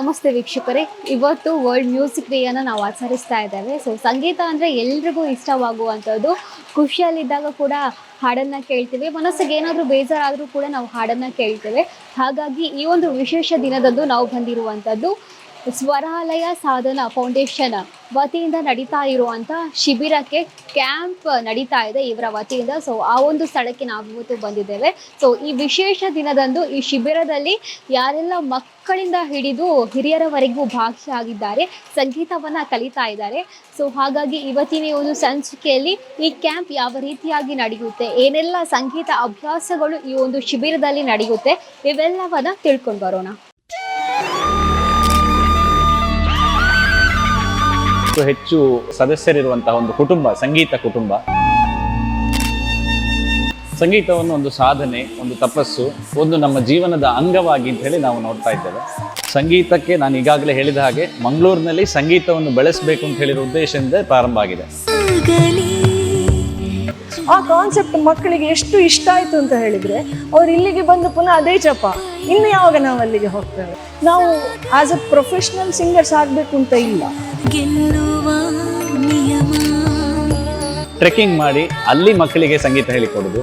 ನಮಸ್ತೆ ವೀಕ್ಷಕರೇ, ಇವತ್ತು ವರ್ಲ್ಡ್ ಮ್ಯೂಸಿಕ್ ಡೇಯನ್ನು ನಾವು ಆಚರಿಸ್ತಾ ಇದ್ದೇವೆ. ಸಂಗೀತ ಅಂದರೆ ಎಲ್ರಿಗೂ ಇಷ್ಟವಾಗುವಂಥದ್ದು. ಖುಷಿಯಲ್ಲಿದ್ದಾಗ ಕೂಡ ಹಾಡನ್ನು ಕೇಳ್ತೇವೆ, ಮನಸ್ಸಿಗೆ ಏನಾದರೂ ಬೇಜಾರಾದರೂ ಕೂಡ ನಾವು ಹಾಡನ್ನು ಕೇಳ್ತೇವೆ. ಹಾಗಾಗಿ ಈ ಒಂದು ವಿಶೇಷ ದಿನದಂದು ನಾವು ಬಂದಿರುವಂಥದ್ದು ಸ್ವರಾಲಯ ಸಾಧನಾ ಫೌಂಡೇಶನ್ ವತಿಯಿಂದ ನಡೀತಾ ಇರುವಂಥ ಶಿಬಿರಕ್ಕೆ ಕ್ಯಾಂಪ್ ನಡೀತಾ ಇದೆ ಇವರ ವತಿಯಿಂದ. ಆ ಒಂದು ಸ್ಥಳಕ್ಕೆ ನಾವು ಇವತ್ತು ಬಂದಿದ್ದೇವೆ. ಈ ವಿಶೇಷ ದಿನದಂದು ಈ ಶಿಬಿರದಲ್ಲಿ ಯಾರೆಲ್ಲ ಮಕ್ಕಳಿಂದ ಹಿಡಿದು ಹಿರಿಯರವರೆಗೂ ಭಾಗಿಯಾಗಿದ್ದಾರೆ, ಸಂಗೀತವನ್ನು ಕಲಿತಾ ಇದ್ದಾರೆ. ಹಾಗಾಗಿ ಇವತ್ತಿನ ಒಂದು ಸಂಚಿಕೆಯಲ್ಲಿ ಈ ಕ್ಯಾಂಪ್ ಯಾವ ರೀತಿಯಾಗಿ ನಡೆಯುತ್ತೆ, ಏನೆಲ್ಲ ಸಂಗೀತ ಅಭ್ಯಾಸಗಳು ಈ ಒಂದು ಶಿಬಿರದಲ್ಲಿ ನಡೆಯುತ್ತೆ, ಇವೆಲ್ಲವನ್ನ ತಿಳ್ಕೊಂಡು ಬರೋಣ. ಹೆಚ್ಚು ಸದಸ್ಯರಿರುವಂತಹ ಒಂದು ಕುಟುಂಬ, ಸಂಗೀತ ಕುಟುಂಬ. ಸಂಗೀತವನ್ನು ಒಂದು ಸಾಧನೆ, ಒಂದು ತಪಸ್ಸು, ಒಂದು ನಮ್ಮ ಜೀವನದ ಅಂಗವಾಗಿ ಅಂತ ಹೇಳಿ ನಾವು ನೋಡ್ತಾ ಇದ್ದೇವೆ. ಸಂಗೀತಕ್ಕೆ ನಾನು ಈಗಾಗಲೇ ಹೇಳಿದ ಹಾಗೆ ಮಂಗಳೂರಿನಲ್ಲಿ ಸಂಗೀತವನ್ನು ಬೆಳೆಸಬೇಕು ಅಂತ ಹೇಳಿರೋ ಉದ್ದೇಶದಿಂದ ಪ್ರಾರಂಭ ಆಗಿದೆ. ಆ ಕಾನ್ಸೆಪ್ಟ್ ಮಕ್ಕಳಿಗೆ ಎಷ್ಟು ಇಷ್ಟ ಆಯ್ತು ಅಂತ ಹೇಳಿದ್ರೆ ಅವ್ರು ಇಲ್ಲಿಗೆ ಬಂದು ಪುನಃ ಅದೇ ಜಪ, ಇನ್ನು ಯಾವಾಗ ನಾವು ಅಲ್ಲಿಗೆ ಹೋಗ್ತೇವೆ. ನಾವು ಆಸ್ ಅ ಪ್ರೊಫೆಷನಲ್ ಸಿಂಗರ್ಸ್ ಆಗಬೇಕು ಅಂತ ಇಲ್ಲ. ಟ್ರೆಕ್ಕಿಂಗ್ ಮಾಡಿ ಅಲ್ಲಿ ಮಕ್ಕಳಿಗೆ ಸಂಗೀತ ಹೇಳಿಕೊಡುದು.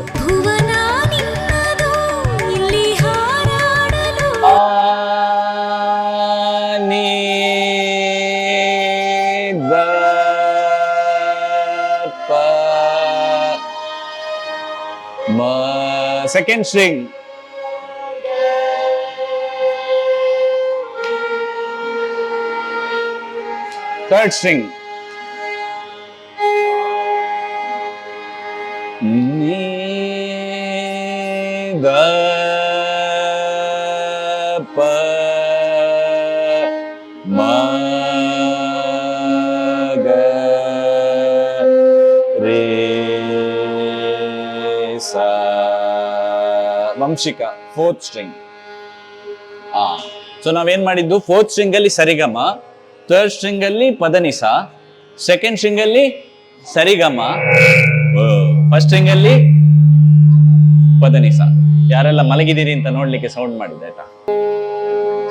Second string, third string, ni da pa ma ga re sa. Vamshika fourth string. So ನಾವೇನ್ ಮಾಡಿದ್ದು, ಫೋರ್ತ್ ಸ್ಟ್ರಿಂಗ್ ಅಲ್ಲಿ ಸರಿಗಮ, ಥರ್ಡ್ ಸ್ಟ್ರಿಂಗ್ ಅಲ್ಲಿ ಪದನಿಸ, ಸೆಕೆಂಡ್ ಸ್ಟ್ರಿಂಗ್ ಅಲ್ಲಿ ಸರಿಗಮ, ಫಸ್ಟ್ ಸ್ಟ್ರಿಂಗ್ ಅಲ್ಲಿ ಪದನಿಸ. ಯಾರೆಲ್ಲ ಮಲಗಿದ್ದೀರಿ ಅಂತ ನೋಡ್ಲಿಕ್ಕೆ ಸೌಂಡ್ ಮಾಡಿದ್ದೆ ಆಯ್ತಾ.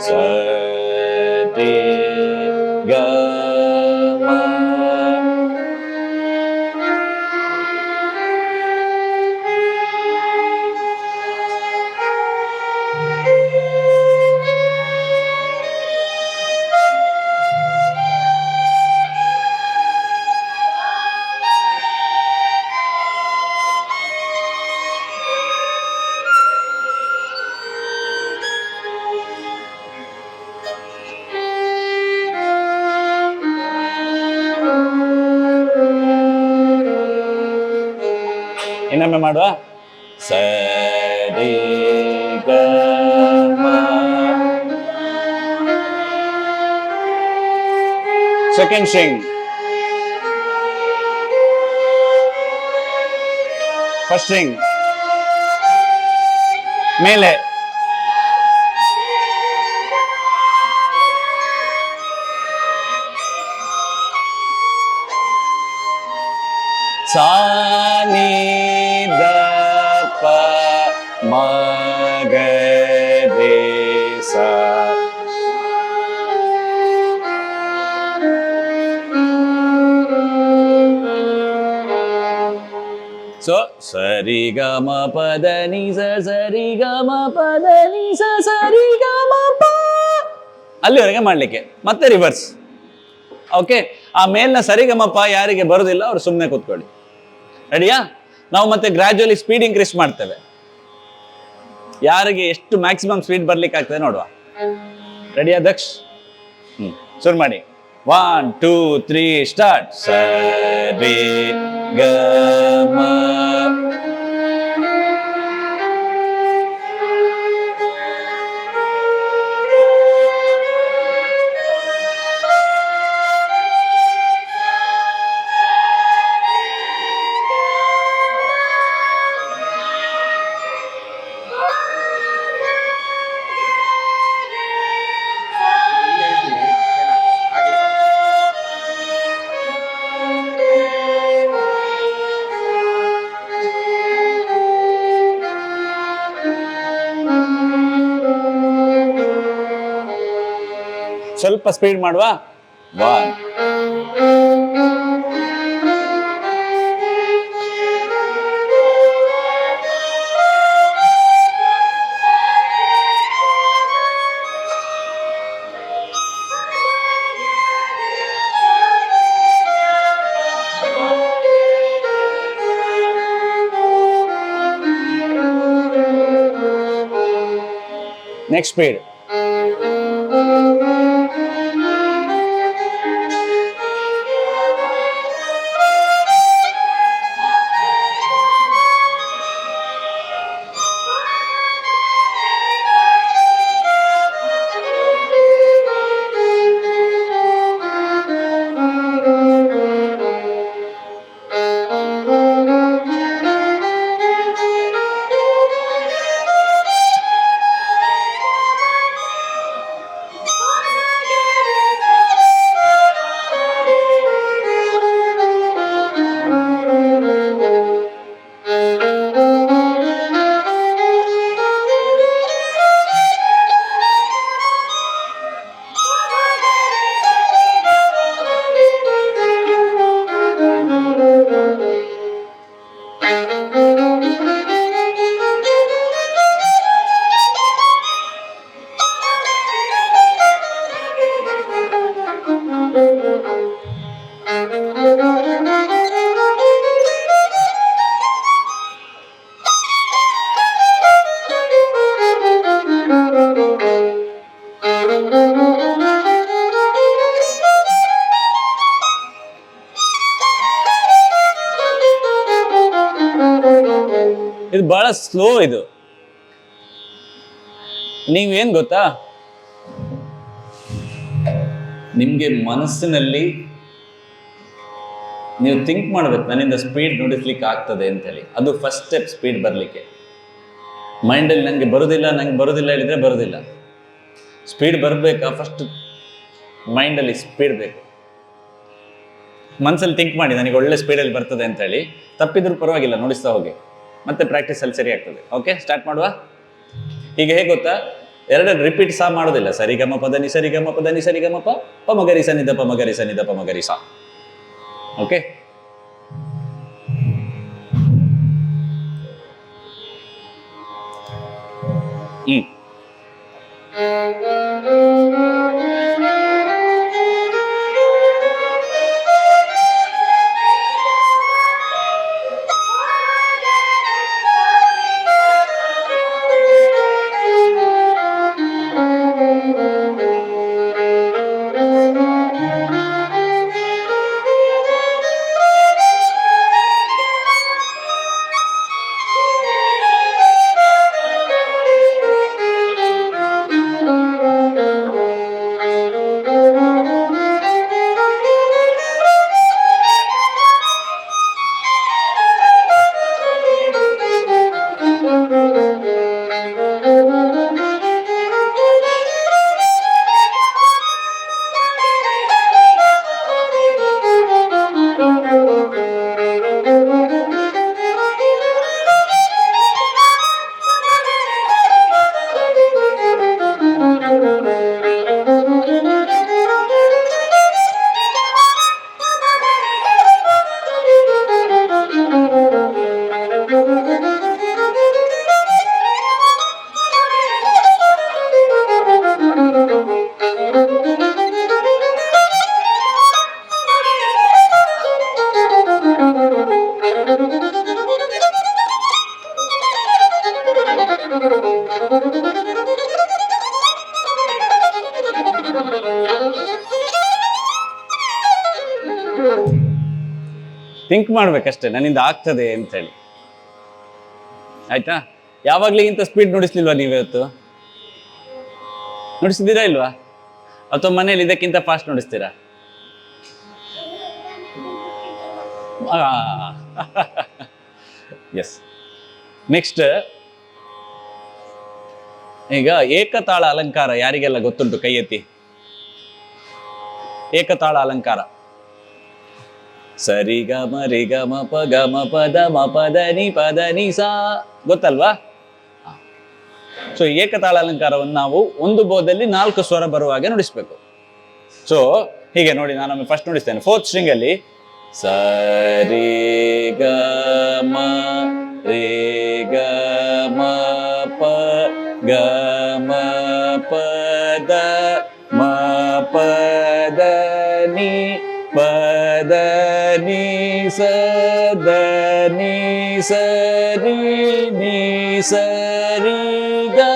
ಸರಿ ಗ ಇನ್ನೊಮ್ಮೆ ಮಾಡುವ. ಸರಿ ಗ ಸೆಕೆಂಡ್ ಸ್ಟ್ರಿಂಗ್, ಫಸ್ಟ್ ಸ್ಟ್ರಿಂಗ್ ಮೇಲೆ, ಸಾ ನಿ ದ ಪ ಮ ಗ ರೆ ಸ. ಸೊ ಸರಿ ಗ ಮ ಪದ ನಿ ಸ, ಸರಿ ಗ ಮ ಪದ ನಿ ಸ, ಸರಿ ಗ ಮ ಪ, ಅಲ್ಲಿವರೆಗೆ ಮಾಡ್ಲಿಕ್ಕೆ, ಮತ್ತೆ ರಿವರ್ಸ್. ಓಕೆ, ಆ ಮೇಲ್ನ ಸರಿಗಮಪ ಯಾರಿಗೆ ಬರುದಿಲ್ಲ ಅವ್ರು ಸುಮ್ಮನೆ ಕೂತ್ಕೊಳ್ಳಿ. ರೆಡಿಯಾ? ನಾವು ಮತ್ತೆ ಗ್ರಾಜುಯಲಿ ಸ್ಪೀಡ್ ಇನ್ಕ್ರೀಸ್ ಮಾಡ್ತೇವೆ. ಯಾರಿಗೆ ಎಷ್ಟು ಮ್ಯಾಕ್ಸಿಮಮ್ ಸ್ಪೀಡ್ ಬರ್ಲಿಕ್ಕೆ ಆಗ್ತದೆ ನೋಡುವ. ರೆಡಿಯಾ ದಕ್ಷ್? ಶುರು ಮಾಡಿ. 1 2 3 ಸ್ಟಾರ್ಟ್. ಸರಿ ಗ ಮ. ಸ್ವಲ್ಪ ಸ್ಪೀಡ್ ಮಾಡುವ. 1 ನೆಕ್ಸ್ಟ್ ಸ್ಪೀಡ್. ಇದು ಬಹಳ ಸ್ಲೋ. ಇದು ನೀವೇನ್ ಗೊತ್ತಾ, ನಿಮ್ಗೆ ಮನಸ್ಸಿನಲ್ಲಿ ನೀವು ಥಿಂಕ್ ಮಾಡ್ಬೇಕು, ನನ್ನಿಂದ ಸ್ಪೀಡ್ ನುಡಿಸ್ಲಿಕ್ಕೆ ಆಗ್ತದೆ ಅಂತೇಳಿ. ಅದು ಫಸ್ಟ್ ಸ್ಟೆಪ್ ಸ್ಪೀಡ್ ಬರಲಿಕ್ಕೆ. ಮೈಂಡಲ್ಲಿ ನಂಗೆ ಬರೋದಿಲ್ಲ ಹೇಳಿದ್ರೆ ಬರೋದಿಲ್ಲ. ಸ್ಪೀಡ್ ಬರಬೇಕಾ, ಫಸ್ಟ್ ಮೈಂಡಲ್ಲಿ ಸ್ಪೀಡ್ ಬೇಕು. ಮನಸ್ಸಲ್ಲಿ ಥಿಂಕ್ ಮಾಡಿ ನನಗೆ ಒಳ್ಳೆ ಸ್ಪೀಡಲ್ಲಿ ಬರ್ತದೆ ಅಂತೇಳಿ. ತಪ್ಪಿದ್ರೂ ಪರವಾಗಿಲ್ಲ, ನುಡಿಸ್ತಾ ಹೋಗಿ, ಮತ್ತೆ ಪ್ರಾಕ್ಟೀಸಲ್ಲಿ ಸರಿ ಆಗ್ತದೆ. ಓಕೆ, ಸ್ಟಾರ್ಟ್ ಮಾಡುವ. ಈಗ ಹೇಗೆ ಗೊತ್ತಾ, ಎರಡನ್ನು ರಿಪೀಟ್ ಸಹ ಮಾಡೋದಿಲ್ಲ. ಸರಿಗಮ ಪದ ನಿ ಸರಿಗಮ ಪದ ನಿ ಸರಿಗಮ ಪ ಮಗರಿ ಸನಿದ ಪ ಮಗರಿ ಸನಿದ ಪ ಮಗರಿ ಸಾ. ಓಕೆ, ಥಿಂಕ್ ಮಾಡ್ಬೇಕಷ್ಟೇ, ನನ್ನಿಂದ ಆಗ್ತದೆ ಅಂತೇಳಿ. ಆಯ್ತಾ? ಯಾವಾಗ್ಲೂ ಇಂಥ ಸ್ಪೀಡ್ ನುಡಿಸ್ಲಿಲ್ವಾ ನೀವಿವತ್ತು? ನುಡಿಸಿದ್ದೀರಾ ಇಲ್ವಾ? ಅಥವಾ ಮನೇಲಿ ಇದಕ್ಕಿಂತ ಫಾಸ್ಟ್ ನುಡಿಸ್ತೀರಾ? ಎಸ್. ನೆಕ್ಸ್ಟ್, ಈಗ ಏಕತಾಳ ಅಲಂಕಾರ ಯಾರಿಗೆಲ್ಲ ಗೊತ್ತುಂಟು? ಕೈ ಎತ್ತಿ. ಏಕತಾಳ ಅಲಂಕಾರ. ಸರಿ ಗ ಮ ರಿ ಗ ಮ ಪ ಗ ಮ ಪದ ನಿ ಸಾ, ಗೊತ್ತಲ್ವಾ? ಸೊ ಏಕತಾಳ ಅಲಂಕಾರವನ್ನು ನಾವು ಒಂದು ಬೋದಲ್ಲಿ 4 ಸ್ವರ ಬರುವ ಹಾಗೆ ನುಡಿಸ್ಬೇಕು. ಸೊ ಹೀಗೆ ನೋಡಿ, ನಾನು ಫಸ್ಟ್ ನುಡಿಸ್ತೇನೆ. ಫೋರ್ತ್ ಸ್ಟ್ರಿಂಗ್ ಅಲ್ಲಿ ಸ ರಿ ಗ ಮ ರೇ ಗ ಮ ಪ ಗ ಮ ಪ ದ ಮ ಪ the ni pa da ni sa da ni sa ri ga.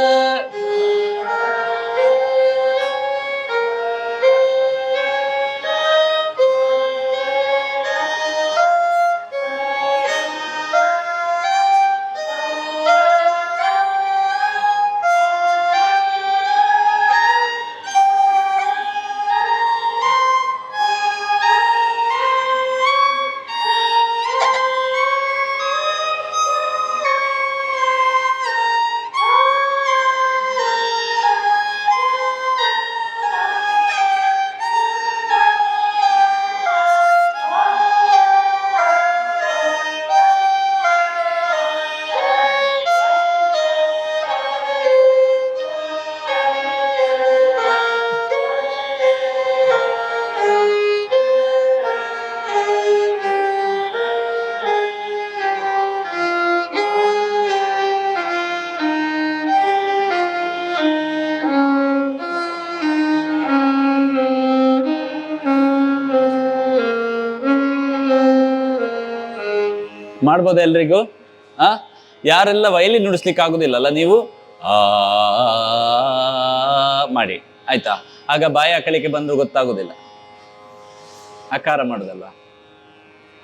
ಮಾಡ್ಬೋದ ಎಲ್ರಿಗೂ? ಯಾರೆಲ್ಲ ವಯಲಿನ್ ನುಡಿಸ್ಲಿಕ್ಕೆ ಆಗುದಿಲ್ಲಲ್ಲ ನೀವು ಆ ಮಾಡಿ, ಆಯ್ತಾ? ಆಗ ಬಾಯಿ ಅಕಳಿಕೆ ಬಂದ್ರು ಗೊತ್ತಾಗುದಿಲ್ಲ. ಆಕಾರ ಮಾಡುದಲ್ವಾ?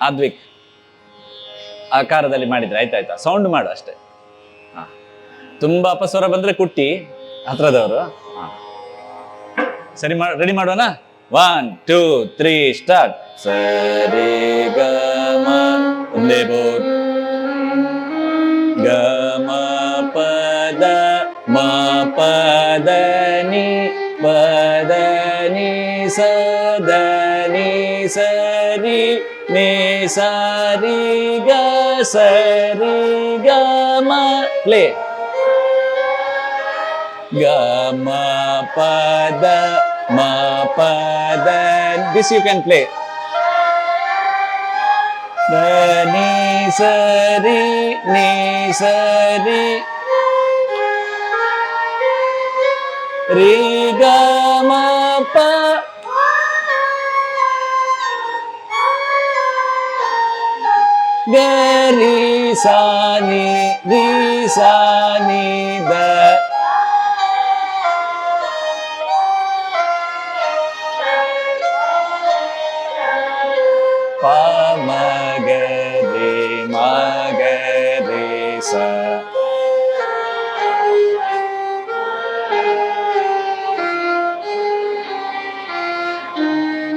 ಆದ್ವಿಕ್ ಆಕಾರದಲ್ಲಿ ಮಾಡಿದ್ರೆ ಆಯ್ತಾಯ್ತಾ? ಸೌಂಡ್ ಮಾಡು ಅಷ್ಟೇ. ತುಂಬಾ ಅಪಸ್ವರ ಬಂದ್ರೆ ಕುಟ್ಟಿ ಹತ್ರದವರು. ಸರಿ, ರೆಡಿ ಮಾಡೋಣ. 1 2 3 ಸ್ಟಾರ್ಟ್. ಸರಿ ಗ ಮ ಒಂದೇ ಬೋಟ್ ಗ ಮ ಪ ದ ಮ ಪ ದ ni ಪ ದ ni ಸ ದ ni ಸ ರಿ ಸ ರಿ ಗ ಸ ರಿ ಗ ಮ ಪ್ಲೇ ಗ ಮ ಪ ದ ಮ ಪ ದ. This you can play. ದ ni ಸ ರಿ ರಿ ಗ ಮ ಪ ಗ ರಿ ಸಾ ನಿ ದ ಪ ಮ ಗ ರೆ ಸ.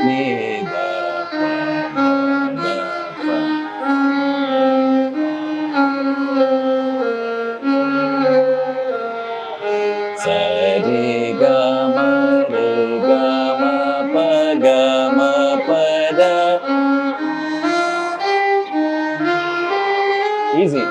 ni ದ ಪ ದ ಪ. ಸ ರಿ ಗ ಮ ರೆ ಗ ಮ ಪ ಗ ಮ ಪ ದ. ಈಸಿ.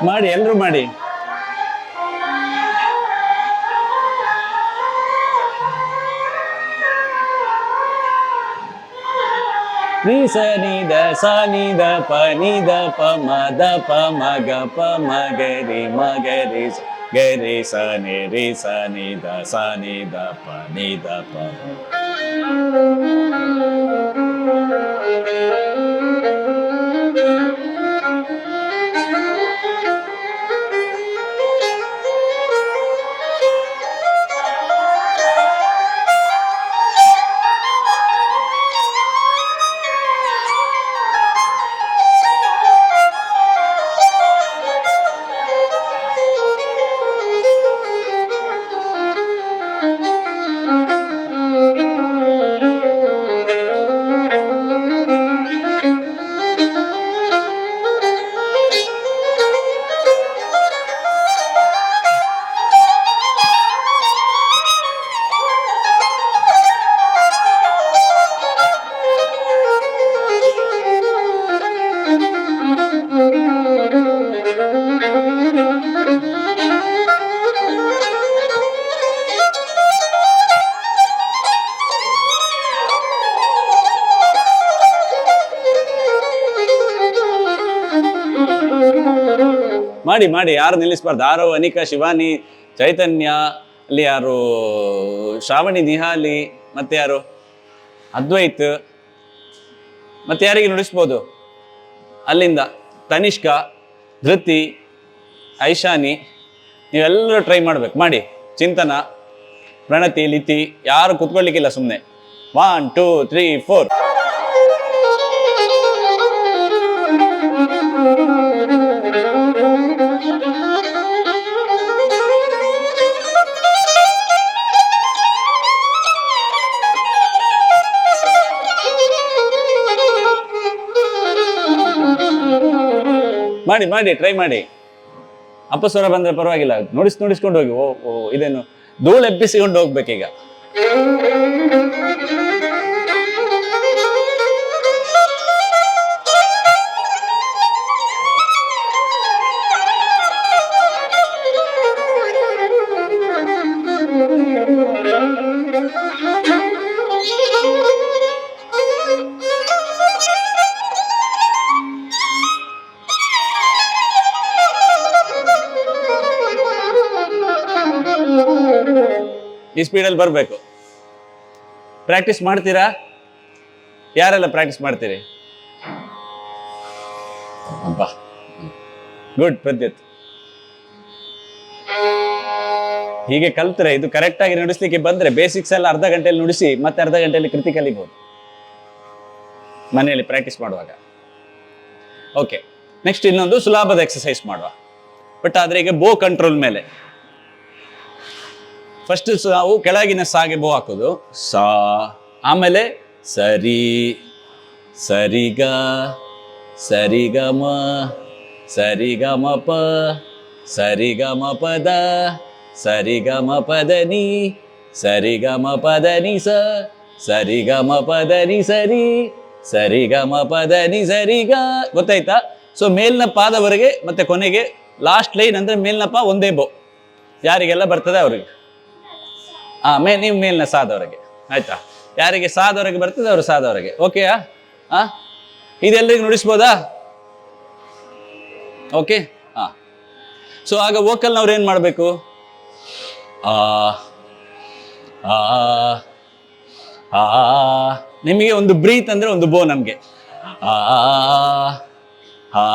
ಮಾಡಿ, ಎಲ್ರು ಮಾಡಿ. ರಿ ಸ ನಿ ದ ಸ ನಿ ದ ಪ ನಿ ದ ಪ ಮ ದ ಪ ಮ ಗ ಪ ಮ ಗ ರಿ ಗ ರಿ ಸ ನಿ ರಿ ಸ ನಿ ದ ಸ ನಿ ದ ಪ ನಿ ದ ಪ. ಮಾಡಿ ಮಾಡಿ, ಯಾರು ನಿಲ್ಲಿಸ್ಬಾರ್ದು. ಆರೋ, ಅನಿಕಾ, ಶಿವಾನಿ, ಚೈತನ್ಯ, ಅಲ್ಲಿ ಯಾರು ಶ್ರಾವಣಿ, ನಿಹಾಲಿ, ಮತ್ತೆ ಯಾರು ಅದ್ವೈತ್, ಮತ್ತೆ ಯಾರಿಗೆ ನುಡಿಸ್ಬೋದು ಅಲ್ಲಿಂದ ತನಿಷ್ಕಾ, ಧೃತಿ, ಐಶಾನಿ, ನೀವೆಲ್ಲರೂ ಟ್ರೈ ಮಾಡ್ಬೇಕು. ಮಾಡಿ. ಚಿಂತನ, ಪ್ರಣತಿ, ಲಿತಿ, ಯಾರು ಕುತ್ಕೊಳ್ಳಿಕ್ಕಿಲ್ಲ ಸುಮ್ಮನೆ. 1 2 3 4. ಮಾಡಿ ಮಾಡಿ, ಟ್ರೈ ಮಾಡಿ. ಅಪಸ್ವರ ಬಂದ್ರೆ ಪರವಾಗಿಲ್ಲ, ನುಡಿಸ್ಕೊಂಡು ಹೋಗಿ. ಓ ಇದೇನು ಧೂಳು ಎಬ್ಬಿಸಿಕೊಂಡು ಹೋಗ್ಬೇಕೀಗ. ಈ ಸ್ಪೀಡಲ್ಲಿ ಬರಬೇಕು. ಪ್ರಾಕ್ಟೀಸ್ ಮಾಡ್ತೀರಾ? ಯಾರೆಲ್ಲ ಪ್ರಾಕ್ಟೀಸ್ ಮಾಡ್ತೀರಿ? ಅಬ್ಬಾ, ಗುಡ್. ಪ್ರದ್ಯುತ್, ಹೀಗೆ ಕಲ್ತ್ರೆ, ಇದು ಕರೆಕ್ಟ್ ಆಗಿ ನುಡಿಸ್ಲಿಕ್ಕೆ ಬಂದ್ರೆ, ಬೇಸಿಕ್ಸ್ ಎಲ್ಲ ಅರ್ಧ ಗಂಟೆಯಲ್ಲಿ ನುಡಿಸಿ ಮತ್ತೆ ಅರ್ಧ ಗಂಟೆಯಲ್ಲಿ ಕೃತಿ ಕಲಿಬಹುದು ಮನೆಯಲ್ಲಿ ಪ್ರಾಕ್ಟೀಸ್ ಮಾಡುವಾಗ. ಓಕೆ, ನೆಕ್ಸ್ಟ್ ಇನ್ನೊಂದು ಸುಲಭದ ಎಕ್ಸಸೈಸ್ ಮಾಡುವ. ಬಟ್ ಆದ್ರೆ ಈಗ ಬೋ ಕಂಟ್ರೋಲ್ ಮೇಲೆ. ಫಸ್ಟ್ ನಾವು ಕೆಳಗಿನ ಸಾಗೆ ಬೋ ಹಾಕೋದು. ಸಾ, ಆಮೇಲೆ ಸರಿ, ಸರಿಗ, ಸರಿಗಮ, ಸರಿಗಮ ಪ, ಸರಿಗಮ ಪದ, ಸರಿಗಮ ಪದನಿ, ಸರಿಗಮ ಪದನಿ ಸ, ಸರಿಗಮ ಪದನಿ ಸರಿ, ಸರಿಗಮ ಪದನಿ ಸರಿಗ. ಗೊತ್ತಾಯ್ತಾ? ಸೊ ಮೇಲ್ನ ಪಾದವರೆಗೆ ಮತ್ತೆ ಕೊನೆಗೆ ಲಾಸ್ಟ್ ಲೈನ್ ಅಂದ್ರೆ ಮೇಲ್ನ ಪಾ ಒಂದೇ ಬೋ. ಯಾರಿಗೆಲ್ಲ ಬರ್ತದೆ ಅವ್ರಿಗೆ. ನೀವು ಮೇಲ್ನ ಸಾದವರೆಗೆ. ಆಯ್ತಾ? ಯಾರಿಗೆ ಸಾದವರೆಗೆ ಬರ್ತದೆ ಅವರು ಸಾದವರೆಗೆ. ಓಕೆಯಾ? ಇದೆಲ್ಲರಿಗೂ ನುಡಿಸ್ಬೋದಾ? ಓಕೆ. ಸೊ ಆಗ ವೋಕಲ್ನವ್ರು ಏನ್ ಮಾಡಬೇಕು? ಆ ಆ ಆ ನಿಮಗೆ ಒಂದು ಬ್ರೀತ್ ಅಂದ್ರೆ ಒಂದು ಬೋ ನಮಗೆ. ಆ ಆ ಆ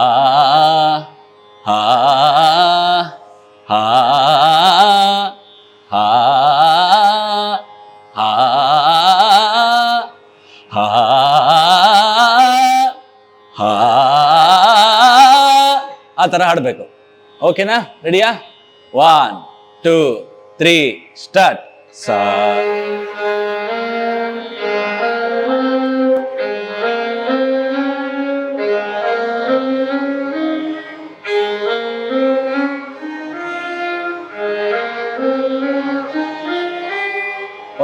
ಆ ಆ ಥರ ಹಾಡಬೇಕು. ಓಕೆನಾ? ರೆಡಿಯಾ? 1 2 3 ಸ್ಟಾರ್ಟ್. ಸಾ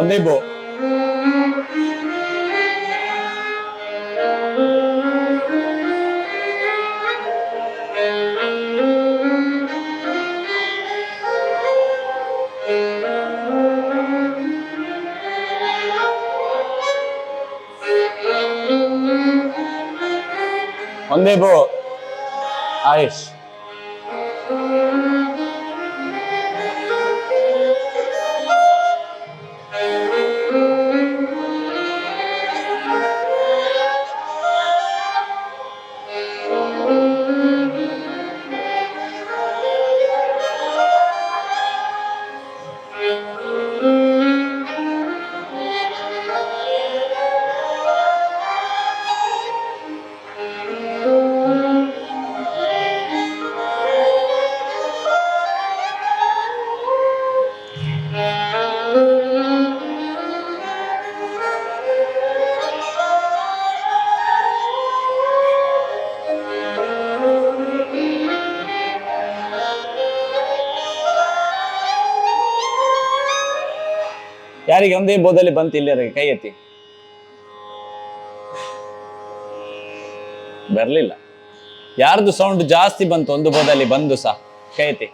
ಒಂದೇ ಬೋ. ಒಂದೇ ಬೋ. ಆಯುಷ್. ಯಾರಿಗೆ ಒಂದೇ ಬೋದಲ್ಲಿ ಬಂತು ಇಲ್ಲಿವರೆಗೆ ಕೈ ಎತ್ತಿ. ಬರ್ಲಿಲ್ಲ. ಯಾರ್ದು ಸೌಂಡ್ ಜಾಸ್ತಿ ಬಂತು ಒಂದು ಬೋದಲ್ಲಿ ಬಂದು ಸಹ ಕೈ ಎತ್ತಿ.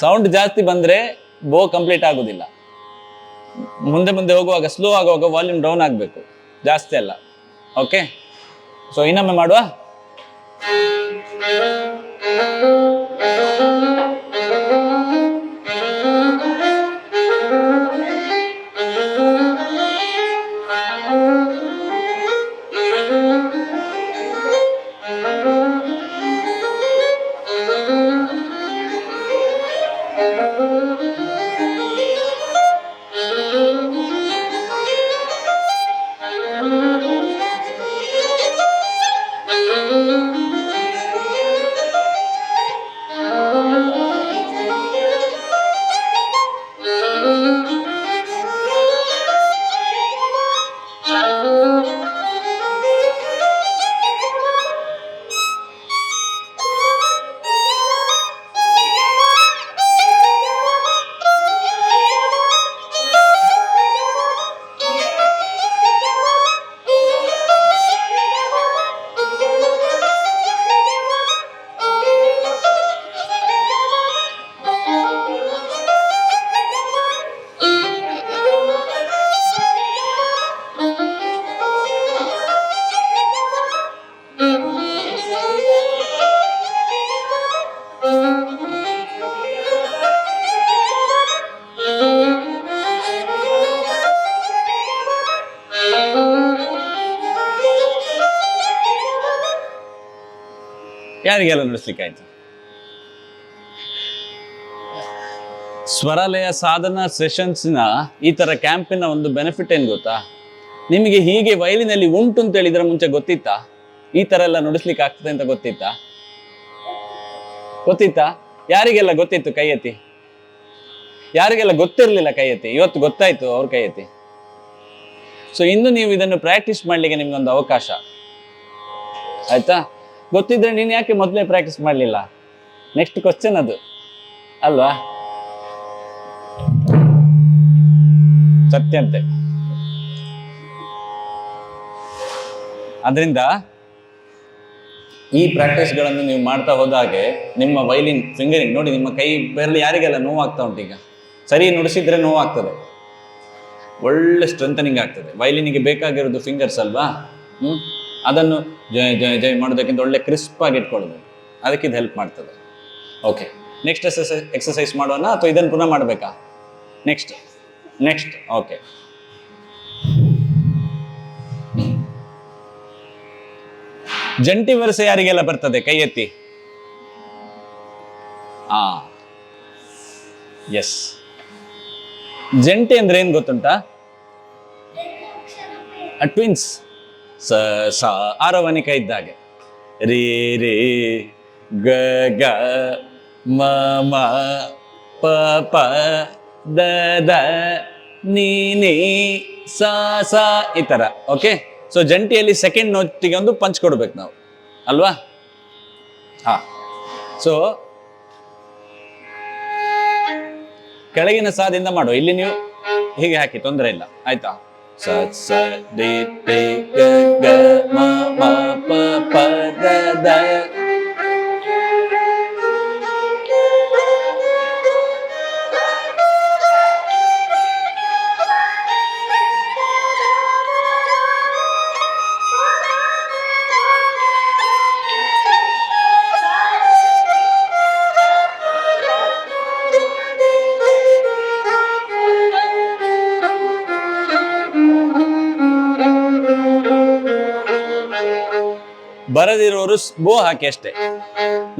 ಸೌಂಡ್ ಜಾಸ್ತಿ ಬಂದ್ರೆ ಬೋ ಕಂಪ್ಲೀಟ್ ಆಗುದಿಲ್ಲ. ಮುಂದೆ ಮುಂದೆ ಹೋಗುವಾಗ ಸ್ಲೋ ಆಗುವಾಗ ವಾಲ್ಯೂಮ್ ಡೌನ್ ಆಗಬೇಕು, ಜಾಸ್ತಿ ಅಲ್ಲ. ಓಕೆ, ಸೊ ಇನ್ನೊಮ್ಮೆ ಮಾಡುವ. ಯಾರಿಗೆಲ್ಲ ನುಡಿಸ್ಲಿಕ್ಕೆ ಆಯ್ತು? ಸ್ವರಾಲಯ ಸಾಧನಾ ಸೆಷನ್ಸ್ನ ಈ ತರ ಕ್ಯಾಂಪಿನ ಒಂದು ಬೆನಿಫಿಟ್ ಏನ್ ಗೊತ್ತಾ? ನಿಮಗೆ ಹೀಗೆ ವಯಲಿನಲ್ಲಿ ಉಂಟು ಅಂತ ಹೇಳಿದ್ರೆ ಮುಂಚೆ ಗೊತ್ತಿತ್ತಾ? ಈ ತರ ಎಲ್ಲ ನುಡಿಸ್ಲಿಕ್ಕೆ ಆಗ್ತದೆ ಅಂತ ಗೊತ್ತಿತ್ತಾ? ಯಾರಿಗೆಲ್ಲ ಗೊತ್ತಿತ್ತು ಕೈ ಎತ್ತಿ? ಯಾರಿಗೆಲ್ಲ ಗೊತ್ತಿರ್ಲಿಲ್ಲ ಕೈ ಎತ್ತಿ? ಇವತ್ತು ಗೊತ್ತಾಯ್ತು ಅವ್ರ ಕೈ ಎತ್ತಿ. ಸೊ ಇನ್ನು ನೀವು ಇದನ್ನು ಪ್ರಾಕ್ಟೀಸ್ ಮಾಡ್ಲಿಕ್ಕೆ ನಿಮ್ಗೊಂದು ಅವಕಾಶ ಆಯ್ತಾ? ಗೊತ್ತಿದ್ರೆ ನೀನು ಯಾಕೆ ಮೊದಲೇ ಪ್ರಾಕ್ಟೀಸ್ ಮಾಡಲಿಲ್ಲ? ನೆಕ್ಸ್ಟ್ ಕ್ವಶನ್ ಅದು ಅಲ್ವಾ? ಸತ್ಯಂತೆ. ಅದರಿಂದ ಈ ಪ್ರಾಕ್ಟೀಸ್ಗಳನ್ನು ನೀವು ಮಾಡ್ತಾ ಹೋದಾಗೆ ನಿಮ್ಮ ವೈಲಿನ್ ಫಿಂಗರಿಂಗ್ ನೋಡಿ, ನಿಮ್ಮ ಕೈ ಬೆರಳು ಯಾರಿಗೆಲ್ಲ ನೋವಾಗ್ತಾ ಉಂಟು ಈಗ, ಸರಿ ನುಡಿಸಿದ್ರೆ ನೋವಾಗ್ತದೆ, ಒಳ್ಳೆ ಸ್ಟ್ರೆಂಥನಿಂಗ್ ಆಗ್ತದೆ. ವೈಲಿನಿಗೆ ಬೇಕಾಗಿರೋದು ಫಿಂಗರ್ಸ್ ಅಲ್ವಾ? ಅದನ್ನು ಜಯ ಜಯ ಜಯ ಮಾಡೋದಕ್ಕಿಂತ ಒಳ್ಳೆ ಕ್ರಿಸ್ಪ್ ಆಗಿ ಇಟ್ಕೊಳ್ಬೇಕು. ಅದಕ್ಕೆ ಇದು ಹೆಲ್ಪ್ ಮಾಡ್ತದೆ. ಓಕೆ, ನೆಕ್ಸ್ಟ್ ಎಕ್ಸಸೈಸ್ ಮಾಡೋಣ ಅಥವಾ ಇದನ್ನು ಪುನಃ ಮಾಡಬೇಕಾ? Next okay. ಜಂಟಿ ವರಸೆ ಯಾರಿಗೆಲ್ಲ ಬರ್ತದೆ ಕೈ ಎತ್ತಿ? ಎಸ್. ಜಂಟಿ ಅಂದ್ರೆ ಏನ್ ಗೊತ್ತುಂಟಾ? ಟ್ವಿನ್ಸ್. ಸ ಆರವಣಿಕ ಇದ್ದಾಗೆ ರೇ ರೇ ಗ ಗ ಮ ಮ ಪ ಪ ದ ದ ನೀ ನೀ ಸ ಸ ಈ ತರ. ಓಕೆ, ಸೊ ಜಂಟಿಯಲ್ಲಿ ಸೆಕೆಂಡ್ ನೋಟಿಗೆ ಒಂದು ಪಂಚ್ ಕೊಡ್ಬೇಕು ನಾವು ಅಲ್ವಾ? ಸೊ ಕೆಳಗಿನ ಸಾದಿಂದ ಮಾಡು. ಇಲ್ಲಿ ನೀವು ಹೀಗೆ ಹಾಕಿ, ತೊಂದರೆ ಇಲ್ಲ ಆಯ್ತಾ? ಸ ಸ ಡಿ ಟಿ ಗ ಗ ಮ ಮ ಪ ಪ ದ ದ. ಬರದಿರೋರು ಬೋ ಹಾಕಿ ಅಷ್ಟೇ.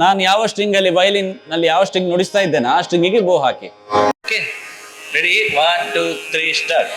ನಾನು ಯಾವ ಸ್ಟ್ರಿಂಗ್ ಅಲ್ಲಿ ವಯಲಿನ್ ನಲ್ಲಿ ಯಾವ ಸ್ಟ್ರಿಂಗ್ ನುಡಿಸ್ತಾ ಇದ್ದೇನೆ ಆ ಸ್ಟ್ರಿಂಗಿಗೆ ಬೋ ಹಾಕಿ. Okay, ready, 1 2 3 start.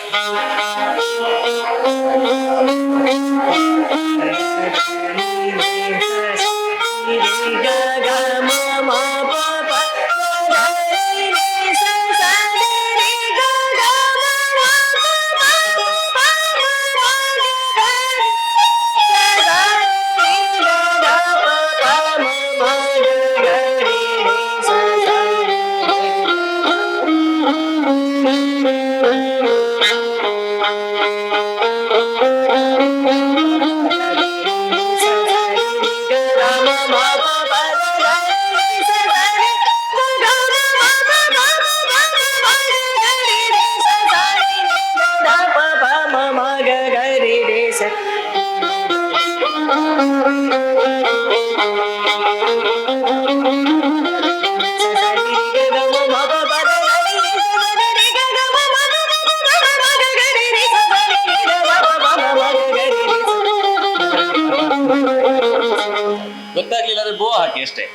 ಗೊತ್ತಾಗ್ಲಿಲ್ಲ ಅಂದ್ರೆ ಬೋ ಹಾಕಿ ಅಷ್ಟೇ.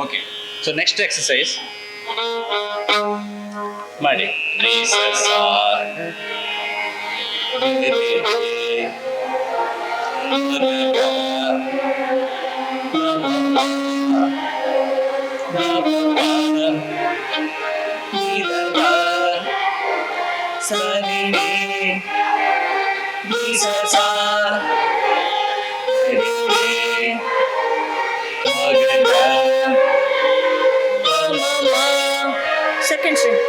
ಓಕೆ, ಸೊ ನೆಕ್ಸ್ಟ್ ಎಕ್ಸರ್ಸೈಸ್ ಮಾಡಿ. ರೀ ಸ ಸ ರಿ ರಿ ರಿ ಗ ಗ ಮ ಮ ಗ ನಿ ದ ಗ ಸ ರಿ ರಿ ಸ ಸ ರಿ ರಿ ಮ ಗ ಗ. Second string.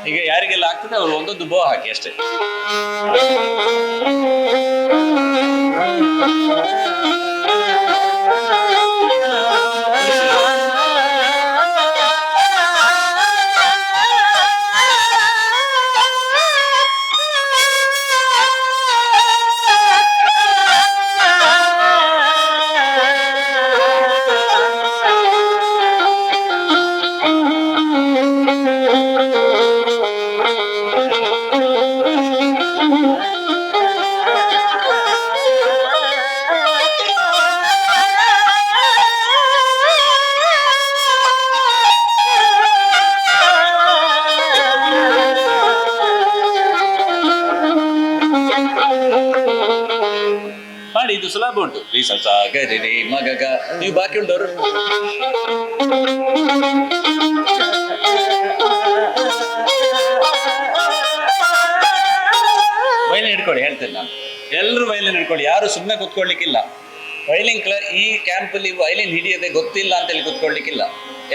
ಈಗ ಯಾರಿಗೆಲ್ಲ ಆಗ್ತದೆ ಅವರು ಒಂದೊಂದು ಬೋ ಹಾಕಿ ಅಷ್ಟೇ. ಮಾಡಿ, ಇದು ಸುಲಭ ಉಂಟು. ರೀ ಸ ಸ ಗ ರಿ ರಿ ಮ ಗ ಗ. ನೀವು ಬಾಕಿ ಉಂಟವರು ಇದ್ದೀನಿ ನಾನು. ಎಲ್ಲರೂ ವೈಲಿನ್ ಹಿಡ್ಕೊಳ್ಳಿ, ಯಾರು ಸುಮ್ಮನೆ ಕೂತ್ಕೊಳ್ಳಿಕ್ಕಿಲ್ಲ. ವೈಲಿನ್ ಈ ಕ್ಯಾಂಪಲ್ಲಿ ವೈಲಿನ್ ಹಿಡಿಯದೆ ಗೊತ್ತಿಲ್ಲ ಅಂತೇಳಿ ಕೂತ್ಕೊಳ್ಳಿಕ್ಕಿಲ್ಲ,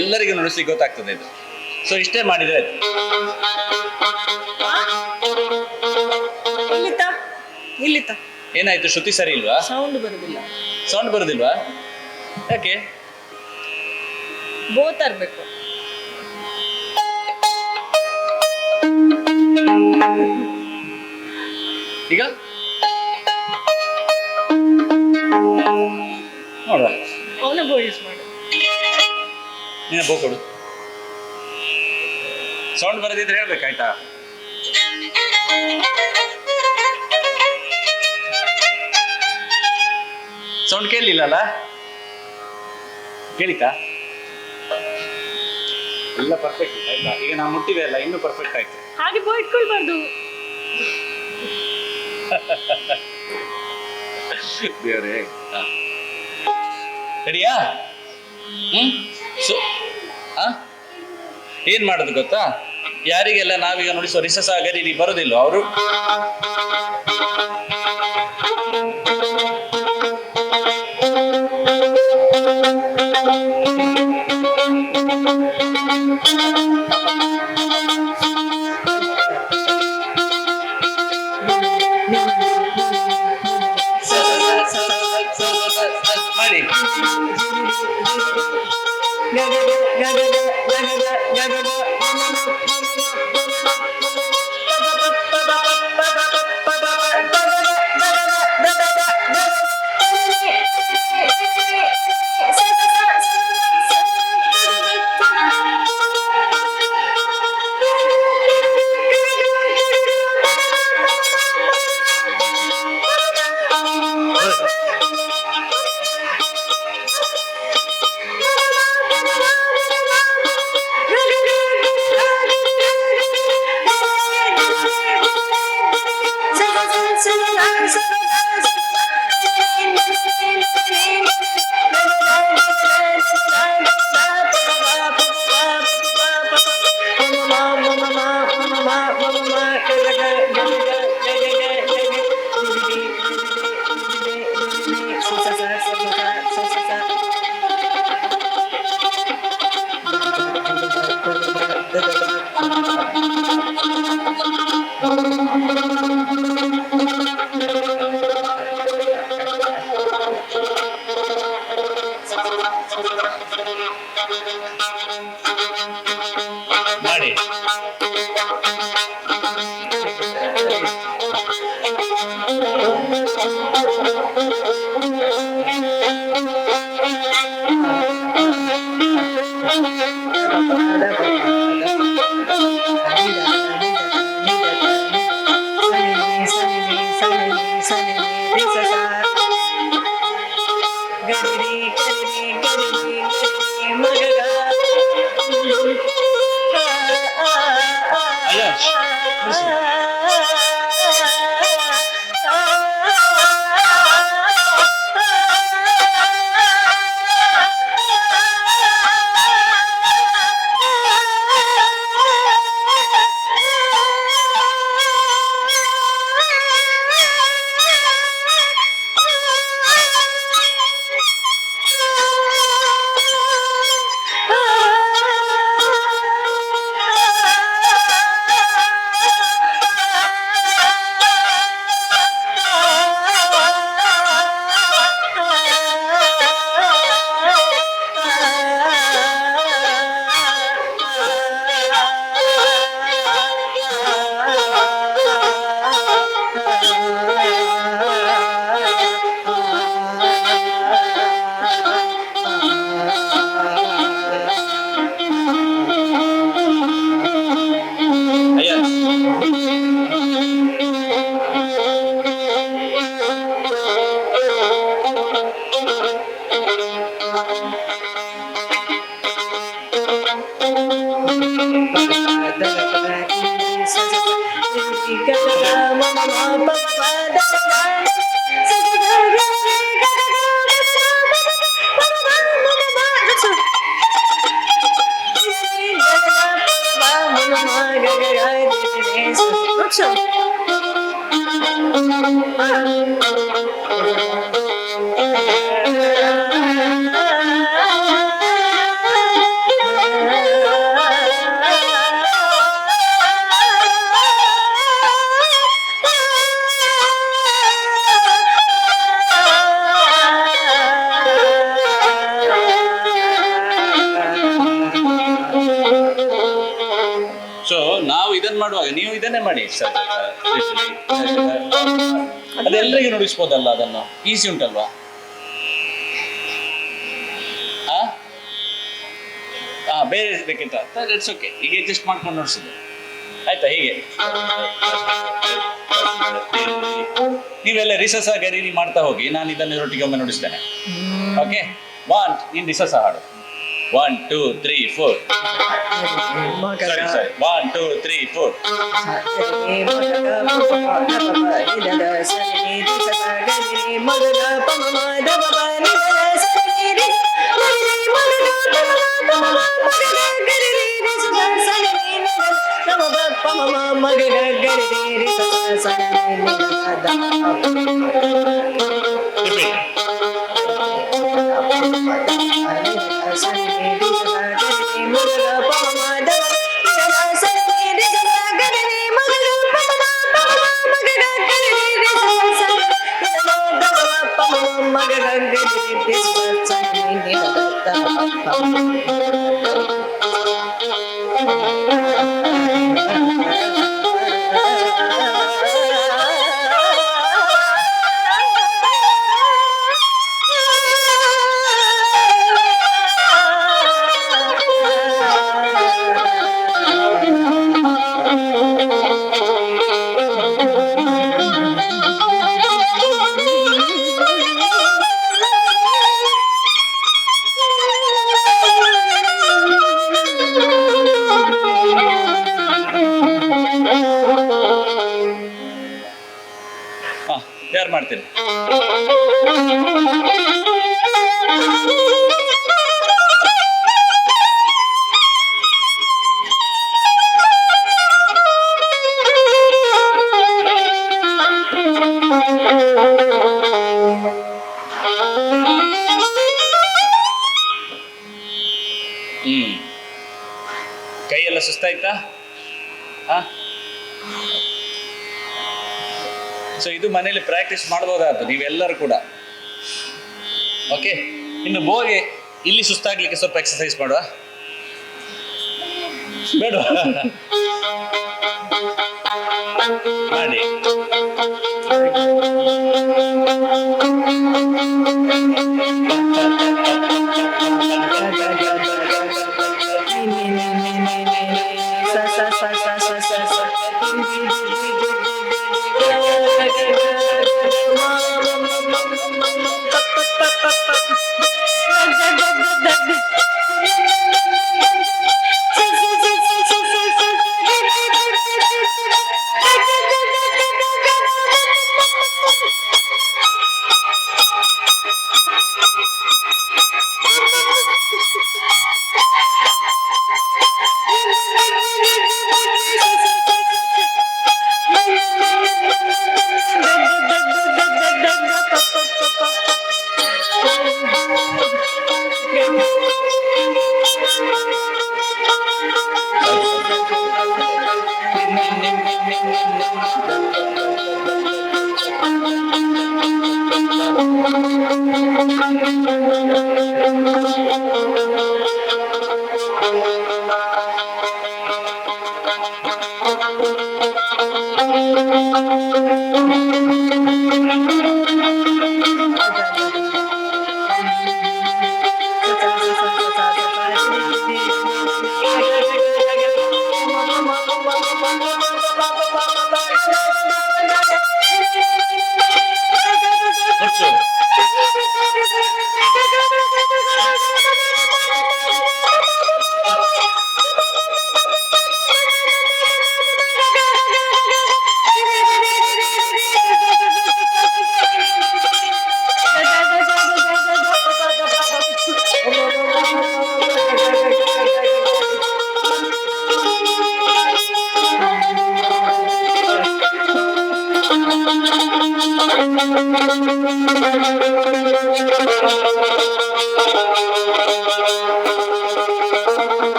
ಎಲ್ಲರಿಗೂ ನುಡಿಸ್ಲಿಕ್ಕೆ ಗೊತ್ತಾಗ್ತದೆ ಇದು. ಸೊ ಇಷ್ಟೇ ಮಾಡಿದ್ರೆ ಆಯ್ತು. ಏನಾಯ್ತು, ಶ್ರುತಿ ಸರಿ ಇಲ್ವಾ? ಸೌಂಡ್ ಬರುದಿಲ್ಲ. ಸೌಂಡ್ ಬರುದಿಲ್ವಾ? ಯಾಕೆ? ಬೋತ್ ಇರ್ಬೇಕು. ಈಗ ನೋಡುವ, ಅವನ ಬೋ ಯೂಸ್ ಮಾಡು. ನೀನ ಬೋ ಕೊಡು. ಸೌಂಡ್ ಬರದಿದ್ರೆ ಹೇಳ್ಬೇಕಾಯ್ತಾ? ಸೌಂಡ್ ಕೇಳಲಿಲ್ಲಲ್ಲ? ಕೇಳಿತಾ? ಎಲ್ಲ ಪರ್ಫೆಕ್ಟ್ ಆಯ್ತಾ? ಈಗ ನಾವು ಮುಟ್ಟಿದೆ ಅಲ್ಲ, ಇನ್ನೂ ಪರ್ಫೆಕ್ಟ್ ಆಯ್ತು. ಹಾಗೆ ಬೋ ಇಟ್ಕೊಳ್ಬಾರ್ದು. ದೇವ್ರೇ. ರೆಡಿಯಾ? ಏನ್ ಮಾಡೋದು ಗೊತ್ತಾ? ಯಾರಿಗೆಲ್ಲ ನಾವೀಗ ನುಡಿಸೋ ರಿಸಸ ಗರಿ ಬರೋದಿಲ್ಲ, ಅವರು ಮಾಡಿ. ಮಾಡಿ. Good job. ಮಾಡುವಾಗ ನೀವು ಇದನ್ನೇ ಮಾಡಿ ಅದೆಲ್ಲರಿಗೂ ನುಡಿಸ್ಬೋದಲ್ಲ, ಅದನ್ನು ಈಸಿ ಉಂಟಲ್ವಾ? ಬೇರೆ ಬೇಕಿಂತ ಇಟ್ಸ್ ಓಕೆ, ಈಗ ಅಡ್ಜಸ್ಟ್ ಮಾಡ್ಕೊಂಡು ನೋಡ್ಸಿದ್ದು ಆಯ್ತಾ? ಹೀಗೆ ನೀವೆಲ್ಲ ರಿಸಸ ಗರಿ ಮಾಡ್ತಾ ಹೋಗಿ, ನಾನು ಇದನ್ನು ಒಟ್ಟಿಗೆ ಒಮ್ಮೆ ನುಡಿಸ್ತೇನೆ. ಓಕೆ, ನೀನ್ ರಿಸಸ ಹಾಡು. 1 2 3 4. ಸರಿ 1 2 3 4. ಯಾರು ಮಾಡ್ತೀರಿ? ಕೈಯೆಲ್ಲ ಸುಸ್ತಾಯ್ತಾ? ಸೊ ಇದು ಮನೇಲಿ ಪ್ರಾಕ್ಟೀಸ್ ಮಾಡ್ಬೋದಾಯ್ತು ನೀವೆಲ್ಲರೂ ಕೂಡ. ಓಕೆ, ಇನ್ನು ಬೋಗೆ ಇಲ್ಲಿ ಸುಸ್ತಾಗ್ಲಿಕ್ಕೆ ಸ್ವಲ್ಪ ಎಕ್ಸರ್ಸೈಸ್ ಮಾಡುವ ಬೇಡ? ಮಾಡಿ.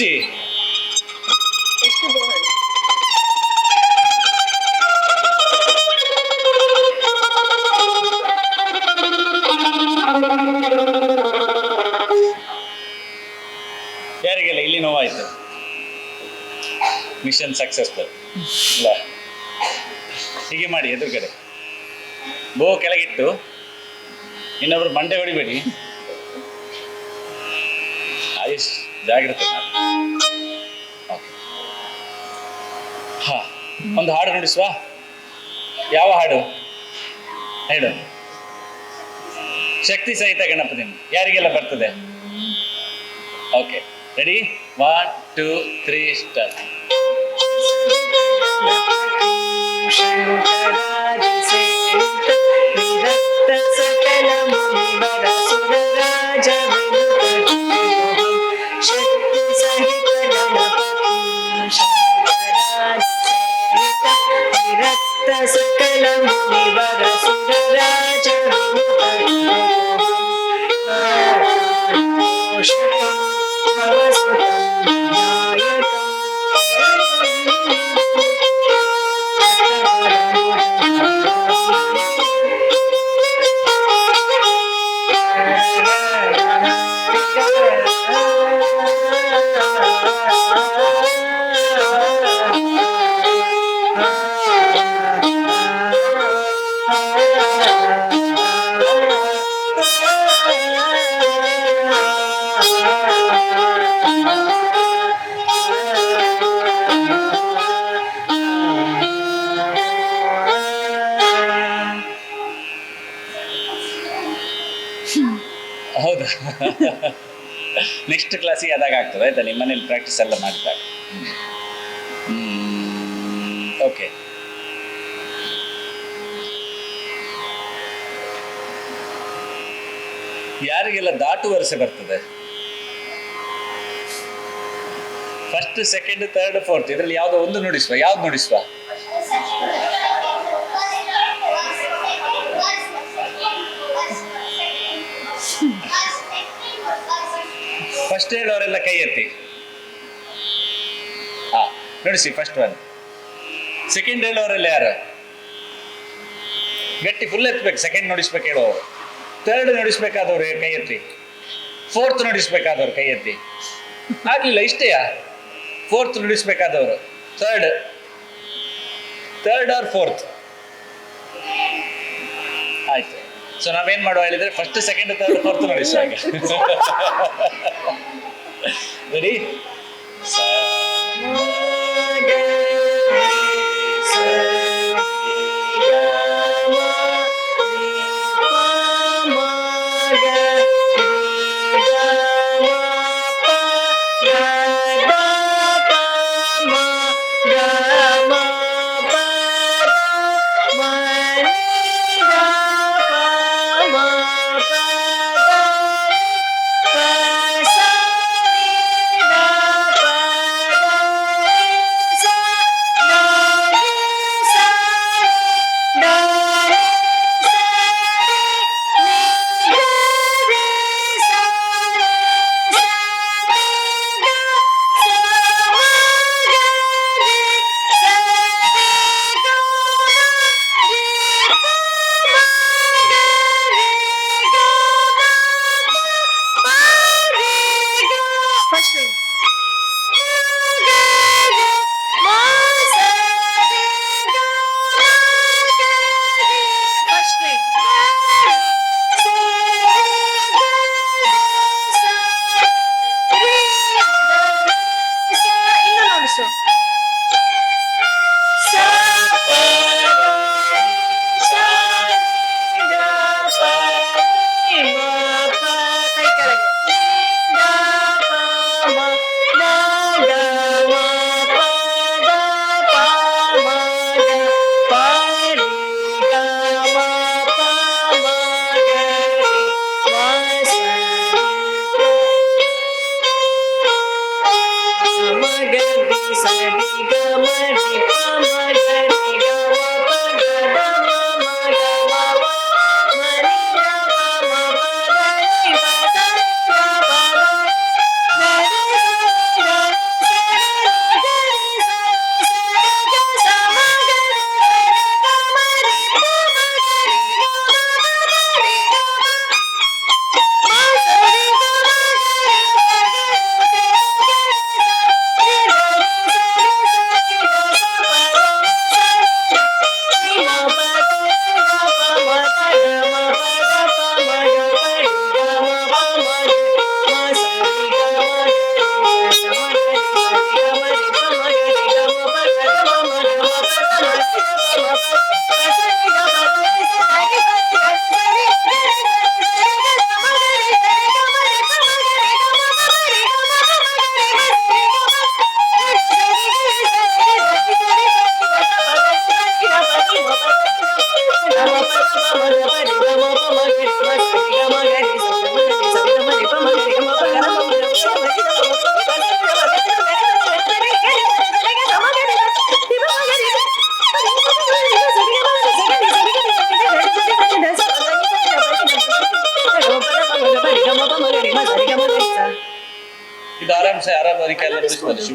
ಖುಷಿ. ಎಷ್ಟು ಗೋ ಹೇಳಿ. ಯಾರಿಗೆಲ್ಲ ಇಲ್ಲಿ ನೋವಾಯ್ತು? ಮಿಷನ್ ಸಕ್ಸಸ್ಫುಲ್ ಇಲ್ಲ. ಹೀಗೆ ಮಾಡಿ, ಎದುರುಗಡೆ ಬೋ ಕೆಳಗಿಟ್ಟು, ಇನ್ನೊಬ್ರು ಮಂಡೆ ಹೊಡಿಬೇಡಿ. ಆಯುಷ್ ಜಾಗ್ರತೆ ಮಾಡಿ. ಹಾ, ಒಂದು ಹಾಡು ನುಡಿಸುವ. ಯಾವ ಹಾಡು ಹೇಳು? ಶಕ್ತಿ ಸಹಿತ ಗಣಪತಿ. ಯಾರಿಗೆಲ್ಲ ಬರ್ತದೆ? Okay, ready? 1 2 3 ಸ್ಟಾರ್ಟ್. सकल मुनिवर सुरराज ಹೌದಾ? ನೆಕ್ಸ್ಟ್ ಕ್ಲಾಸಿಗೆ ಅದಾಗ ಆಗ್ತದೆ ಆಯ್ತಾ? ನಿಮ್ಮ ಮನೇಲಿ ಪ್ರಾಕ್ಟೀಸ್ ಎಲ್ಲ ಮಾಡಿದಾಗ. ಓಕೆ, ಯಾರಿಗೆಲ್ಲ ದಾಟು ವರಸೆ ಬರ್ತದೆ? ಫಸ್ಟ್, ಸೆಕೆಂಡ್, ಥರ್ಡ್, ಫೋರ್ತ್ ಇದರಲ್ಲಿ ಯಾವುದೋ ಒಂದು ನುಡಿಸುವ. ಯಾವ್ದು ನುಡಿಸುವ? ಫಸ್ಟ್ ಹೇಳೋರೆಲ್ಲ ಕೈ ಎತ್ತಿ. ಹಾ, ನುಡಿಸಿ ಫಸ್ಟ್ ಒನ್. ಸೆಕೆಂಡ್ ಹೇಳೋರೆಲ್ಲ ಯಾರು? ಗಟ್ಟಿ ಫುಲ್ ಎತ್ತಬೇಕು. ಸೆಕೆಂಡ್ ನುಡಿಸ್ಬೇಕು ಹೇಳೋರು. ಥರ್ಡ್ ನುಡಿಸ್ಬೇಕಾದವ್ರು ಕೈ ಎತ್ತಿ. ಫೋರ್ತ್ ನುಡಿಸ್ಬೇಕಾದವ್ರು ಕೈ ಎತ್ತಿ. ಆಗ್ಲಿಲ್ಲ, ಇಷ್ಟೇಯಾ? ಫೋರ್ತ್ ನುಡಿಸ್ಬೇಕಾದವರು. Third or fourth? ಆಯ್ತು. ಸೊ ನಾವೇನ್ ಮಾಡುವ ಹೇಳಿದ್ರೆ ಫಸ್ಟ್, ಸೆಕೆಂಡ್, ಥರ್ಡ್, ಫೋರ್ತ್ ನುಡಿಸುವಾಗ. ರೆಡಿ?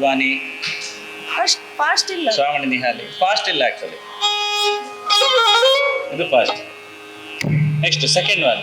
ಬಾನಿ, ಅಷ್ಟು ಫಾಸ್ಟ್ ಇಲ್ಲ. ಶ್ರಾವಣಿ ನಿಹಾಲಿ. ಫಾಸ್ಟ್ ಇಲ್ಲ ಆಕ್ಚುಲಿ, ಇದು fast. Next second one.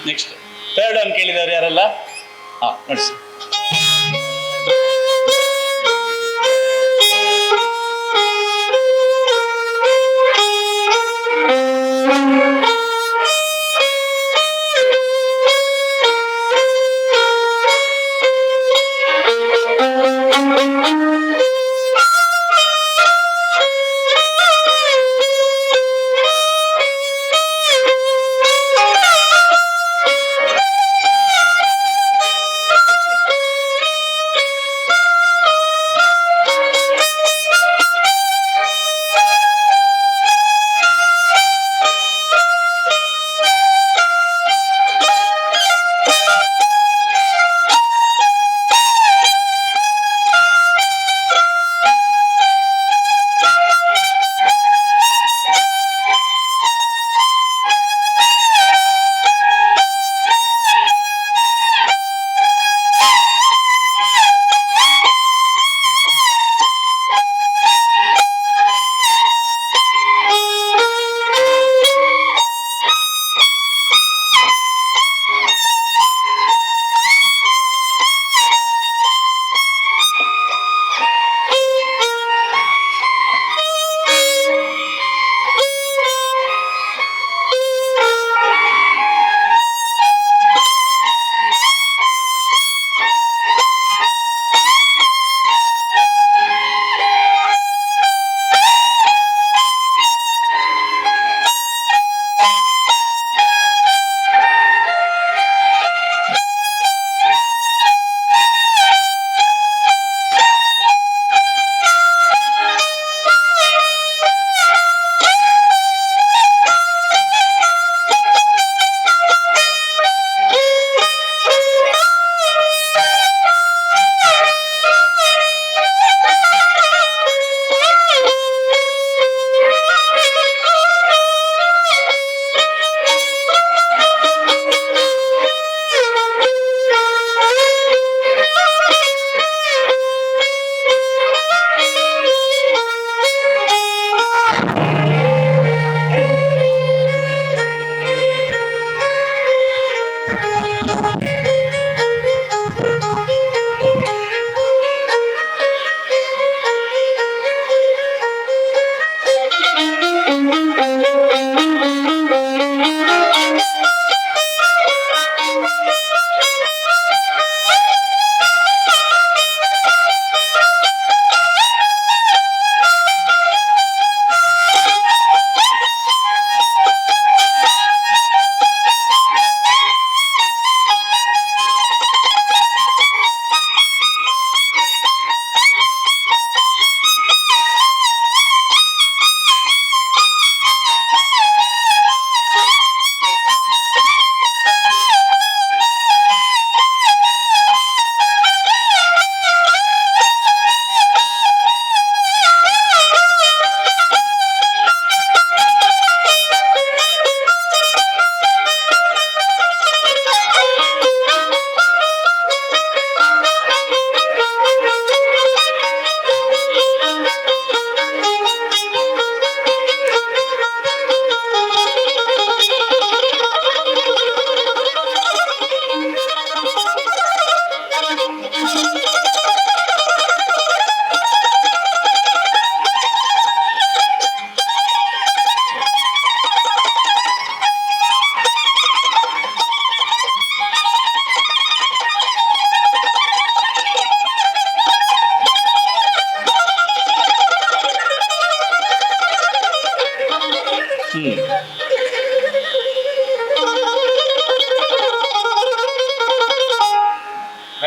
Next third one ಕೇಳಿದವರು ಯಾರೆಲ್ಲ? ನಡೆಸಿ.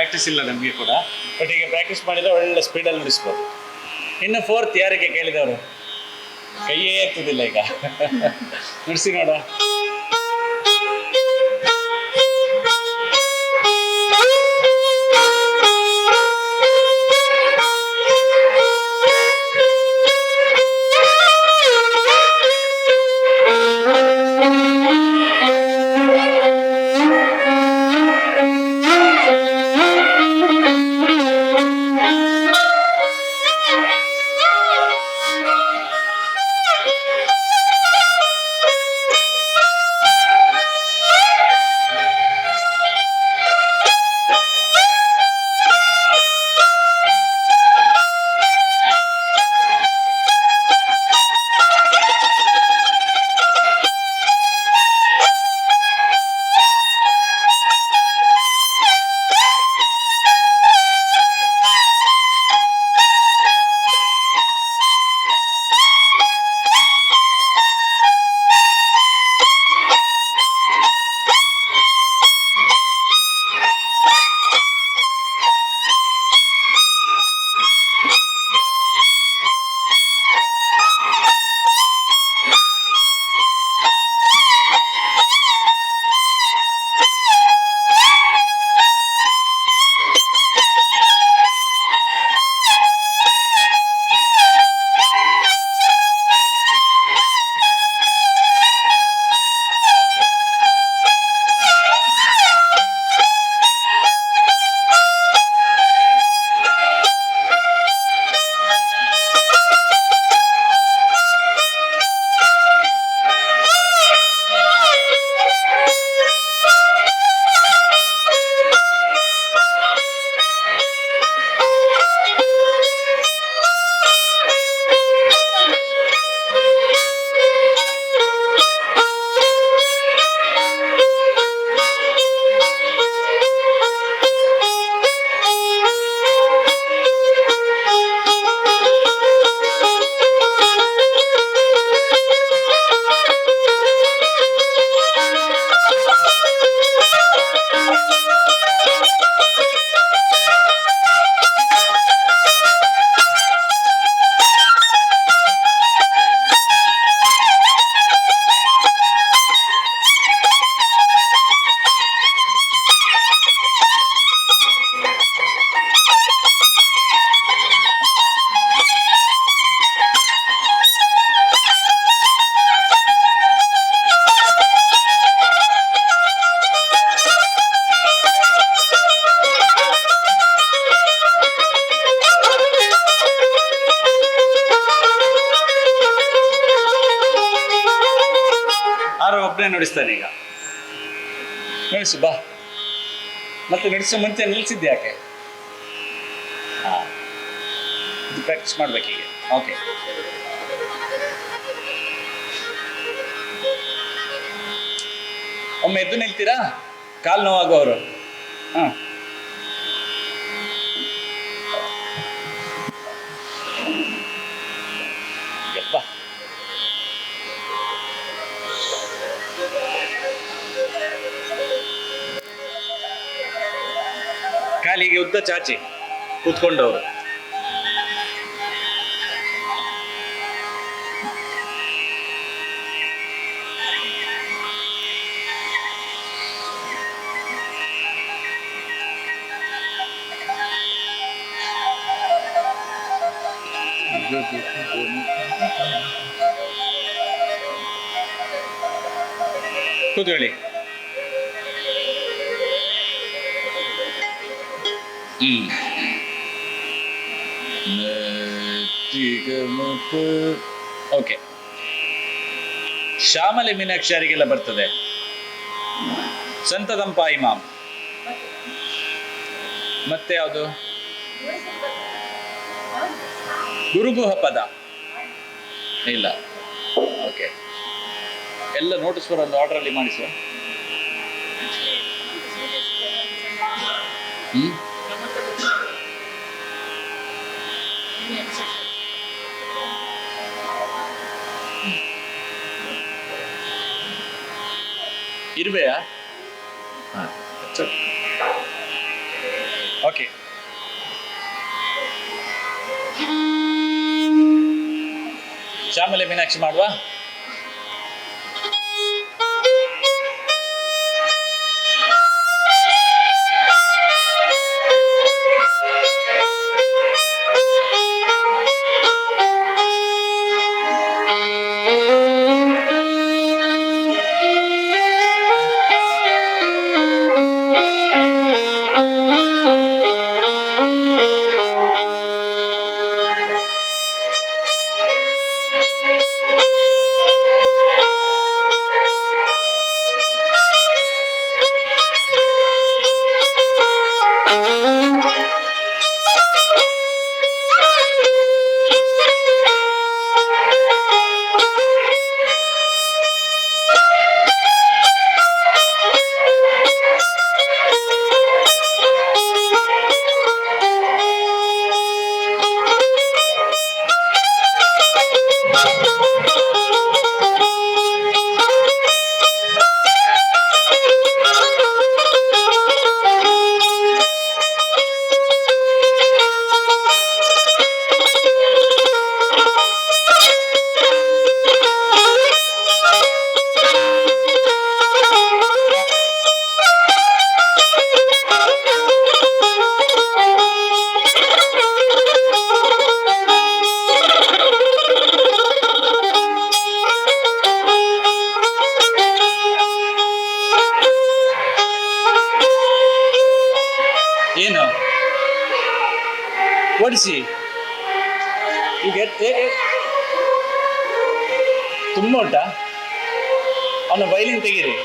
ಪ್ರಾಕ್ಟೀಸ್ ಇಲ್ಲ ನಮಗೆ ಕೂಡ, ಬಟ್ ಈಗ ಪ್ರಾಕ್ಟೀಸ್ ಮಾಡಿದರೆ ಒಳ್ಳೆ ಸ್ಪೀಡಲ್ಲಿ ನುಡಿಸ್ಬೋದು. ಇನ್ನು ಫೋರ್ತ್ ಯಾರಿಗೆ ಕೇಳಿದವರು? ಕೈಯೇ ಆಗ್ತದಿಲ್ಲ ಈಗ. ನುಡಿಸಿ ನೋಡ. ಒಬ್ಬನೇ ನುಡಿಸ್ತಾನೆ ಈಗ. ನುಡಿಸು ಬಾ. ಮತ್ತೆ ನುಡಿಸೋ ಮುಂಚೆ ನಿಲ್ಸಿದ್ದೆ ಯಾಕೆ? ಇದು ಪ್ರಾಕ್ಟೀಸ್ ಮಾಡ್ಬೇಕೀಗ. ಓಕೆ, ಒಮ್ಮೆ ಎದ್ದು ನಿಲ್ತೀರಾ? ಕಾಲು ನೋವಾಗುವವರು. ಹಾಂ, ಯಪ್ಪ. ಕಾಲಿಗೆ ಉದ್ದ ಚಾಚಿ ಕೂತ್ಕೊಂಡವರು. ಕೂತ್ಕೊಳ್ಳಿ. ಓಕೆ, ಶ್ಯಾಮಲೆ ಮೀನಾಕ್ಷರಿಗೆಲ್ಲ ಬರ್ತದೆ. ಸಂತದಂಪ ಇಮಾಮ್. ಮತ್ತೆ ಯಾವುದು? ಗುರುಗುಹ ಪದ ಇಲ್ಲ. ಓಕೆ, ಎಲ್ಲ ನೋಟಿಸ್ ಬರೋ ಒಂದು ಆರ್ಡರ್ ಅಲ್ಲಿ ಮಾಡಿಸುವ. ಇರ್ವೆಯಾ? ಓಕೆ. ಶ್ಯಾಮಲೆ ಮೀನಾಕ್ಷಿ ಮಾಡುವ. ಏನು ಓಡಿಸಿ ಈಗ ತುಂಬ ಉಂಟಾ? ಅವನ ವೈಲಿನ್ ತೆಗೀರಿ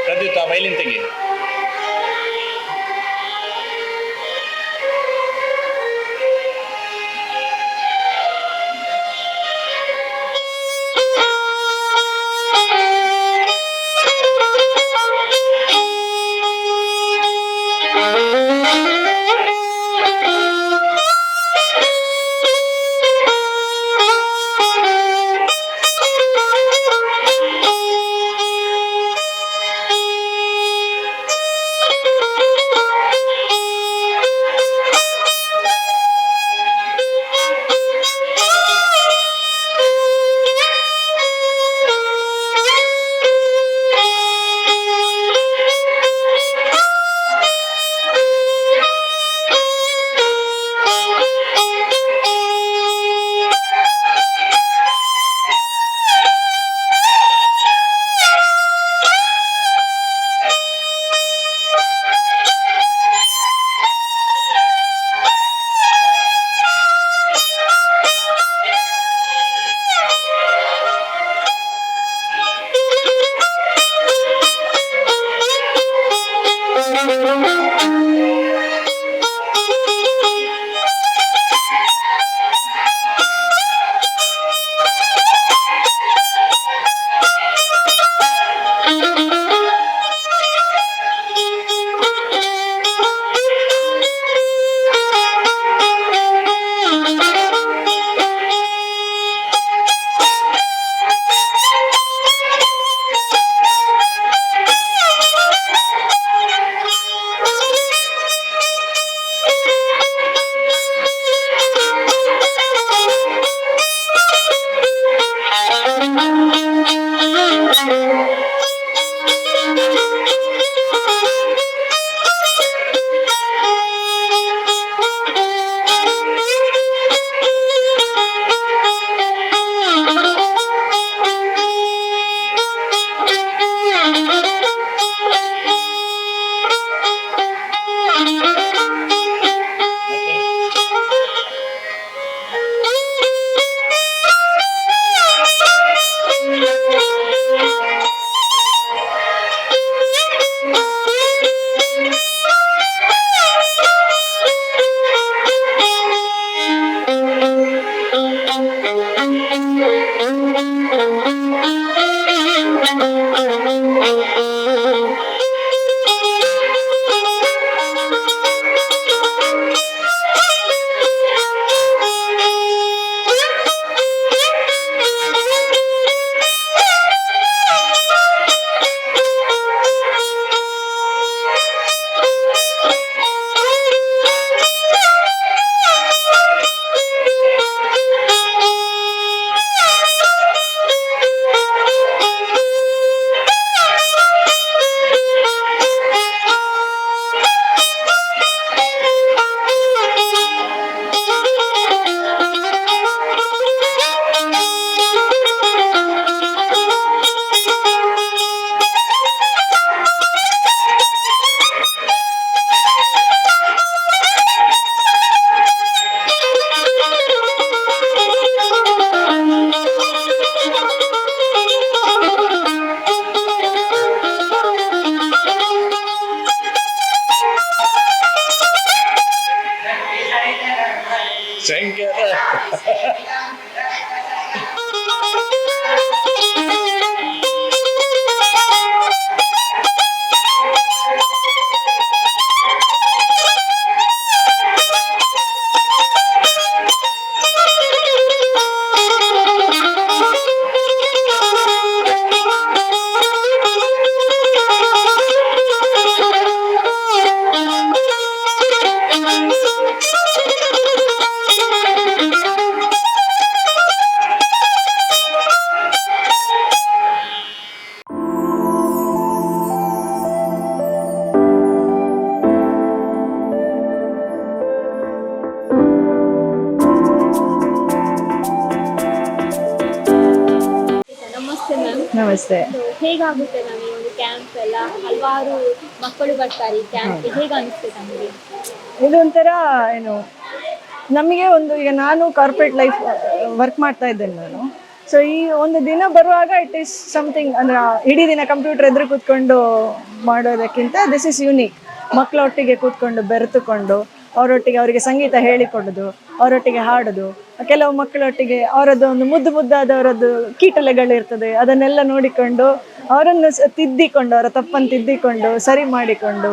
ಪ್ರದ್ಯುತ್, ಆ ವೈಲಿನ್ ತೆಗಿ. ಅಷ್ಟೇ. ಹೇಗಾಗುತ್ತೆ ನಮಗೆ ಒಂದು ಕ್ಯಾಂಪ್ ಎಲ್ಲ ಹಲವಾರು ಮಕ್ಕಳು ಬರ್ತಾರೆ ಈ ಕ್ಯಾಂಪ್ಗೆ, ಹೇಗೆ ಅನಿಸುತ್ತೆ ನಮಗೆ? ಇದೊಂಥರ ಏನು, ನಮಗೆ ಒಂದು, ಈಗ ನಾನು ಕಾರ್ಪೊರೇಟ್ ಲೈಫ್ ವರ್ಕ್ ಮಾಡ್ತಾ ಇದ್ದೇನೆ ನಾನು. ಸೊ ಈ ಒಂದು ದಿನ ಬರುವಾಗ ಇಟ್ ಈಸ್ ಸಮಥಿಂಗ್, ಅಂದ್ರೆ ಇಡೀ ದಿನ ಕಂಪ್ಯೂಟರ್ ಎದುರು ಕೂತ್ಕೊಂಡು ಮಾಡೋದಕ್ಕಿಂತ ದಿಸ್ ಇಸ್ ಯೂನಿಕ್. ಮಕ್ಕಳೊಟ್ಟಿಗೆ ಕೂತ್ಕೊಂಡು ಬೆರೆತುಕೊಂಡು ಅವರೊಟ್ಟಿಗೆ ಅವರಿಗೆ ಸಂಗೀತ ಹೇಳಿಕೊಡೋದು, ಅವರೊಟ್ಟಿಗೆ ಹಾಡೋದು, ಕೆಲವು ಮಕ್ಕಳೊಟ್ಟಿಗೆ ಅವರದ್ದು ಒಂದು ಮುದ್ದಾದವರದ್ದು ಕೀಟಲೆಗಳಿರ್ತದೆ, ಅದನ್ನೆಲ್ಲ ನೋಡಿಕೊಂಡು ಅವರನ್ನು ತಿದ್ದಿಕೊಂಡು, ಅವರ ತಪ್ಪನ್ನು ತಿದ್ದಿಕೊಂಡು ಸರಿ ಮಾಡಿಕೊಂಡು,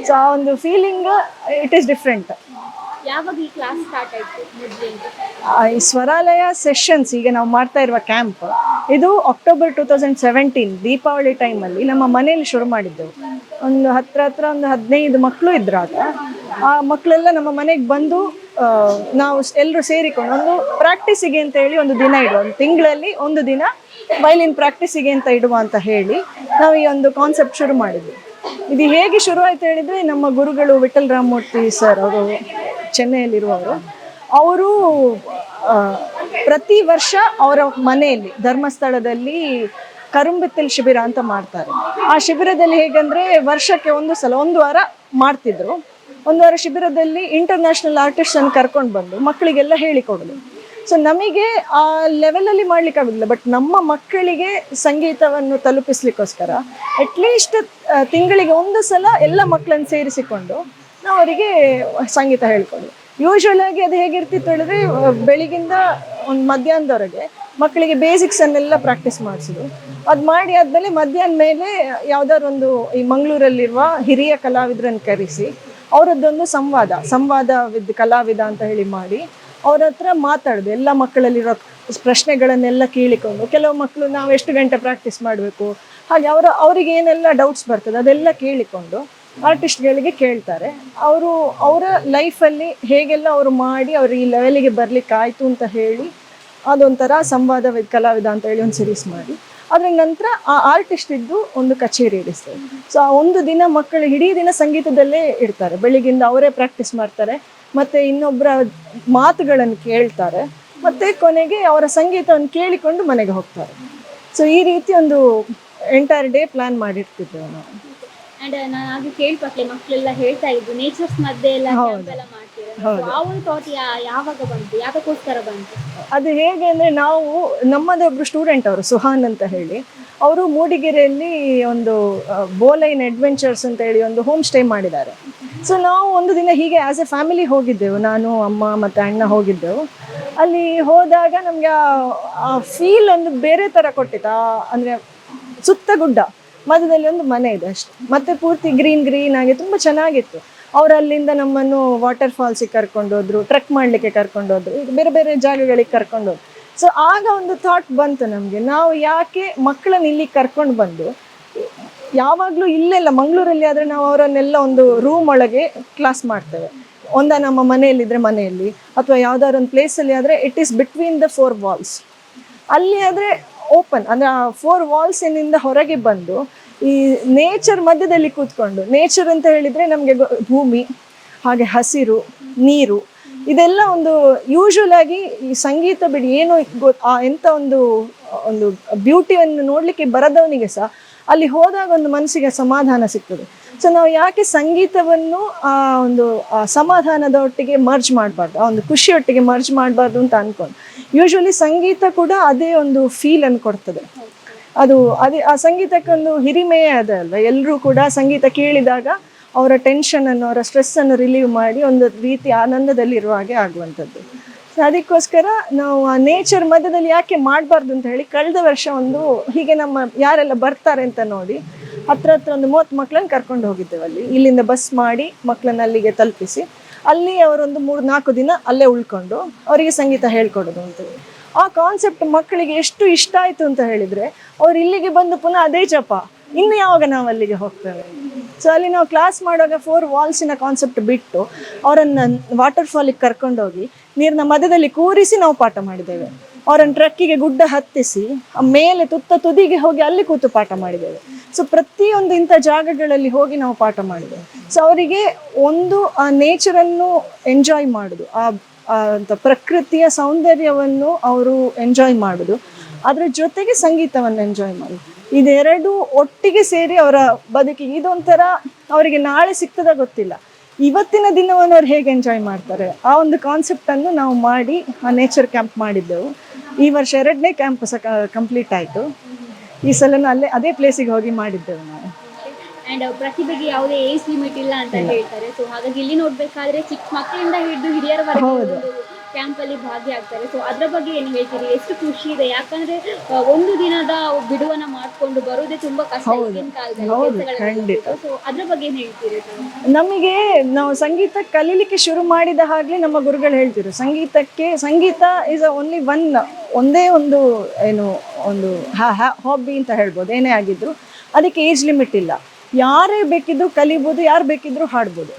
ಸೊ ಆ ಒಂದು ಫೀಲಿಂಗ್ ಇಟ್ ಈಸ್ ಡಿಫ್ರೆಂಟ್. ಯಾವಾಗ ಈ ಕ್ಲಾಸ್ ಸ್ಟಾರ್ಟ್ ಆಯಿತು ಮೊದಲಿಂದ? ಈ ಸ್ವರಾಲಯ ಸೆಷನ್ಸ್ ಈಗ ನಾವು ಮಾಡ್ತಾ ಇರುವ ಕ್ಯಾಂಪ್ ಇದು ಅಕ್ಟೋಬರ್ 2017 ದೀಪಾವಳಿ ಟೈಮಲ್ಲಿ ನಮ್ಮ ಮನೆಯಲ್ಲಿ ಶುರು ಮಾಡಿದ್ದೆವು. ಒಂದು ಹತ್ರ ಒಂದು 15 ಮಕ್ಕಳು ಇದ್ರಾಗ. ಆ ಮಕ್ಕಳೆಲ್ಲ ನಮ್ಮ ಮನೆಗೆ ಬಂದು ನಾವು ಎಲ್ಲರೂ ಸೇರಿಕೊಂಡು ಒಂದು ಪ್ರಾಕ್ಟೀಸಿಗೆ ಅಂತ ಹೇಳಿ ಒಂದು ದಿನ ಇಡುವ, ಒಂದು ತಿಂಗಳಲ್ಲಿ ಒಂದು ದಿನ ವೈಲಿನ್ ಪ್ರಾಕ್ಟೀಸಿಗೆ ಅಂತ ಇಡುವ ಅಂತ ಹೇಳಿ ನಾವು ಈ ಒಂದು ಕಾನ್ಸೆಪ್ಟ್ ಶುರು ಮಾಡಿದ್ವಿ. ಇದು ಹೇಗೆ ಶುರು ಆಯ್ತು ಹೇಳಿದರೆ, ನಮ್ಮ ಗುರುಗಳು ವಿಠಲ್ ರಾಮಮೂರ್ತಿ ಸರ್, ಅವರು ಚೆನ್ನೈಯಲ್ಲಿರುವವರು, ಅವರು ಪ್ರತಿ ವರ್ಷ ಅವರ ಮನೆಯಲ್ಲಿ ಧರ್ಮಸ್ಥಳದಲ್ಲಿ ಕರುಂಬಿತ್ತಲ್ ಶಿಬಿರ ಅಂತ ಮಾಡ್ತಾರೆ. ಆ ಶಿಬಿರದಲ್ಲಿ ಹೇಗಂದರೆ ವರ್ಷಕ್ಕೆ ಒಂದು ಸಲ 1 ವಾರ ಮಾಡ್ತಿದ್ರು. 1 ವಾರ ಶಿಬಿರದಲ್ಲಿ ಇಂಟರ್ನ್ಯಾಷನಲ್ ಆರ್ಟಿಸ್ಟನ್ನು ಕರ್ಕೊಂಡು ಬಂದು ಮಕ್ಕಳಿಗೆಲ್ಲ ಹೇಳಿಕೊಡೋದು. ಸೊ ನಮಗೆ ಆ ಲೆವೆಲಲ್ಲಿ ಮಾಡ್ಲಿಕ್ಕಾಗೋದಿಲ್ಲ, ಬಟ್ ನಮ್ಮ ಮಕ್ಕಳಿಗೆ ಸಂಗೀತವನ್ನು ತಲುಪಿಸ್ಲಿಕ್ಕೋಸ್ಕರ ಅಟ್ಲೀಸ್ಟ್ ತಿಂಗಳಿಗೆ 1 ಸಲ ಎಲ್ಲ ಮಕ್ಕಳನ್ನು ಸೇರಿಸಿಕೊಂಡು ನಾವು ಅವರಿಗೆ ಸಂಗೀತ ಹೇಳ್ಕೊಡು. ಯೂಶ್ವಲ್ ಆಗಿ ಅದು ಹೇಗಿರ್ತಿತ್ತು ಹೇಳಿದ್ರೆ, ಬೆಳಿಗ್ಗಿಂದ ಒಂದು ಮಧ್ಯಾಹ್ನದವರೆಗೆ ಮಕ್ಕಳಿಗೆ ಬೇಸಿಕ್ಸನ್ನೆಲ್ಲ ಪ್ರಾಕ್ಟೀಸ್ ಮಾಡಿಸೋದು. ಅದು ಮಾಡಿ ಆದಮೇಲೆ ಮಧ್ಯಾಹ್ನ ಮೇಲೆ ಯಾವುದಾದ್ರು ಒಂದು ಈ ಮಂಗಳೂರಲ್ಲಿರುವ ಹಿರಿಯ ಕಲಾವಿದರನ್ನು ಕರೆಸಿ ಅವರದ್ದೊಂದು ಸಂವಾದ ವಿದ್ ಕಲಾವಿದ ಅಂತ ಹೇಳಿ ಮಾಡಿ ಅವ್ರ ಹತ್ರ ಮಾತಾಡೋದು. ಎಲ್ಲ ಮಕ್ಕಳಲ್ಲಿರೋ ಪ್ರಶ್ನೆಗಳನ್ನೆಲ್ಲ ಕೇಳಿಕೊಂಡು, ಕೆಲವು ಮಕ್ಕಳು ನಾವು ಎಷ್ಟು ಗಂಟೆ ಪ್ರಾಕ್ಟೀಸ್ ಮಾಡಬೇಕು, ಹಾಗೆ ಅವರಿಗೆ ಏನೆಲ್ಲ ಡೌಟ್ಸ್ ಬರ್ತದೆ ಅದೆಲ್ಲ ಕೇಳಿಕೊಂಡು ಆರ್ಟಿಸ್ಟ್ಗಳಿಗೆ ಕೇಳ್ತಾರೆ. ಅವರು ಅವರ ಲೈಫಲ್ಲಿ ಹೇಗೆಲ್ಲ ಅವರು ಮಾಡಿ ಅವರು ಈ ಲೆವೆಲಿಗೆ ಬರಲಿಕ್ಕೆ ಆಯಿತು ಅಂತ ಹೇಳಿ ಅದೊಂಥರ ಸಂವಾದ ವಿದ್ ಕಲಾವಿದ ಅಂತ ಹೇಳಿ ಒಂದು ಸೀರೀಸ್ ಮಾಡಿ ಅದರ ನಂತರ ಆ ಆರ್ಟಿಸ್ಟ್ ಇದ್ದು ಒಂದು ಕಚೇರಿ ಇಡಿಸ್ತಾರೆ. ಸೊ ಆ ಒಂದು ದಿನ ಮಕ್ಕಳು ಇಡೀ ದಿನ ಸಂಗೀತದಲ್ಲೇ ಇರ್ತಾರೆ. ಬೆಳಿಗ್ಗಿಂದ ಅವರೇ ಪ್ರಾಕ್ಟೀಸ್ ಮಾಡ್ತಾರೆ, ಮತ್ತು ಇನ್ನೊಬ್ಬರ ಮಾತುಗಳನ್ನು ಕೇಳ್ತಾರೆ, ಮತ್ತು ಕೊನೆಗೆ ಅವರ ಸಂಗೀತವನ್ನು ಕೇಳಿಕೊಂಡು ಮನೆಗೆ ಹೋಗ್ತಾರೆ. ಸೊ ಈ ರೀತಿ ಒಂದು ಎಂಟೈರ್ ಡೇ ಪ್ಲ್ಯಾನ್ ಮಾಡಿರ್ತಿದ್ದೇವೆ ನಾವು. ಅಂಡ್ ನಾನು ಆಗ ಕೇಳ್ಪಟ್ಟೆ ಮಕ್ಕಳೆಲ್ಲ ಹೇಳ್ತಾ ಇದ್ರು ನೇಚರ್ಸ್ ಮಧ್ಯೆ ಎಲ್ಲ ಕ್ಯಾಂಪ್ ಎಲ್ಲ ಮಾಡ್ತೀರಾ, ಆ ಒಂದು ಥಾಟ್ ಯಾವಾಗ ಬಂತು, ಯಾಕಕ್ಕೋಸ್ಕರ ಬಂತು? ಅದು ಹೇಗೆ ಅಂದರೆ, ನಾವು ನಮ್ಮದೇ ಒಬ್ಬರು ಸ್ಟೂಡೆಂಟ್ ಅವರು ಸುಹಾನ್ ಅಂತ ಹೇಳಿ, ಅವರು ಮೂಡಿಗೆರೆಯಲ್ಲಿ ಒಂದು ಬೋಲೈನ್ ಅಡ್ವೆಂಚರ್ಸ್ ಅಂತ ಹೇಳಿ ಒಂದು ಹೋಮ್ ಸ್ಟೇ ಮಾಡಿದ್ದಾರೆ. ಸೊ ನಾವು ಒಂದು ದಿನ ಹೀಗೆ ಆ್ಯಸ್ ಎ ಫ್ಯಾಮಿಲಿ ಹೋಗಿದ್ದೆವು, ನಾನು ಅಮ್ಮ ಮತ್ತು ಅಣ್ಣ ಹೋಗಿದ್ದೆವು. ಅಲ್ಲಿ ಹೋದಾಗ ನಮಗೆ ಆ ಫೀಲ್ ಒಂದು ಬೇರೆ ಥರ ಕೊಟ್ಟಿತ್ತು. ಅಂದರೆ ಸುತ್ತ ಗುಡ್ಡ, ಮಧ್ಯದಲ್ಲಿ ಒಂದು ಮನೆ ಇದೆ ಅಷ್ಟೆ, ಮತ್ತು ಪೂರ್ತಿ ಗ್ರೀನ್ ಆಗಿ ತುಂಬ ಚೆನ್ನಾಗಿತ್ತು. ಅವರು ಅಲ್ಲಿಂದ ನಮ್ಮನ್ನು ವಾಟರ್ ಫಾಲ್ಸಿಗೆ ಕರ್ಕೊಂಡೋದ್ರು, ಟ್ರೆಕ್ ಮಾಡಲಿಕ್ಕೆ ಕರ್ಕೊಂಡೋದ್ರು, ಬೇರೆ ಬೇರೆ ಜಾಗಗಳಿಗೆ ಕರ್ಕೊಂಡೋದ್ರು. ಸೊ ಆಗ ಒಂದು ಥಾಟ್ ಬಂತು ನಮಗೆ, ನಾವು ಯಾಕೆ ಮಕ್ಕಳನ್ನ ಇಲ್ಲಿಗೆ ಕರ್ಕೊಂಡು ಬಂದು, ಯಾವಾಗಲೂ ಇಲ್ಲೆಲ್ಲ ಮಂಗಳೂರಲ್ಲಿ ಆದರೆ ನಾವು ಅವರನ್ನೆಲ್ಲ ಒಂದು ರೂಮ್ ಒಳಗೆ ಕ್ಲಾಸ್ ಮಾಡ್ತೇವೆ, ನಮ್ಮ ಮನೆಯಲ್ಲಿದ್ದರೆ ಮನೆಯಲ್ಲಿ, ಅಥವಾ ಯಾವುದಾದ್ರು ಒಂದು ಪ್ಲೇಸಲ್ಲಿ ಆದರೆ it is between the 4 walls. ಅಲ್ಲಿ ಆದರೆ ಓಪನ್, ಅಂದರೆ ಆ 4 ವಾಲ್ಸಿನಿಂದ ಹೊರಗೆ ಬಂದು ಈ ನೇಚರ್ ಮಧ್ಯದಲ್ಲಿ ಕೂತ್ಕೊಂಡು, ನೇಚರ್ ಅಂತ ಹೇಳಿದರೆ ನಮಗೆ ಭೂಮಿ, ಹಾಗೆ ಹಸಿರು, ನೀರು, ಇದೆಲ್ಲ ಒಂದು ಯೂಶ್ವಲ್ ಆಗಿ ಈ ಸಂಗೀತ ಬಿಡಿ ಏನು ಎಂಥ ಒಂದು ಬ್ಯೂಟಿಯನ್ನು ನೋಡಲಿಕ್ಕೆ ಬರದವನಿಗೆ ಸಹ ಅಲ್ಲಿ ಹೋದಾಗ ಒಂದು ಮನಸ್ಸಿಗೆ ಸಮಾಧಾನ ಸಿಗ್ತದೆ. ಸೊ ನಾವು ಯಾಕೆ ಸಂಗೀತವನ್ನು ಆ ಒಂದು ಸಮಾಧಾನದ ಒಟ್ಟಿಗೆ ಮರ್ಜ್ ಮಾಡಬಾರ್ದು, ಆ ಒಂದು ಖುಷಿಯೊಟ್ಟಿಗೆ ಮರ್ಜ್ ಮಾಡಬಾರ್ದು ಅಂತ ಅಂದ್ಕೊಂಡು, ಯೂಶ್ವಲಿ ಸಂಗೀತ ಕೂಡ ಅದೇ ಒಂದು ಫೀಲನ್ನು ಕೊಡ್ತದೆ. ಅದೇ ಆ ಸಂಗೀತಕ್ಕೊಂದು ಹಿರಿಮೆಯೇ ಅದೇ ಅಲ್ವ. ಎಲ್ಲರೂ ಕೂಡ ಸಂಗೀತ ಕೇಳಿದಾಗ ಅವರ ಟೆನ್ಷನನ್ನು, ಅವರ ಸ್ಟ್ರೆಸ್ಸನ್ನು ರಿಲೀವ್ ಮಾಡಿ ಒಂದು ರೀತಿ ಆನಂದದಲ್ಲಿರುವ ಹಾಗೆ ಆಗುವಂಥದ್ದು. ಸೊ ಅದಕ್ಕೋಸ್ಕರ ನಾವು ಆ ನೇಚರ್ ಮಧ್ಯದಲ್ಲಿ ಯಾಕೆ ಮಾಡಬಾರ್ದು ಅಂತ ಹೇಳಿ ಕಳೆದ ವರ್ಷ ಒಂದು ಹೀಗೆ ನಮ್ಮ ಯಾರೆಲ್ಲ ಬರ್ತಾರೆ ಅಂತ ನೋಡಿ ಹತ್ರ ಒಂದು 30 ಮಕ್ಕಳನ್ನು ಕರ್ಕೊಂಡು ಹೋಗಿದ್ದೇವೆ. ಅಲ್ಲಿ ಇಲ್ಲಿಂದ ಬಸ್ ಮಾಡಿ ಮಕ್ಕಳನ್ನ ಅಲ್ಲಿಗೆ ತಲುಪಿಸಿ ಅಲ್ಲಿ ಅವರೊಂದು 3-4 ದಿನ ಅಲ್ಲೇ ಉಳ್ಕೊಂಡು ಅವರಿಗೆ ಸಂಗೀತ ಹೇಳ್ಕೊಡೋದು ಅಂತೇಳಿ. ಆ ಕಾನ್ಸೆಪ್ಟ್ ಮಕ್ಕಳಿಗೆ ಎಷ್ಟು ಇಷ್ಟ ಆಯಿತು ಅಂತ ಹೇಳಿದರೆ, ಅವ್ರು ಇಲ್ಲಿಗೆ ಬಂದು ಪುನಃ ಅದೇ ಜಪ, ಇನ್ನು ಯಾವಾಗ ನಾವು ಅಲ್ಲಿಗೆ ಹೋಗ್ತೇವೆ. ಸೊ ಅಲ್ಲಿ ನಾವು ಕ್ಲಾಸ್ ಮಾಡುವಾಗ 4 ವಾಲ್ಸಿನ ಕಾನ್ಸೆಪ್ಟ್ ಬಿಟ್ಟು ಅವರನ್ನು ವಾಟರ್ ಫಾಲಿಗೆ ಕರ್ಕೊಂಡೋಗಿ ನೀರಿನ ಮಧ್ಯದಲ್ಲಿ ಕೂರಿಸಿ ನಾವು ಪಾಠ ಮಾಡಿದ್ದೇವೆ. ಅವರನ್ನು ಟ್ರಕ್ಕಿಗೆ ಗುಡ್ಡ ಹತ್ತಿಸಿ ಮೇಲೆ ತುದಿಗೆ ಹೋಗಿ ಅಲ್ಲಿ ಕೂತು ಪಾಠ ಮಾಡಿದ್ದೇವೆ. ಸೊ ಪ್ರತಿಯೊಂದು ಇಂಥ ಜಾಗಗಳಲ್ಲಿ ಹೋಗಿ ನಾವು ಪಾಠ ಮಾಡಿದ್ದೇವೆ. ಸೊ ಅವರಿಗೆ ಒಂದು ಆ ನೇಚರನ್ನು ಎಂಜಾಯ್ ಮಾಡೋದು, ಅಂತ ಪ್ರಕೃತಿಯ ಸೌಂದರ್ಯವನ್ನು ಅವರು ಎಂಜಾಯ್ ಮಾಡೋದು, ಅದರ ಜೊತೆಗೆ ಸಂಗೀತವನ್ನು ಎಂಜಾಯ್ ಮಾಡೋದು. ಇದೆರಡು ಒಟ್ಟಿಗೆ ಸೇರಿ ಅವರ ಬದುಕಿಗೆ ಇದೊಂಥರ ಅವರಿಗೆ ನಾಳೆ ಸಿಗ್ತದ ಗೊತ್ತಿಲ್ಲ. ಇವತ್ತಿನ ದಿನವನ್ನು ಅವ್ರು ಹೇಗೆ ಎಂಜಾಯ್ ಮಾಡ್ತಾರೆ ಆ ಒಂದು ಕಾನ್ಸೆಪ್ಟನ್ನು ನಾವು ಮಾಡಿ ಆ ನೇಚರ್ ಕ್ಯಾಂಪ್ ಮಾಡಿದ್ದೆವು. ಈ ವರ್ಷ 2ನೇ ಕ್ಯಾಂಪ್ ಕಂಪ್ಲೀಟ್ ಆಯಿತು. ಈ ಸಲನೂ ಅದೇ ಪ್ಲೇಸಿಗೆ ಹೋಗಿ ಮಾಡಿದ್ದೆವು ನಾವು. ಅಂಡ್ ಪ್ರತಿಭೆಗೆ ಯಾವುದೇ ಏಜ್ ಲಿಮಿಟ್ ಇಲ್ಲ ಅಂತ ಹೇಳ್ತಾರೆ. ಸೊ ಹಾಗಾಗಿ ಇಲ್ಲಿ ನೋಡ್ಬೇಕಾದ್ರೆ ಚಿಕ್ಕ ಮಕ್ಕಳಿಂದ ಹಿಡಿದು ಹಿರಿಯರವರೆಗೆ ಕ್ಯಾಂಪ್ ಅಲ್ಲಿ ಭಾಗಿಯಾಗ್ತಾರೆ. ಸೊ ಅದ್ರ ಬಗ್ಗೆ ಏನು ಹೇಳ್ತೀರಿ? ಎಷ್ಟು ಖುಷಿ ಇದೆ, ಯಾಕಂದ್ರೆ ಒಂದು ದಿನದ ಬಿಡುವನ್ನ ಮಾಡ್ಕೊಂಡು ಬರೋದೇ ತುಂಬಾ ಕಷ್ಟ ಈಗಿನ ಕಾಲದಲ್ಲಿ. ಸೊ ಅದ್ರ ಬಗ್ಗೆ ಏನ್ ಹೇಳ್ತೀರಿ? ನಮಗೆ ನಾವು ಸಂಗೀತ ಕಲೀಲಿಕ್ಕೆ ಶುರು ಮಾಡಿದ ಹಾಗೆ ನಮ್ಮ ಗುರುಗಳು ಹೇಳ್ತಿರು, ಸಂಗೀತ ಇಸ್ ಓನ್ಲಿ ಒಂದೇ ಒಂದು ಏನು ಒಂದು ಹಾಬಿ ಅಂತ ಹೇಳ್ಬೋದು. ಏನೇ ಆಗಿದ್ರು ಅದಕ್ಕೆ ಏಜ್ ಲಿಮಿಟ್ ಇಲ್ಲ. ಯಾರೇ ಬೇಕಿದ್ರು ಕಲಿಬೋದು, ಯಾರು ಬೇಕಿದ್ರು ಹಾಡ್ಬೋದು.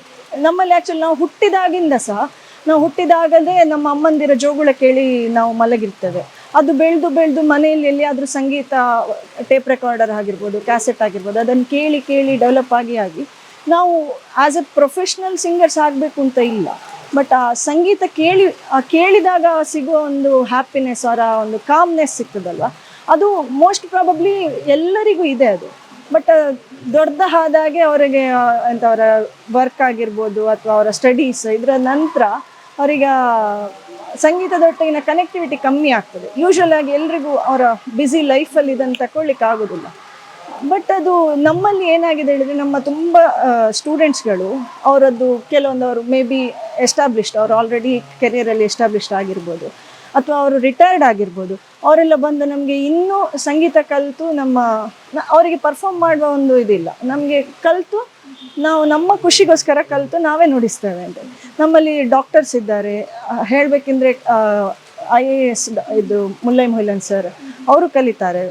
ನಮ್ಮಲ್ಲಿ ಆ್ಯಕ್ಚುಲಿ ನಾವು ಹುಟ್ಟಿದಾಗಲೇ ನಮ್ಮ ಅಮ್ಮಂದಿರ ಜೋಗುಳ ಕೇಳಿ ನಾವು ಮಲಗಿರ್ತೇವೆ. ಅದು ಬೆಳೆದು ಮನೆಯಲ್ಲಿ ಎಲ್ಲಿಯಾದರೂ ಸಂಗೀತ ಟೇಪ್ ರೆಕಾರ್ಡರ್ ಆಗಿರ್ಬೋದು, ಕ್ಯಾಸೆಟ್ ಆಗಿರ್ಬೋದು, ಅದನ್ನು ಕೇಳಿ ಡೆವಲಪ್ ಆಗಿ ನಾವು ಆ್ಯಸ್ ಎ ಪ್ರೊಫೆಷ್ನಲ್ ಸಿಂಗರ್ಸ್ ಆಗಬೇಕು ಅಂತ ಇಲ್ಲ. ಬಟ್ ಆ ಸಂಗೀತ ಕೇಳಿದಾಗ ಸಿಗೋ ಒಂದು ಹ್ಯಾಪಿನೆಸ್ ಅವರ ಒಂದು ಕಾಮ್ನೆಸ್ ಸಿಗ್ತದಲ್ವ, ಅದು ಮೋಸ್ಟ್ ಪ್ರಾಬಬ್ಲಿ ಎಲ್ಲರಿಗೂ ಇದೆ ಅದು. ಬಟ್ ದೊಡ್ಡದಾದಾಗೆ ಅವರಿಗೆ ಎಂತ ಅವರ ವರ್ಕ್ ಆಗಿರ್ಬೋದು ಅಥವಾ ಅವರ ಸ್ಟಡೀಸ್ ಇದರ ನಂತರ ಅವರಿಗೆ ಸಂಗೀತದೊಟ್ಟಿಗಿನ ಕನೆಕ್ಟಿವಿಟಿ ಕಮ್ಮಿ ಆಗ್ತದೆ. ಯೂಶ್ವಲ್ ಆಗಿ ಎಲ್ರಿಗೂ ಅವರ ಬ್ಯುಸಿ ಲೈಫಲ್ಲಿ ಇದನ್ನು ತಗೊಳ್ಳಿಕ್ಕೆ ಆಗೋದಿಲ್ಲ. ಬಟ್ ಅದು ನಮ್ಮಲ್ಲಿ ಏನಾಗಿದೆ ಹೇಳಿದರೆ, ನಮ್ಮ ತುಂಬ ಸ್ಟೂಡೆಂಟ್ಸ್ಗಳು ಅವರದ್ದು ಕೆಲವೊಂದು ಅವರು ಮೇ ಬಿ ಎಸ್ಟಾಬ್ಲಿಷ್ಡ್, ಅವರು ಆಲ್ರೆಡಿ ಕೆರಿಯರಲ್ಲಿ ಎಸ್ಟಾಬ್ಲಿಷ್ಡ್ ಆಗಿರ್ಬೋದು ಅಥವಾ ಅವರು ರಿಟೈರ್ಡ್ ಆಗಿರ್ಬೋದು. ಅವರೆಲ್ಲ ಬಂದು ನಮಗೆ ಇನ್ನೂ ಸಂಗೀತ ಕಲಿತು ಅವರಿಗೆ ಪರ್ಫಾರ್ಮ್ ಮಾಡುವ ಒಂದು ಇದಿಲ್ಲ, ನಮಗೆ ಕಲಿತು ನಾವು ನಮ್ಮ ಖುಷಿಗೋಸ್ಕರ ಕಲಿತು ನಾವೇ ನುಡಿಸ್ತೇವೆ ಅಂತ. ನಮ್ಮಲ್ಲಿ ಡಾಕ್ಟರ್ಸ್ ಇದ್ದಾರೆ, ಹೇಳಬೇಕೆಂದ್ರೆ IAS ಇದು ಮುಲ್ಲೈ ಮೊಹಿಲನ್ ಸರ್ ಅವರು ಕಲಿತಾರೆ,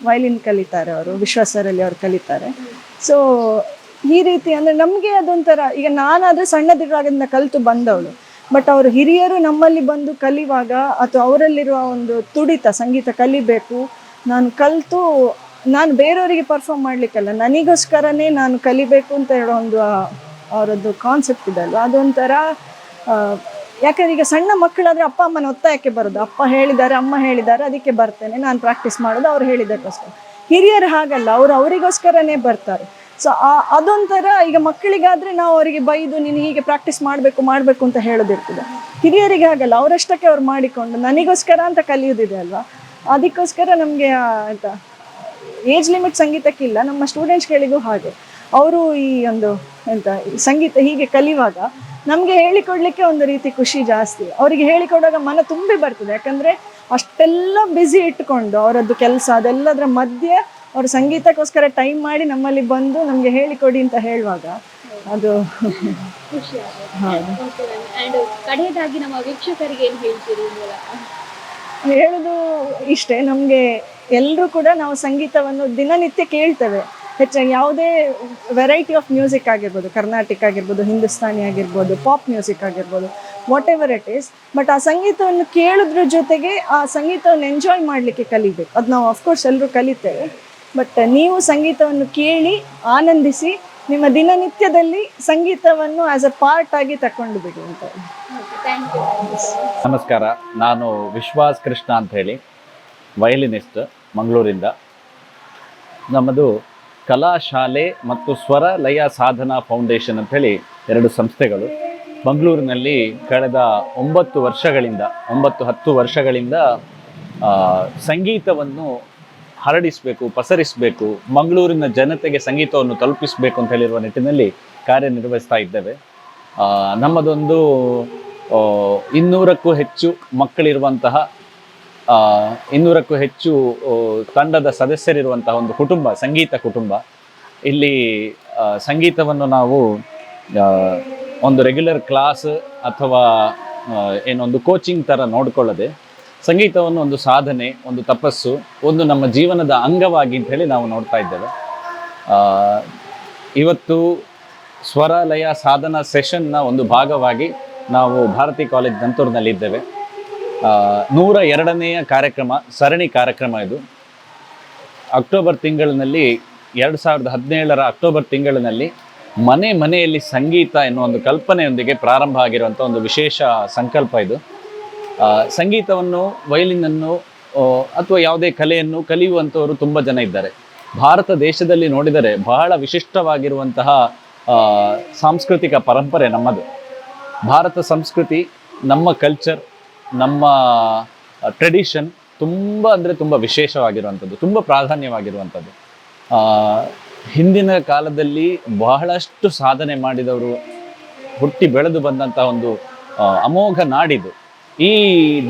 ವಯಲಿನ್ ಕಲಿತಾರೆ, ಅವರು ವಿಶ್ವಾಸರಲ್ಲಿ ಅವರು ಕಲಿತಾರೆ. ಸೊ ಈ ರೀತಿ ಅಂದರೆ ನಮಗೆ ಅದೊಂಥರ, ಈಗ ನಾನಾದರೆ ಸಣ್ಣದಿರುವಾಗಿಂದ ಕಲಿತು ಬಂದವಳು, ಬಟ್ ಅವರು ಹಿರಿಯರು ನಮ್ಮಲ್ಲಿ ಬಂದು ಕಲಿಯುವಾಗ ಅಥವಾ ಅವರಲ್ಲಿರುವ ಒಂದು ತುಡಿತ ಸಂಗೀತ ಕಲಿಬೇಕು, ನಾನು ಕಲಿತು ನಾನು ಬೇರೆಯವರಿಗೆ ಪರ್ಫಾರ್ಮ್ ಮಾಡಲಿಕ್ಕಲ್ಲ, ನನಗೋಸ್ಕರನೇ ನಾನು ಕಲಿಬೇಕು ಅಂತ ಹೇಳೋ ಒಂದು ಅವರದ್ದು ಕಾನ್ಸೆಪ್ಟ್ ಇದೆ ಅಲ್ವ, ಅದೊಂಥರ. ಯಾಕಂದ್ರೆ ಈಗ ಸಣ್ಣ ಮಕ್ಕಳಾದರೆ ಅಪ್ಪ ಅಮ್ಮನ ಒತ್ತಾಯಕ್ಕೆ ಬರೋದು, ಅಪ್ಪ ಹೇಳಿದ್ದಾರೆ ಅಮ್ಮ ಹೇಳಿದ್ದಾರೆ ಅದಕ್ಕೆ ಬರ್ತೇನೆ, ನಾನು ಪ್ರಾಕ್ಟೀಸ್ ಮಾಡೋದು ಅವ್ರು ಹೇಳಿದ್ದಕ್ಕೋಸ್ಕರ. ಹಿರಿಯರು ಹಾಗಲ್ಲ, ಅವರಿಗೋಸ್ಕರನೇ ಬರ್ತಾರೆ. ಸೊ ಅದೊಂಥರ, ಈಗ ಮಕ್ಕಳಿಗಾದರೆ ನಾವು ಅವರಿಗೆ ಬೈದು ನೀನು ಹೀಗೆ ಪ್ರಾಕ್ಟೀಸ್ ಮಾಡಬೇಕು ಅಂತ ಹೇಳೋದಿರ್ತದೆ. ಹಿರಿಯರಿಗೆ ಹಾಗಲ್ಲ, ಅವರಷ್ಟಕ್ಕೆ ಅವ್ರು ಮಾಡಿಕೊಂಡು ನನಗೋಸ್ಕರ ಅಂತ ಕಲಿಯೋದಿದೆ ಅಲ್ವಾ. ಅದಕ್ಕೋಸ್ಕರ ನಮಗೆ ಅಂತ ಏಜ್ ಲಿಮಿಟ್ ಸಂಗೀತಕ್ಕಿಲ್ಲ. ನಮ್ಮ ಸ್ಟೂಡೆಂಟ್ಸ್ಗಳಿಗೂ ಹಾಗೆ, ಅವರು ಈ ಒಂದು ಸಂಗೀತ ಹೀಗೆ ಕಲಿಯುವಾಗ ನಮಗೆ ಹೇಳಿಕೊಡ್ಲಿಕ್ಕೆ ಒಂದು ರೀತಿ ಖುಷಿ ಜಾಸ್ತಿ. ಅವರಿಗೆ ಹೇಳಿಕೊಡುವಾಗ ಮನ ತುಂಬಿ ಬರ್ತದೆ, ಯಾಕಂದರೆ ಅಷ್ಟೆಲ್ಲ ಬ್ಯುಸಿ ಇಟ್ಕೊಂಡು ಅವರದ್ದು ಕೆಲಸ ಅದೆಲ್ಲದರ ಮಧ್ಯೆ ಅವರು ಸಂಗೀತಕ್ಕೋಸ್ಕರ ಟೈಮ್ ಮಾಡಿ ನಮ್ಮಲ್ಲಿ ಬಂದು ನಮಗೆ ಹೇಳಿಕೊಡಿ ಅಂತ ಹೇಳುವಾಗ ಅದು ಖುಷಿ ಆಗುತ್ತೆ. ಅಂಡ್ ಕಡೆಯದಾಗಿ ನಮ್ಮ ವೀಕ್ಷಕರಿಗೆ ಏನು ಹೇಳ್ತೀರಿ? ಹೇಳೋದು ಇಷ್ಟೇ, ನಮಗೆ ಎಲ್ಲರೂ ಕೂಡ ನಾವು ಸಂಗೀತವನ್ನು ದಿನನಿತ್ಯ ಕೇಳ್ತೇವೆ. ಹೆಚ್ಚಾಗಿ ಯಾವುದೇ ವೆರೈಟಿ ಆಫ್ ಮ್ಯೂಸಿಕ್ ಆಗಿರ್ಬೋದು, ಕರ್ನಾಟಿಕ್ ಆಗಿರ್ಬೋದು, ಹಿಂದೂಸ್ತಾನಿ ಆಗಿರ್ಬೋದು, ಪಾಪ್ ಮ್ಯೂಸಿಕ್ ಆಗಿರ್ಬೋದು, what ever it is. But ಆ ಸಂಗೀತವನ್ನು ಕೇಳೋದ್ರ ಜೊತೆಗೆ ಆ ಸಂಗೀತವನ್ನು ಎಂಜಾಯ್ ಮಾಡಲಿಕ್ಕೆ ಕಲಿಬೇಕು. ಅದು ನಾವು ಅಫ್ಕೋರ್ಸ್ ಎಲ್ಲರೂ ಕಲಿತೇವೆ. ಬಟ್ ನೀವು ಸಂಗೀತವನ್ನು ಕೇಳಿ ಆನಂದಿಸಿ ನಿಮ್ಮ ದಿನನಿತ್ಯದಲ್ಲಿ ಸಂಗೀತವನ್ನು ಆ್ಯಸ್ ಅ ಪಾರ್ಟ್ ಆಗಿ ತಗೊಂಡು ಬಿಡಿ ಅಂತ. ನಮಸ್ಕಾರ, ನಾನು ವಿಶ್ವಾಸ್ ಕೃಷ್ಣ ಅಂತ ಹೇಳಿ, ವಯಲಿನಿಸ್ಟ್, ಮಂಗಳೂರಿಂದ. ನಮ್ಮದು ಕಲಾಶಾಲೆ ಮತ್ತು ಸ್ವರ ಲಯ ಸಾಧನಾ ಫೌಂಡೇಶನ್ ಅಂತ ಹೇಳಿ 2 ಸಂಸ್ಥೆಗಳು ಮಂಗಳೂರಿನಲ್ಲಿ ಕಳೆದ 9-10 ವರ್ಷಗಳಿಂದ ಸಂಗೀತವನ್ನು ಹರಡಿಸಬೇಕು, ಪಸರಿಸಬೇಕು, ಮಂಗಳೂರಿನ ಜನತೆಗೆ ಸಂಗೀತವನ್ನು ತಲುಪಿಸಬೇಕು ಅಂತ ಹೇಳಿರುವ ನಿಟ್ಟಿನಲ್ಲಿ ಕಾರ್ಯನಿರ್ವಹಿಸ್ತಾ ಇದ್ದೇವೆ. ನಮ್ಮದೊಂದು 200ಕ್ಕೂ ಹೆಚ್ಚು ಮಕ್ಕಳಿರುವಂತಹ 200ಕ್ಕೂ ಹೆಚ್ಚು ತಂಡದ ಸದಸ್ಯರಿರುವಂತಹ ಒಂದು ಕುಟುಂಬ, ಸಂಗೀತ ಕುಟುಂಬ. ಇಲ್ಲಿ ಸಂಗೀತವನ್ನು ನಾವು ಒಂದು ರೆಗ್ಯುಲರ್ ಕ್ಲಾಸ್ ಅಥವಾ ಏನೊಂದು ಕೋಚಿಂಗ್ ಥರ ನೋಡಿಕೊಳ್ಳದೆ ಸಂಗೀತವನ್ನು ಒಂದು ಸಾಧನೆ, ಒಂದು ತಪಸ್ಸು, ಒಂದು ನಮ್ಮ ಜೀವನದ ಅಂಗವಾಗಿ ಅಂತ ಹೇಳಿ ನಾವು ನೋಡ್ತಾ ಇದ್ದೇವೆ. ಇವತ್ತು ಸ್ವರ ಲಯ ಸಾಧನಾ ಸೆಷನ್ನ ಒಂದು ಭಾಗವಾಗಿ ನಾವು ಭಾರತಿ ಕಾಲೇಜ್ ನಂತೂರಿನಲ್ಲಿದ್ದೇವೆ. 102ನೇ ಕಾರ್ಯಕ್ರಮ, ಸರಣಿ ಕಾರ್ಯಕ್ರಮ ಇದು. ಅಕ್ಟೋಬರ್ ತಿಂಗಳಿನಲ್ಲಿ 2017ರ ಅಕ್ಟೋಬರ್ ತಿಂಗಳಿನಲ್ಲಿ ಮನೆಯಲ್ಲಿ ಸಂಗೀತ ಎನ್ನುವ ಒಂದು ಕಲ್ಪನೆಯೊಂದಿಗೆ ಪ್ರಾರಂಭ ಆಗಿರುವಂಥ ಒಂದು ವಿಶೇಷ ಸಂಕಲ್ಪ ಇದು. ಸಂಗೀತವನ್ನು, ವಯಲಿನನ್ನು ಅಥವಾ ಯಾವುದೇ ಕಲೆಯನ್ನು ಕಲಿಯುವಂಥವರು ತುಂಬ ಜನ ಇದ್ದಾರೆ. ಭಾರತ ದೇಶದಲ್ಲಿ ನೋಡಿದರೆ ಬಹಳ ವಿಶಿಷ್ಟವಾಗಿರುವಂತಹ ಸಾಂಸ್ಕೃತಿಕ ಪರಂಪರೆ ನಮ್ಮದು. ಭಾರತ ಸಂಸ್ಕೃತಿ, ನಮ್ಮ ಕಲ್ಚರ್, ನಮ್ಮ ಟ್ರೆಡಿಷನ್ ತುಂಬ ಅಂದರೆ ತುಂಬ ವಿಶೇಷವಾಗಿರುವಂಥದ್ದು, ತುಂಬ ಪ್ರಾಧಾನ್ಯವಾಗಿರುವಂಥದ್ದು. ಹಿಂದಿನ ಕಾಲದಲ್ಲಿ ಬಹಳಷ್ಟು ಸಾಧನೆ ಮಾಡಿದವರು ಹುಟ್ಟಿ ಬೆಳೆದು ಬಂದಂತಹ ಒಂದು ಅಮೋಘ ನಾಡಿದು. ಈ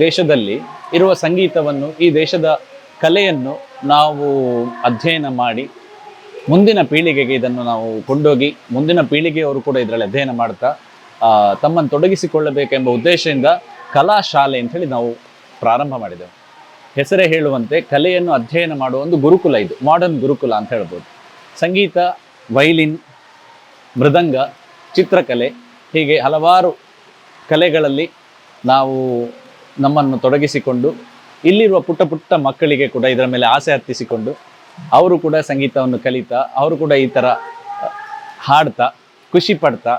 ದೇಶದಲ್ಲಿ ಇರುವ ಸಂಗೀತವನ್ನು, ಈ ದೇಶದ ಕಲೆಯನ್ನು ನಾವು ಅಧ್ಯಯನ ಮಾಡಿ ಮುಂದಿನ ಪೀಳಿಗೆಗೆ ಇದನ್ನು ನಾವು ಕೊಂಡೋಗಿ ಮುಂದಿನ ಪೀಳಿಗೆಯವರು ಕೂಡ ಇದರಲ್ಲಿ ಅಧ್ಯಯನ ಮಾಡ್ತಾ ತಮ್ಮನ್ನು ತೊಡಗಿಸಿಕೊಳ್ಳಬೇಕೆಂಬ ಉದ್ದೇಶದಿಂದ ಕಲಾ ಶಾಲೆ ಅಂಥೇಳಿ ನಾವು ಪ್ರಾರಂಭ ಮಾಡಿದೆವು. ಹೆಸರೇ ಹೇಳುವಂತೆ ಕಲೆಯನ್ನು ಅಧ್ಯಯನ ಮಾಡುವ ಒಂದು ಗುರುಕುಲ ಇದು, ಮಾಡರ್ನ್ ಗುರುಕುಲ ಅಂತ ಹೇಳ್ಬೋದು. ಸಂಗೀತ, ವೈಲಿನ್, ಮೃದಂಗ, ಚಿತ್ರಕಲೆ, ಹೀಗೆ ಹಲವಾರು ಕಲೆಗಳಲ್ಲಿ ನಾವು ನಮ್ಮನ್ನು ತೊಡಗಿಸಿಕೊಂಡು ಇಲ್ಲಿರುವ ಪುಟ್ಟ ಪುಟ್ಟ ಮಕ್ಕಳಿಗೆ ಕೂಡ ಇದರ ಮೇಲೆ ಆಸೆ ಹತ್ತಿಸಿಕೊಂಡು ಅವರು ಕೂಡ ಸಂಗೀತವನ್ನು ಕಲಿತಾ ಅವರು ಕೂಡ ಈ ಥರ ಹಾಡ್ತಾ ಖುಷಿ ಪಡ್ತಾ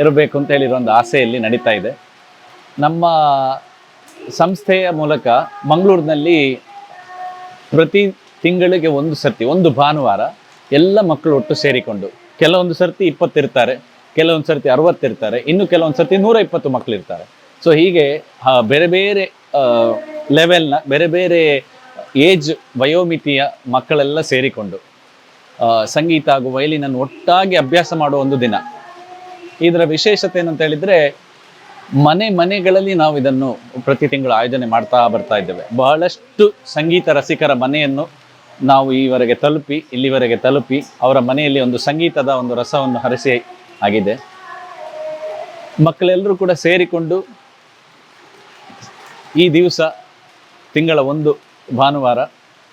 ಇರಬೇಕು ಅಂತ ಹೇಳಿರೋ ಒಂದು ಆಸೆಯಲ್ಲಿ ನಡೀತಾ ಇದೆ. ನಮ್ಮ ಸಂಸ್ಥೆಯ ಮೂಲಕ ಮಂಗಳೂರಿನಲ್ಲಿ ಪ್ರತಿ ತಿಂಗಳಿಗೆ ಒಂದು ಭಾನುವಾರ ಎಲ್ಲ ಮಕ್ಕಳು ಒಟ್ಟು ಸೇರಿಕೊಂಡು, ಕೆಲವೊಂದು ಸರ್ತಿ 20 ಇರ್ತಾರೆ, ಕೆಲವೊಂದು ಸರ್ತಿ 60 ಇರ್ತಾರೆ, ಇನ್ನು ಕೆಲವೊಂದು ಸರ್ತಿ 120 ಮಕ್ಕಳು ಇರ್ತಾರೆ. ಸೊ ಹೀಗೆ ಬೇರೆ ಬೇರೆ ಲೆವೆಲ್ನ ಬೇರೆ ಬೇರೆ ಏಜ್ ವಯೋಮಿತಿಯ ಮಕ್ಕಳೆಲ್ಲ ಸೇರಿಕೊಂಡು ಸಂಗೀತ ಹಾಗೂ ವಯಲಿನನ್ನು ಒಟ್ಟಾಗಿ ಅಭ್ಯಾಸ ಮಾಡುವ ಒಂದು ದಿನ. ಇದರ ವಿಶೇಷತೆ ಏನಂತ ಹೇಳಿದರೆ, ಮನೆಗಳಲ್ಲಿ ನಾವು ಇದನ್ನು ಪ್ರತಿ ತಿಂಗಳು ಆಯೋಜನೆ ಮಾಡ್ತಾ ಬರ್ತಾ ಇದ್ದೇವೆ. ಬಹಳಷ್ಟು ಸಂಗೀತ ರಸಿಕರ ಮನೆಯನ್ನು ನಾವು ಇಲ್ಲಿವರೆಗೆ ತಲುಪಿ ಅವರ ಮನೆಯಲ್ಲಿ ಒಂದು ಸಂಗೀತದ ಒಂದು ರಸವನ್ನು ಹರಿಸಿ ಆಗಿದೆ. ಮಕ್ಕಳೆಲ್ಲರೂ ಕೂಡ ಸೇರಿಕೊಂಡು ಈ ದಿವಸ ತಿಂಗಳ 1 ಭಾನುವಾರ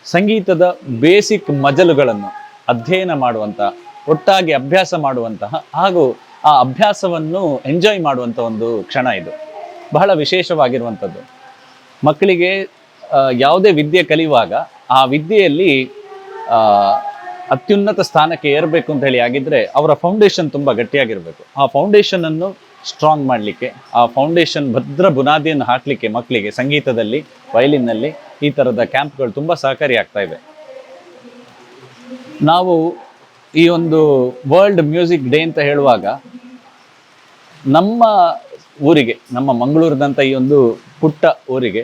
ಸಂಗೀತದ ಬೇಸಿಕ್ ಮಜಲುಗಳನ್ನು ಅಧ್ಯಯನ ಮಾಡುವಂತಹ, ಒಟ್ಟಾಗಿ ಅಭ್ಯಾಸ ಮಾಡುವಂತಹ ಹಾಗೂ ಆ ಅಭ್ಯಾಸವನ್ನು ಎಂಜಾಯ್ ಮಾಡುವಂಥ ಒಂದು ಕ್ಷಣ ಇದು. ಬಹಳ ವಿಶೇಷವಾಗಿರುವಂಥದ್ದು. ಮಕ್ಕಳಿಗೆ ಯಾವುದೇ ವಿದ್ಯೆ ಕಲಿಯುವಾಗ ಆ ವಿದ್ಯೆಯಲ್ಲಿ ಅತ್ಯುನ್ನತ ಸ್ಥಾನಕ್ಕೆ ಏರಬೇಕು ಅಂತ ಹೇಳಿ ಆಗಿದ್ರೆ ಅವರ ಫೌಂಡೇಶನ್ ತುಂಬ ಗಟ್ಟಿಯಾಗಿರಬೇಕು. ಆ ಫೌಂಡೇಶನನ್ನು ಸ್ಟ್ರಾಂಗ್ ಮಾಡಲಿಕ್ಕೆ, ಆ ಫೌಂಡೇಶನ್ ಭದ್ರ ಬುನಾದಿಯನ್ನು ಹಾಕಲಿಕ್ಕೆ ಮಕ್ಕಳಿಗೆ ಸಂಗೀತದಲ್ಲಿ, ವಯಲಿನ್ನಲ್ಲಿ ಈ ಥರದ ಕ್ಯಾಂಪ್ಗಳು ತುಂಬ ಸಹಕಾರಿಯಾಗ್ತಾ ಇವೆ. ನಾವು ಈ ಒಂದು ವರ್ಲ್ಡ್ ಮ್ಯೂಸಿಕ್ ಡೇ ಅಂತ ಹೇಳುವಾಗ ನಮ್ಮ ಊರಿಗೆ, ನಮ್ಮ ಮಂಗಳೂರಿನಂಥ ಈ ಒಂದು ಪುಟ್ಟ ಊರಿಗೆ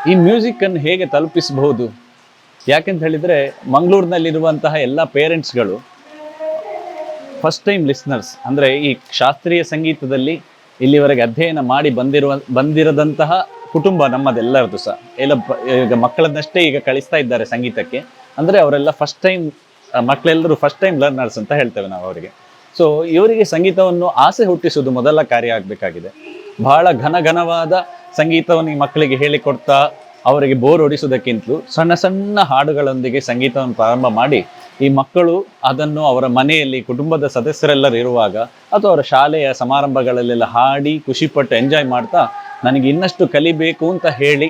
ಈ ಮ್ಯೂಸಿಕ್ಕನ್ನು ಹೇಗೆ ತಲುಪಿಸಬಹುದು? ಯಾಕೆಂತ ಹೇಳಿದರೆ, ಮಂಗಳೂರಿನಲ್ಲಿರುವಂತಹ ಎಲ್ಲ ಪೇರೆಂಟ್ಸ್ಗಳು ಫಸ್ಟ್ ಟೈಮ್ ಲಿಸ್ನರ್ಸ್. ಅಂದರೆ ಈ ಶಾಸ್ತ್ರೀಯ ಸಂಗೀತದಲ್ಲಿ ಇಲ್ಲಿವರೆಗೆ ಅಧ್ಯಯನ ಮಾಡಿ ಬಂದಿರದಂತಹ ಕುಟುಂಬ ನಮ್ಮದೆಲ್ಲರದು ಸಹ. ಈಗ ಮಕ್ಕಳನ್ನಷ್ಟೇ ಈಗ ಕಳಿಸ್ತಾ ಇದ್ದಾರೆ ಸಂಗೀತಕ್ಕೆ. ಅಂದರೆ ಅವರೆಲ್ಲ ಮಕ್ಕಳೆಲ್ಲರೂ ಫಸ್ಟ್ ಟೈಮ್ ಲರ್ನರ್ಸ್ ಅಂತ ಹೇಳ್ತೇವೆ ನಾವು ಅವರಿಗೆ. ಸೊ ಇವರಿಗೆ ಸಂಗೀತವನ್ನು ಆಸೆ ಹುಟ್ಟಿಸುವುದು ಮೊದಲ ಕಾರ್ಯ ಆಗಬೇಕಾಗಿದೆ. ಬಹಳ ಘನವಾದ ಸಂಗೀತವನ್ನು ಈ ಮಕ್ಕಳಿಗೆ ಹೇಳಿಕೊಡ್ತಾ ಅವರಿಗೆ ಬೋರ್ ಹೊಡಿಸೋದಕ್ಕಿಂತಲೂ ಸಣ್ಣ ಸಣ್ಣ ಹಾಡುಗಳೊಂದಿಗೆ ಸಂಗೀತವನ್ನು ಪ್ರಾರಂಭ ಮಾಡಿ ಈ ಮಕ್ಕಳು ಅದನ್ನು ಅವರ ಮನೆಯಲ್ಲಿ ಕುಟುಂಬದ ಸದಸ್ಯರೆಲ್ಲರೂ ಇರುವಾಗ ಅಥವಾ ಅವರ ಶಾಲೆಯ ಸಮಾರಂಭಗಳಲ್ಲೆಲ್ಲ ಹಾಡಿ ಖುಷಿಪಟ್ಟು ಎಂಜಾಯ್ ಮಾಡ್ತಾ ನನಗೆ ಇನ್ನಷ್ಟು ಕಲಿಬೇಕು ಅಂತ ಹೇಳಿ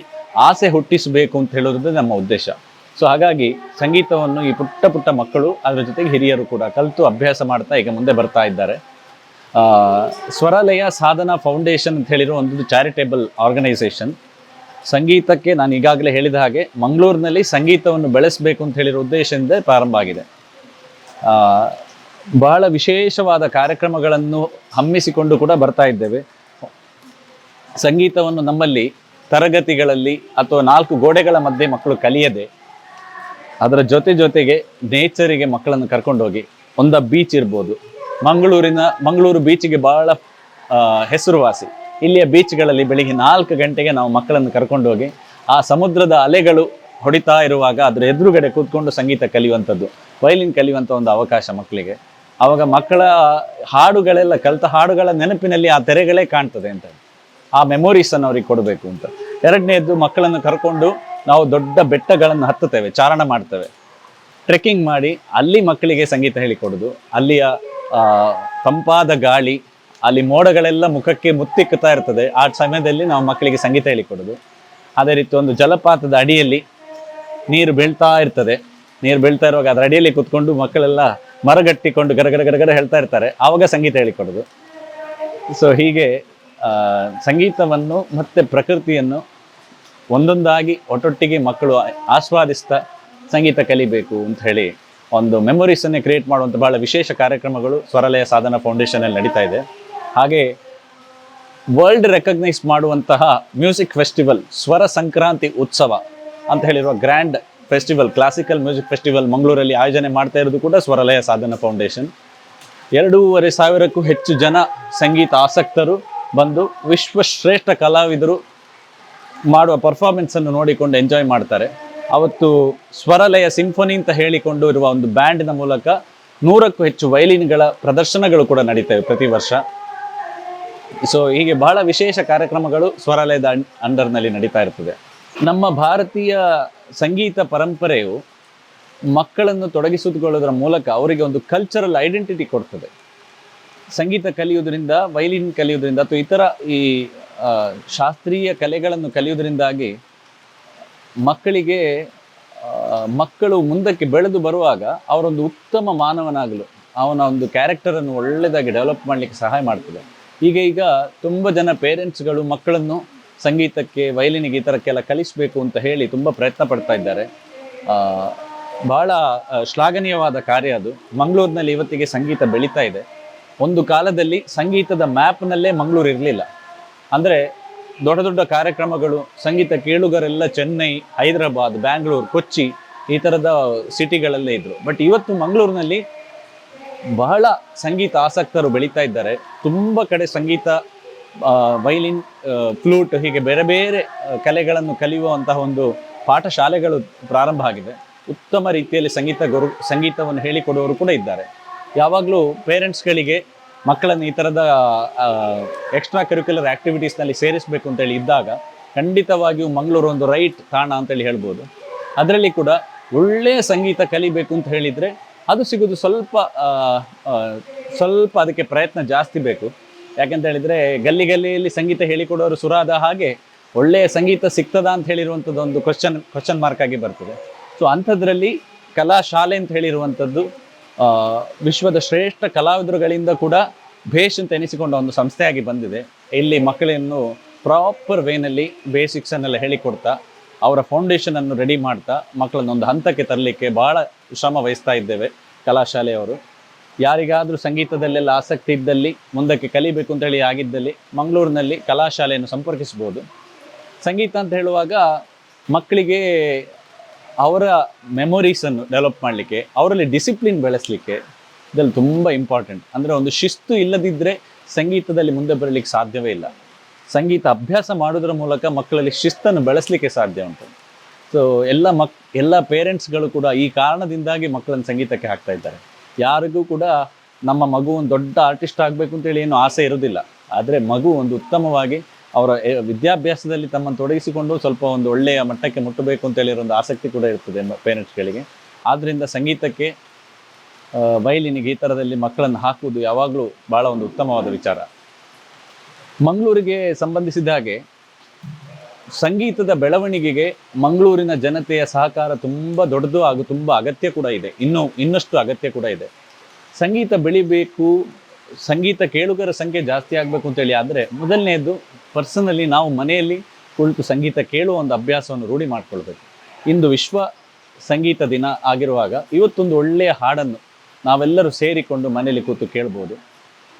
ಆಸೆ ಹುಟ್ಟಿಸಬೇಕು ಅಂತ ಹೇಳೋದು ನಮ್ಮ ಉದ್ದೇಶ. ಸೊ ಹಾಗಾಗಿ ಸಂಗೀತವನ್ನು ಈ ಪುಟ್ಟ ಪುಟ್ಟ ಮಕ್ಕಳು, ಅದರ ಜೊತೆಗೆ ಹಿರಿಯರು ಕೂಡ ಕಲಿತು ಅಭ್ಯಾಸ ಮಾಡ್ತಾ ಈಗ ಮುಂದೆ ಬರ್ತಾ ಇದ್ದಾರೆ. ಸ್ವರಲಯ ಸಾಧನಾ ಫೌಂಡೇಶನ್ ಅಂತ ಹೇಳಿರೋ ಒಂದು ಚಾರಿಟೇಬಲ್ ಆರ್ಗನೈಸೇಷನ್. ಸಂಗೀತಕ್ಕೆ ನಾನು ಈಗಾಗಲೇ ಹೇಳಿದ ಹಾಗೆ ಮಂಗಳೂರಿನಲ್ಲಿ ಸಂಗೀತವನ್ನು ಬೆಳೆಸಬೇಕು ಅಂತ ಹೇಳಿರೋ ಉದ್ದೇಶದಿಂದ ಪ್ರಾರಂಭ ಆಗಿದೆ. ಬಹಳ ವಿಶೇಷವಾದ ಕಾರ್ಯಕ್ರಮಗಳನ್ನು ಹಮ್ಮಿಸಿಕೊಂಡು ಕೂಡ ಬರ್ತಾ ಇದ್ದೇವೆ. ಸಂಗೀತವನ್ನು ನಮ್ಮಲ್ಲಿ ತರಗತಿಗಳಲ್ಲಿ ಅಥವಾ 4 ಗೋಡೆಗಳ ಮಧ್ಯೆ ಮಕ್ಕಳು ಕಲಿಯದೆ ಅದರ ಜೊತೆಗೆ ನೇಚರಿಗೆ ಮಕ್ಕಳನ್ನು ಕರ್ಕೊಂಡೋಗಿ, ಒಂದು ಬೀಚ್ ಇರ್ಬೋದು, ಮಂಗಳೂರು ಬೀಚಿಗೆ ಬಹಳ ಹೆಸರುವಾಸಿ. ಇಲ್ಲಿಯ ಬೀಚ್ಗಳಲ್ಲಿ ಬೆಳಿಗ್ಗೆ 4 ಗಂಟೆಗೆ ನಾವು ಮಕ್ಕಳನ್ನು ಕರ್ಕೊಂಡೋಗಿ ಆ ಸಮುದ್ರದ ಅಲೆಗಳು ಹೊಡಿತಾ ಇರುವಾಗ ಅದರ ಎದುರುಗಡೆ ಕೂತ್ಕೊಂಡು ಸಂಗೀತ ಕಲಿಯುವಂಥದ್ದು, ವಯಲಿನ್ ಕಲಿಯುವಂಥ ಒಂದು ಅವಕಾಶ ಮಕ್ಕಳಿಗೆ. ಆವಾಗ ಮಕ್ಕಳ ಹಾಡುಗಳೆಲ್ಲ, ಕಲಿತ ಹಾಡುಗಳ ನೆನಪಿನಲ್ಲಿ ಆ ತೆರೆಗಳೇ ಕಾಣ್ತದೆ ಅಂತ, ಆ ಮೆಮೊರೀಸನ್ನು ಅವ್ರಿಗೆ ಕೊಡಬೇಕು ಅಂತ. ಎರಡನೇದು, ಮಕ್ಕಳನ್ನು ಕರ್ಕೊಂಡು ನಾವು ದೊಡ್ಡ ಬೆಟ್ಟಗಳನ್ನು ಹತ್ತುತ್ತೇವೆ, ಚಾರಣ ಮಾಡ್ತೇವೆ, ಟ್ರೆಕ್ಕಿಂಗ್ ಮಾಡಿ ಅಲ್ಲಿ ಮಕ್ಕಳಿಗೆ ಸಂಗೀತ ಹೇಳಿಕೊಡೋದು. ಅಲ್ಲಿಯ ತಂಪಾದ ಗಾಳಿ, ಅಲ್ಲಿ ಮೋಡಗಳೆಲ್ಲ ಮುಖಕ್ಕೆ ಮುತ್ತಿಕ್ಕುತ್ತಾ ಇರ್ತದೆ, ಆ ಸಮಯದಲ್ಲಿ ನಾವು ಮಕ್ಕಳಿಗೆ ಸಂಗೀತ ಹೇಳಿಕೊಡೋದು. ಅದೇ ರೀತಿ ಒಂದು ಜಲಪಾತದ ಅಡಿಯಲ್ಲಿ ನೀರು ಬೀಳ್ತಾ ಇರ್ತದೆ, ನೀರು ಬೀಳ್ತಾ ಇರುವಾಗ ಅದರ ಅಡಿಯಲ್ಲಿ ಕೂತ್ಕೊಂಡು ಮಕ್ಕಳೆಲ್ಲ ಮರಗಟ್ಟಿಕೊಂಡು ಗರಗರ ಹೇಳ್ತಾ ಇರ್ತಾರೆ, ಆವಾಗ ಸಂಗೀತ ಹೇಳಿಕೊಡೋದು. ಸೊ ಹೀಗೆ ಸಂಗೀತವನ್ನು ಮತ್ತು ಪ್ರಕೃತಿಯನ್ನು ಒಂದೊಂದಾಗಿ ಒಟ್ಟೊಟ್ಟಿಗೆ ಮಕ್ಕಳು ಆಸ್ವಾದಿಸ್ತಾ ಸಂಗೀತ ಕಲಿಬೇಕು ಅಂತ ಹೇಳಿ ಒಂದು ಮೆಮೊರೀಸನ್ನೇ ಕ್ರಿಯೇಟ್ ಮಾಡುವಂಥ ಭಾಳ ವಿಶೇಷ ಕಾರ್ಯಕ್ರಮಗಳು ಸ್ವರಲಯ ಸಾಧನಾ ಫೌಂಡೇಶನಲ್ಲಿ ನಡೀತಾ ಇದೆ. ಹಾಗೆ ವರ್ಲ್ಡ್ ರೆಕಗ್ನೈಸ್ ಮಾಡುವಂತಹ ಮ್ಯೂಸಿಕ್ ಫೆಸ್ಟಿವಲ್ ಸ್ವರ ಸಂಕ್ರಾಂತಿ ಉತ್ಸವ ಅಂತ ಹೇಳಿರುವ grand festival, classical music festival ಮಂಗಳೂರಲ್ಲಿ ಆಯೋಜನೆ ಮಾಡ್ತಾ ಇರೋದು ಕೂಡ ಸ್ವರಲಯ ಸಾಧನಾ ಫೌಂಡೇಶನ್. 2,500ಕ್ಕೂ ಹೆಚ್ಚು ಜನ ಸಂಗೀತ ಆಸಕ್ತರು ಬಂದು ವಿಶ್ವಶ್ರೇಷ್ಠ ಕಲಾವಿದರು ಮಾಡುವ ಪರ್ಫಾರ್ಮೆನ್ಸನ್ನು ನೋಡಿಕೊಂಡು ಎಂಜಾಯ್ ಮಾಡ್ತಾರೆ. ಅವತ್ತು ಸ್ವರಲಯ ಸಿಂಫನಿ ಅಂತ ಹೇಳಿಕೊಂಡು ಇರುವ ಒಂದು ಬ್ಯಾಂಡಿನ ಮೂಲಕ 100ಕ್ಕೂ ಹೆಚ್ಚು ವಯಲಿನ್ಗಳ ಪ್ರದರ್ಶನಗಳು ಕೂಡ ನಡೀತವೆ ಪ್ರತಿ ವರ್ಷ. ಸೊ ಹೀಗೆ ಬಹಳ ವಿಶೇಷ ಕಾರ್ಯಕ್ರಮಗಳು ಸ್ವರಲಯದ ಅಂಡರ್ನಲ್ಲಿ ನಡೀತಾ ಇರ್ತದೆ. ನಮ್ಮ ಭಾರತೀಯ ಸಂಗೀತ ಪರಂಪರೆಯು ಮಕ್ಕಳನ್ನು ತೊಡಗಿಸಿಕೊಳ್ಳೋದ್ರ ಮೂಲಕ ಅವರಿಗೆ ಒಂದು ಕಲ್ಚರಲ್ ಐಡೆಂಟಿಟಿ ಕೊಡ್ತದೆ. ಸಂಗೀತ ಕಲಿಯೋದ್ರಿಂದ, ವಯಲಿನ್ ಕಲಿಯೋದ್ರಿಂದ ಅಥವಾ ಇತರ ಈ ಶಾಸ್ತ್ರೀಯ ಕಲೆಗಳನ್ನು ಕಲಿಯೋದ್ರಿಂದಾಗಿ ಮಕ್ಕಳು ಮುಂದಕ್ಕೆ ಬೆಳೆದು ಬರುವಾಗ ಅವರೊಂದು ಉತ್ತಮ ಮಾನವನಾಗಲು, ಅವನ ಒಂದು ಕ್ಯಾರೆಕ್ಟರನ್ನು ಒಳ್ಳೆಯದಾಗಿ ಡೆವಲಪ್ ಮಾಡಲಿಕ್ಕೆ ಸಹಾಯ ಮಾಡ್ತದೆ. ಈಗ ತುಂಬ ಜನ ಪೇರೆಂಟ್ಸ್ಗಳು ಮಕ್ಕಳನ್ನು ಸಂಗೀತಕ್ಕೆ, ವಯಲಿನಿಗೆ ಈ ಥರಕ್ಕೆಲ್ಲ ಕಲಿಸಬೇಕು ಅಂತ ಹೇಳಿ ತುಂಬ ಪ್ರಯತ್ನ ಪಡ್ತಾ ಇದ್ದಾರೆ. ಭಾಳ ಶ್ಲಾಘನೀಯವಾದ ಕಾರ್ಯ ಅದು. ಮಂಗಳೂರಿನಲ್ಲಿ ಇವತ್ತಿಗೆ ಸಂಗೀತ ಬೆಳೀತಾ ಇದೆ. ಒಂದು ಕಾಲದಲ್ಲಿ ಸಂಗೀತದ ಮ್ಯಾಪ್ನಲ್ಲೇ ಮಂಗಳೂರು ಇರಲಿಲ್ಲ. ಅಂದರೆ ದೊಡ್ಡ ದೊಡ್ಡ ಕಾರ್ಯಕ್ರಮಗಳು, ಸಂಗೀತ ಕೇಳುಗರೆಲ್ಲ ಚೆನ್ನೈ, ಹೈದರಾಬಾದ್, ಬ್ಯಾಂಗ್ಳೂರು, ಕೊಚ್ಚಿ ಈ ಥರದ ಸಿಟಿಗಳಲ್ಲೇ ಇದ್ದರು. ಬಟ್ ಇವತ್ತು ಮಂಗಳೂರಿನಲ್ಲಿ ಬಹಳ ಸಂಗೀತ ಆಸಕ್ತರು ಬೆಳೀತಾ ಇದ್ದಾರೆ. ತುಂಬ ಕಡೆ ಸಂಗೀತ, ವೈಲಿನ್, ಫ್ಲೂಟ್, ಹೀಗೆ ಬೇರೆ ಬೇರೆ ಕಲೆಗಳನ್ನು ಕಲಿಯುವಂತಹ ಒಂದು ಪಾಠಶಾಲೆಗಳು ಪ್ರಾರಂಭ ಆಗಿದೆ. ಉತ್ತಮ ರೀತಿಯಲ್ಲಿ ಸಂಗೀತವನ್ನು ಹೇಳಿಕೊಡುವವರು ಕೂಡ ಇದ್ದಾರೆ. ಯಾವಾಗಲೂ ಪೇರೆಂಟ್ಸ್ಗಳಿಗೆ ಮಕ್ಕಳನ್ನು ಈ ಥರದ ಎಕ್ಸ್ಟ್ರಾ ಕರಿಕ್ಯುಲರ್ ಆ್ಯಕ್ಟಿವಿಟೀಸ್ನಲ್ಲಿ ಸೇರಿಸಬೇಕು ಅಂತೇಳಿ ಇದ್ದಾಗ ಖಂಡಿತವಾಗಿಯೂ ಮಂಗಳೂರು ಒಂದು ರೈಟ್ ತಾಣ ಅಂತೇಳಿ ಹೇಳ್ಬೋದು. ಅದರಲ್ಲಿ ಕೂಡ ಒಳ್ಳೆಯ ಸಂಗೀತ ಕಲಿಬೇಕು ಅಂತ ಹೇಳಿದರೆ ಅದು ಸಿಗೋದು ಸ್ವಲ್ಪ ಅದಕ್ಕೆ ಪ್ರಯತ್ನ ಜಾಸ್ತಿ ಬೇಕು. ಯಾಕೆಂತ ಹೇಳಿದರೆ ಗಲ್ಲಿಯಲ್ಲಿ ಸಂಗೀತ ಹೇಳಿಕೊಡೋರು ಸುರಾದ ಹಾಗೆ ಒಳ್ಳೆಯ ಸಂಗೀತ ಸಿಗ್ತದಾ ಅಂತ ಹೇಳಿರುವಂಥದ್ದು ಒಂದು ಕ್ವಶನ್ ಮಾರ್ಕ್ ಆಗಿ ಬರ್ತದೆ. ಸೊ ಅಂಥದ್ರಲ್ಲಿ ಕಲಾಶಾಲೆ ಅಂತ ಹೇಳಿರುವಂಥದ್ದು ವಿಶ್ವದ ಶ್ರೇಷ್ಠ ಕಲಾವಿದರುಗಳಿಂದ ಕೂಡ ಭೇಷ್ ಅಂತ ಎನಿಸಿಕೊಂಡ ಒಂದು ಸಂಸ್ಥೆಯಾಗಿ ಬಂದಿದೆ. ಇಲ್ಲಿ ಮಕ್ಕಳನ್ನು ಪ್ರಾಪರ್ ವೇನಲ್ಲಿ ಬೇಸಿಕ್ಸನ್ನೆಲ್ಲ ಹೇಳಿಕೊಡ್ತಾ ಅವರ ಫೌಂಡೇಶನನ್ನು ರೆಡಿ ಮಾಡ್ತಾ ಮಕ್ಕಳನ್ನು ಒಂದು ಹಂತಕ್ಕೆ ತರಲಿಕ್ಕೆ ಭಾಳ ಶ್ರಮ ವಹಿಸ್ತಾ ಇದ್ದೇವೆ ಕಲಾಶಾಲೆಯವರು. ಯಾರಿಗಾದರೂ ಸಂಗೀತದಲ್ಲೆಲ್ಲ ಆಸಕ್ತಿ ಇದ್ದಲ್ಲಿ, ಮುಂದಕ್ಕೆ ಕಲಿಬೇಕು ಅಂತೇಳಿ ಆಗಿದ್ದಲ್ಲಿ ಮಂಗಳೂರಿನಲ್ಲಿ ಕಲಾಶಾಲೆಯನ್ನು ಸಂಪರ್ಕಿಸ್ಬೋದು. ಸಂಗೀತ ಅಂತ ಹೇಳುವಾಗ ಮಕ್ಕಳಿಗೆ ಅವರ ಮೆಮೊರೀಸನ್ನು ಡೆವಲಪ್ ಮಾಡಲಿಕ್ಕೆ, ಅವರಲ್ಲಿ ಡಿಸಿಪ್ಲಿನ್ ಬೆಳೆಸಲಿಕ್ಕೆ ಇದರಲ್ಲಿ ತುಂಬ ಇಂಪಾರ್ಟೆಂಟ್. ಅಂದರೆ ಒಂದು ಶಿಸ್ತು ಇಲ್ಲದಿದ್ದರೆ ಸಂಗೀತದಲ್ಲಿ ಮುಂದೆ ಬರಲಿಕ್ಕೆ ಸಾಧ್ಯವೇ ಇಲ್ಲ. ಸಂಗೀತ ಅಭ್ಯಾಸ ಮಾಡೋದ್ರ ಮೂಲಕ ಮಕ್ಕಳಲ್ಲಿ ಶಿಸ್ತನ್ನು ಬೆಳೆಸಲಿಕ್ಕೆ ಸಾಧ್ಯ ಉಂಟು. ಸೊ ಎಲ್ಲ ಪೇರೆಂಟ್ಸ್ಗಳು ಕೂಡ ಈ ಕಾರಣದಿಂದಾಗಿ ಮಕ್ಕಳನ್ನು ಸಂಗೀತಕ್ಕೆ ಹಾಕ್ತಾ ಇದ್ದಾರೆ. ಯಾರಿಗೂ ಕೂಡ ನಮ್ಮ ಮಗು ಒಂದು ದೊಡ್ಡ ಆರ್ಟಿಸ್ಟ್ ಆಗಬೇಕು ಅಂತೇಳಿ ಏನು ಆಸೆ ಇರೋದಿಲ್ಲ. ಆದರೆ ಮಗು ಒಂದು ಉತ್ತಮವಾಗಿ ಅವರ ವಿದ್ಯಾಭ್ಯಾಸದಲ್ಲಿ ತಮ್ಮನ್ನು ತೊಡಗಿಸಿಕೊಂಡು ಸ್ವಲ್ಪ ಒಂದು ಒಳ್ಳೆಯ ಮಟ್ಟಕ್ಕೆ ಮುಟ್ಟಬೇಕು ಅಂತೇಳಿರೋ ಒಂದು ಆಸಕ್ತಿ ಕೂಡ ಇರ್ತದೆ ಪೇರೆಂಟ್ಸ್ಗಳಿಗೆ. ಆದ್ದರಿಂದ ಸಂಗೀತಕ್ಕೆ, ವಯಲಿನಿಗೆ ಈ ಥರದಲ್ಲಿ ಮಕ್ಕಳನ್ನು ಹಾಕುವುದು ಯಾವಾಗಲೂ ಭಾಳ ಒಂದು ಉತ್ತಮವಾದ ವಿಚಾರ. ಮಂಗಳೂರಿಗೆ ಸಂಬಂಧಿಸಿದ ಹಾಗೆ ಸಂಗೀತದ ಬೆಳವಣಿಗೆಗೆ ಮಂಗಳೂರಿನ ಜನತೆಯ ಸಹಕಾರ ತುಂಬ ದೊಡ್ಡದು ಹಾಗೂ ತುಂಬ ಅಗತ್ಯ ಕೂಡ ಇದೆ. ಇನ್ನಷ್ಟು ಅಗತ್ಯ ಕೂಡ ಇದೆ. ಸಂಗೀತ ಬೆಳಿಬೇಕು, ಸಂಗೀತ ಕೇಳುಗರ ಸಂಖ್ಯೆ ಜಾಸ್ತಿ ಆಗಬೇಕು ಅಂತೇಳಿ ಆದರೆ ಮೊದಲನೇದು ಪರ್ಸನಲಿ ನಾವು ಮನೆಯಲ್ಲಿ ಕುಳಿತು ಸಂಗೀತ ಕೇಳುವ ಒಂದು ಅಭ್ಯಾಸವನ್ನು ರೂಢಿ ಮಾಡ್ಕೊಳ್ಬೇಕು. ಇಂದು ವಿಶ್ವ ಸಂಗೀತ ದಿನ ಆಗಿರುವಾಗ ಇವತ್ತೊಂದು ಒಳ್ಳೆಯ ಹಾಡನ್ನು ನಾವೆಲ್ಲರೂ ಸೇರಿಕೊಂಡು ಮನೆಯಲ್ಲಿ ಕೂತು ಕೇಳ್ಬೋದು.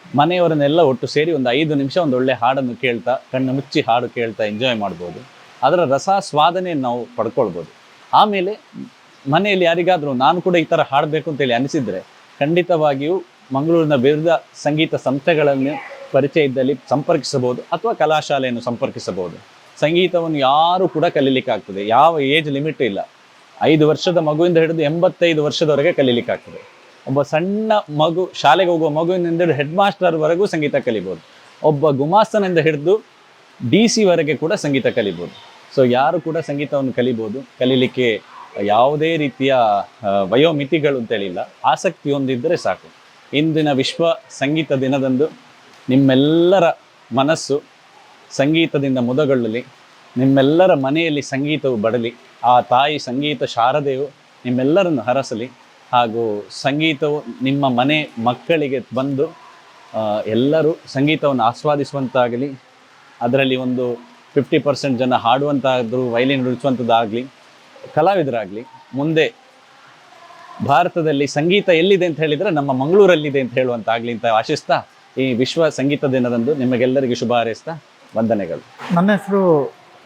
ಮನೆಯವರನ್ನೆಲ್ಲ ಒಟ್ಟು ಸೇರಿ ಒಂದು 5 ನಿಮಿಷ ಒಂದು ಒಳ್ಳೆಯ ಹಾಡನ್ನು ಕೇಳ್ತಾ, ಕಣ್ಣು ಮುಚ್ಚಿ ಹಾಡು ಕೇಳ್ತಾ ಎಂಜಾಯ್ ಮಾಡ್ಬೋದು. ಅದರ ರಸಾಸ್ವಾದನೆಯನ್ನು ನಾವು ಪಡ್ಕೊಳ್ಬೋದು. ಆಮೇಲೆ ಮನೆಯಲ್ಲಿ ಯಾರಿಗಾದರೂ ನಾನು ಕೂಡ ಈ ಥರ ಹಾಡಬೇಕು ಅಂತೇಳಿ ಅನಿಸಿದರೆ ಖಂಡಿತವಾಗಿಯೂ ಮಂಗಳೂರಿನ ವಿವಿಧ ಸಂಗೀತ ಸಂಸ್ಥೆಗಳನ್ನು ಪರಿಚಯ ಇದ್ದಲ್ಲಿ ಸಂಪರ್ಕಿಸಬಹುದು, ಅಥವಾ ಕಲಾಶಾಲೆಯನ್ನು ಸಂಪರ್ಕಿಸಬಹುದು. ಸಂಗೀತವನ್ನು ಯಾರು ಕೂಡ ಕಲೀಲಿಕ್ಕಾಗ್ತದೆ. ಯಾವ ಏಜ್ ಲಿಮಿಟ್ ಇಲ್ಲ. 5 ವರ್ಷದ ಮಗುವಿಂದ ಹಿಡಿದು 85 ವರ್ಷದವರೆಗೆ ಕಲೀಲಿಕ್ಕಾಗ್ತದೆ. ಒಬ್ಬ ಸಣ್ಣ ಮಗು, ಶಾಲೆಗೆ ಹೋಗುವ ಮಗುವಿನಿಂದ ಹೆಡ್ ಮಾಸ್ಟರ್ವರೆಗೂ ಸಂಗೀತ ಕಲಿಬೋದು. ಒಬ್ಬ ಗುಮಾಸ್ತನಿಂದ ಹಿಡಿದು DC ವರೆಗೆ ಕೂಡ ಸಂಗೀತ ಕಲಿಬೋದು. ಸೊ ಯಾರು ಕೂಡ ಸಂಗೀತವನ್ನು ಕಲಿಬೋದು. ಕಲೀಲಿಕ್ಕೆ ಯಾವುದೇ ರೀತಿಯ ವಯೋಮಿತಿಗಳು ಅಂತೇಳಿಲ್ಲ. ಆಸಕ್ತಿ ಹೊಂದಿದ್ದರೆ ಸಾಕು. ಇಂದಿನ ವಿಶ್ವ ಸಂಗೀತ ದಿನದಂದು ನಿಮ್ಮೆಲ್ಲರ ಮನಸ್ಸು ಸಂಗೀತದಿಂದ ಮುದಗೊಳ್ಳಲಿ. ನಿಮ್ಮೆಲ್ಲರ ಮನೆಯಲ್ಲಿ ಸಂಗೀತವು ಬಡಲಿ. ಆ ತಾಯಿ ಸಂಗೀತ ಶಾರದೆಯು ನಿಮ್ಮೆಲ್ಲರನ್ನು ಹರಸಲಿ. ಹಾಗೂ ಸಂಗೀತವು ನಿಮ್ಮ ಮನೆ ಮಕ್ಕಳಿಗೆ ಬಂದು ಎಲ್ಲರೂ ಸಂಗೀತವನ್ನು ಆಸ್ವಾದಿಸುವಂತಾಗಲಿ. ಅದರಲ್ಲಿ ಒಂದು 50% ಜನ ಹಾಡುವಂತಾದರೂ, ವಯಲಿನ್ ನುಡಿಸುವಂಥದ್ದಾಗಲಿ, ಕಲಾವಿದರಾಗಲಿ ಮುಂದೆ ಭಾರತದಲ್ಲಿ ಸಂಗೀತ ಎಲ್ಲಿದೆ ಅಂತ ಹೇಳಿದರೆ ನಮ್ಮ ಮಂಗಳೂರಲ್ಲಿದೆ ಅಂತ ಹೇಳುವಂತಾಗಲಿ ಅಂತ ಆಶಿಸ್ತಾ ಈ ವಿಶ್ವ ಸಂಗೀತ ದಿನದಂದು ನಿಮಗೆಲ್ಲರಿಗೂ ಶುಭ ಹಾರೈಸ್ತಾ ವಂದನೆಗಳು. ನನ್ನ ಹೆಸರು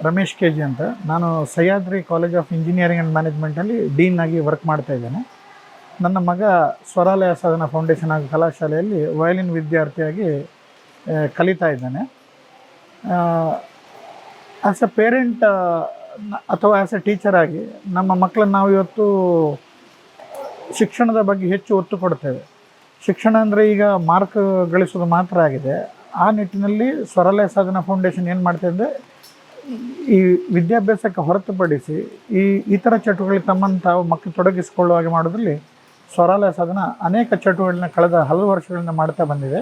ರಮೇಶ್ ಕೆ ಜಿ ಅಂತ. ನಾನು Sahyadri college of engineering and ಮ್ಯಾನೇಜ್ಮೆಂಟಲ್ಲಿ ಡೀನ್ ಆಗಿ ವರ್ಕ್ ಮಾಡ್ತಾ ಇದ್ದೇನೆ. ನನ್ನ ಮಗ ಸ್ವರಾಲಯ ಸಾಧನಾ ಫೌಂಡೇಶನ್ ಹಾಗೂ ಕಲಾಶಾಲೆಯಲ್ಲಿ ವಯಲಿನ್ ವಿದ್ಯಾರ್ಥಿಯಾಗಿ ಕಲಿತಾ ಇದ್ದಾನೆ. ಆ್ಯಸ್ ಎ ಪೇರೆಂಟ್ ಅಥವಾ ಆ್ಯಸ್ ಎ ಟೀಚರ್ ಆಗಿ ನಮ್ಮ ಮಕ್ಕಳನ್ನು ನಾವು ಇವತ್ತು ಶಿಕ್ಷಣದ ಬಗ್ಗೆ ಹೆಚ್ಚು ಒತ್ತು ಕೊಡ್ತೇವೆ. ಶಿಕ್ಷಣ ಅಂದರೆ ಈಗ ಮಾರ್ಕ್ ಗಳಿಸೋದು ಮಾತ್ರ ಆಗಿದೆ. ಆ ನಿಟ್ಟಿನಲ್ಲಿ ಸ್ವರಾಲಯ ಸಾಧನಾ ಫೌಂಡೇಶನ್ ಏನು ಮಾಡ್ತಾ ಅಂದರೆ ಈ ವಿದ್ಯಾಭ್ಯಾಸಕ್ಕೆ ಹೊರತುಪಡಿಸಿ ಈ ಇತರ ಚಟುವಟಿಕೆ ತಮ್ಮನ್ನು ತಾವು ಮಕ್ಕಳು ತೊಡಗಿಸಿಕೊಳ್ಳುವ ಹಾಗೆ ಮಾಡೋದ್ರಲ್ಲಿ ಸ್ವರಾಲಯ ಸಾಧನ ಅನೇಕ ಚಟುವಟಿಕೆಗಳನ್ನ ಕಳೆದ ಹಲವು ವರ್ಷಗಳಿಂದ ಮಾಡ್ತಾ ಬಂದಿದೆ.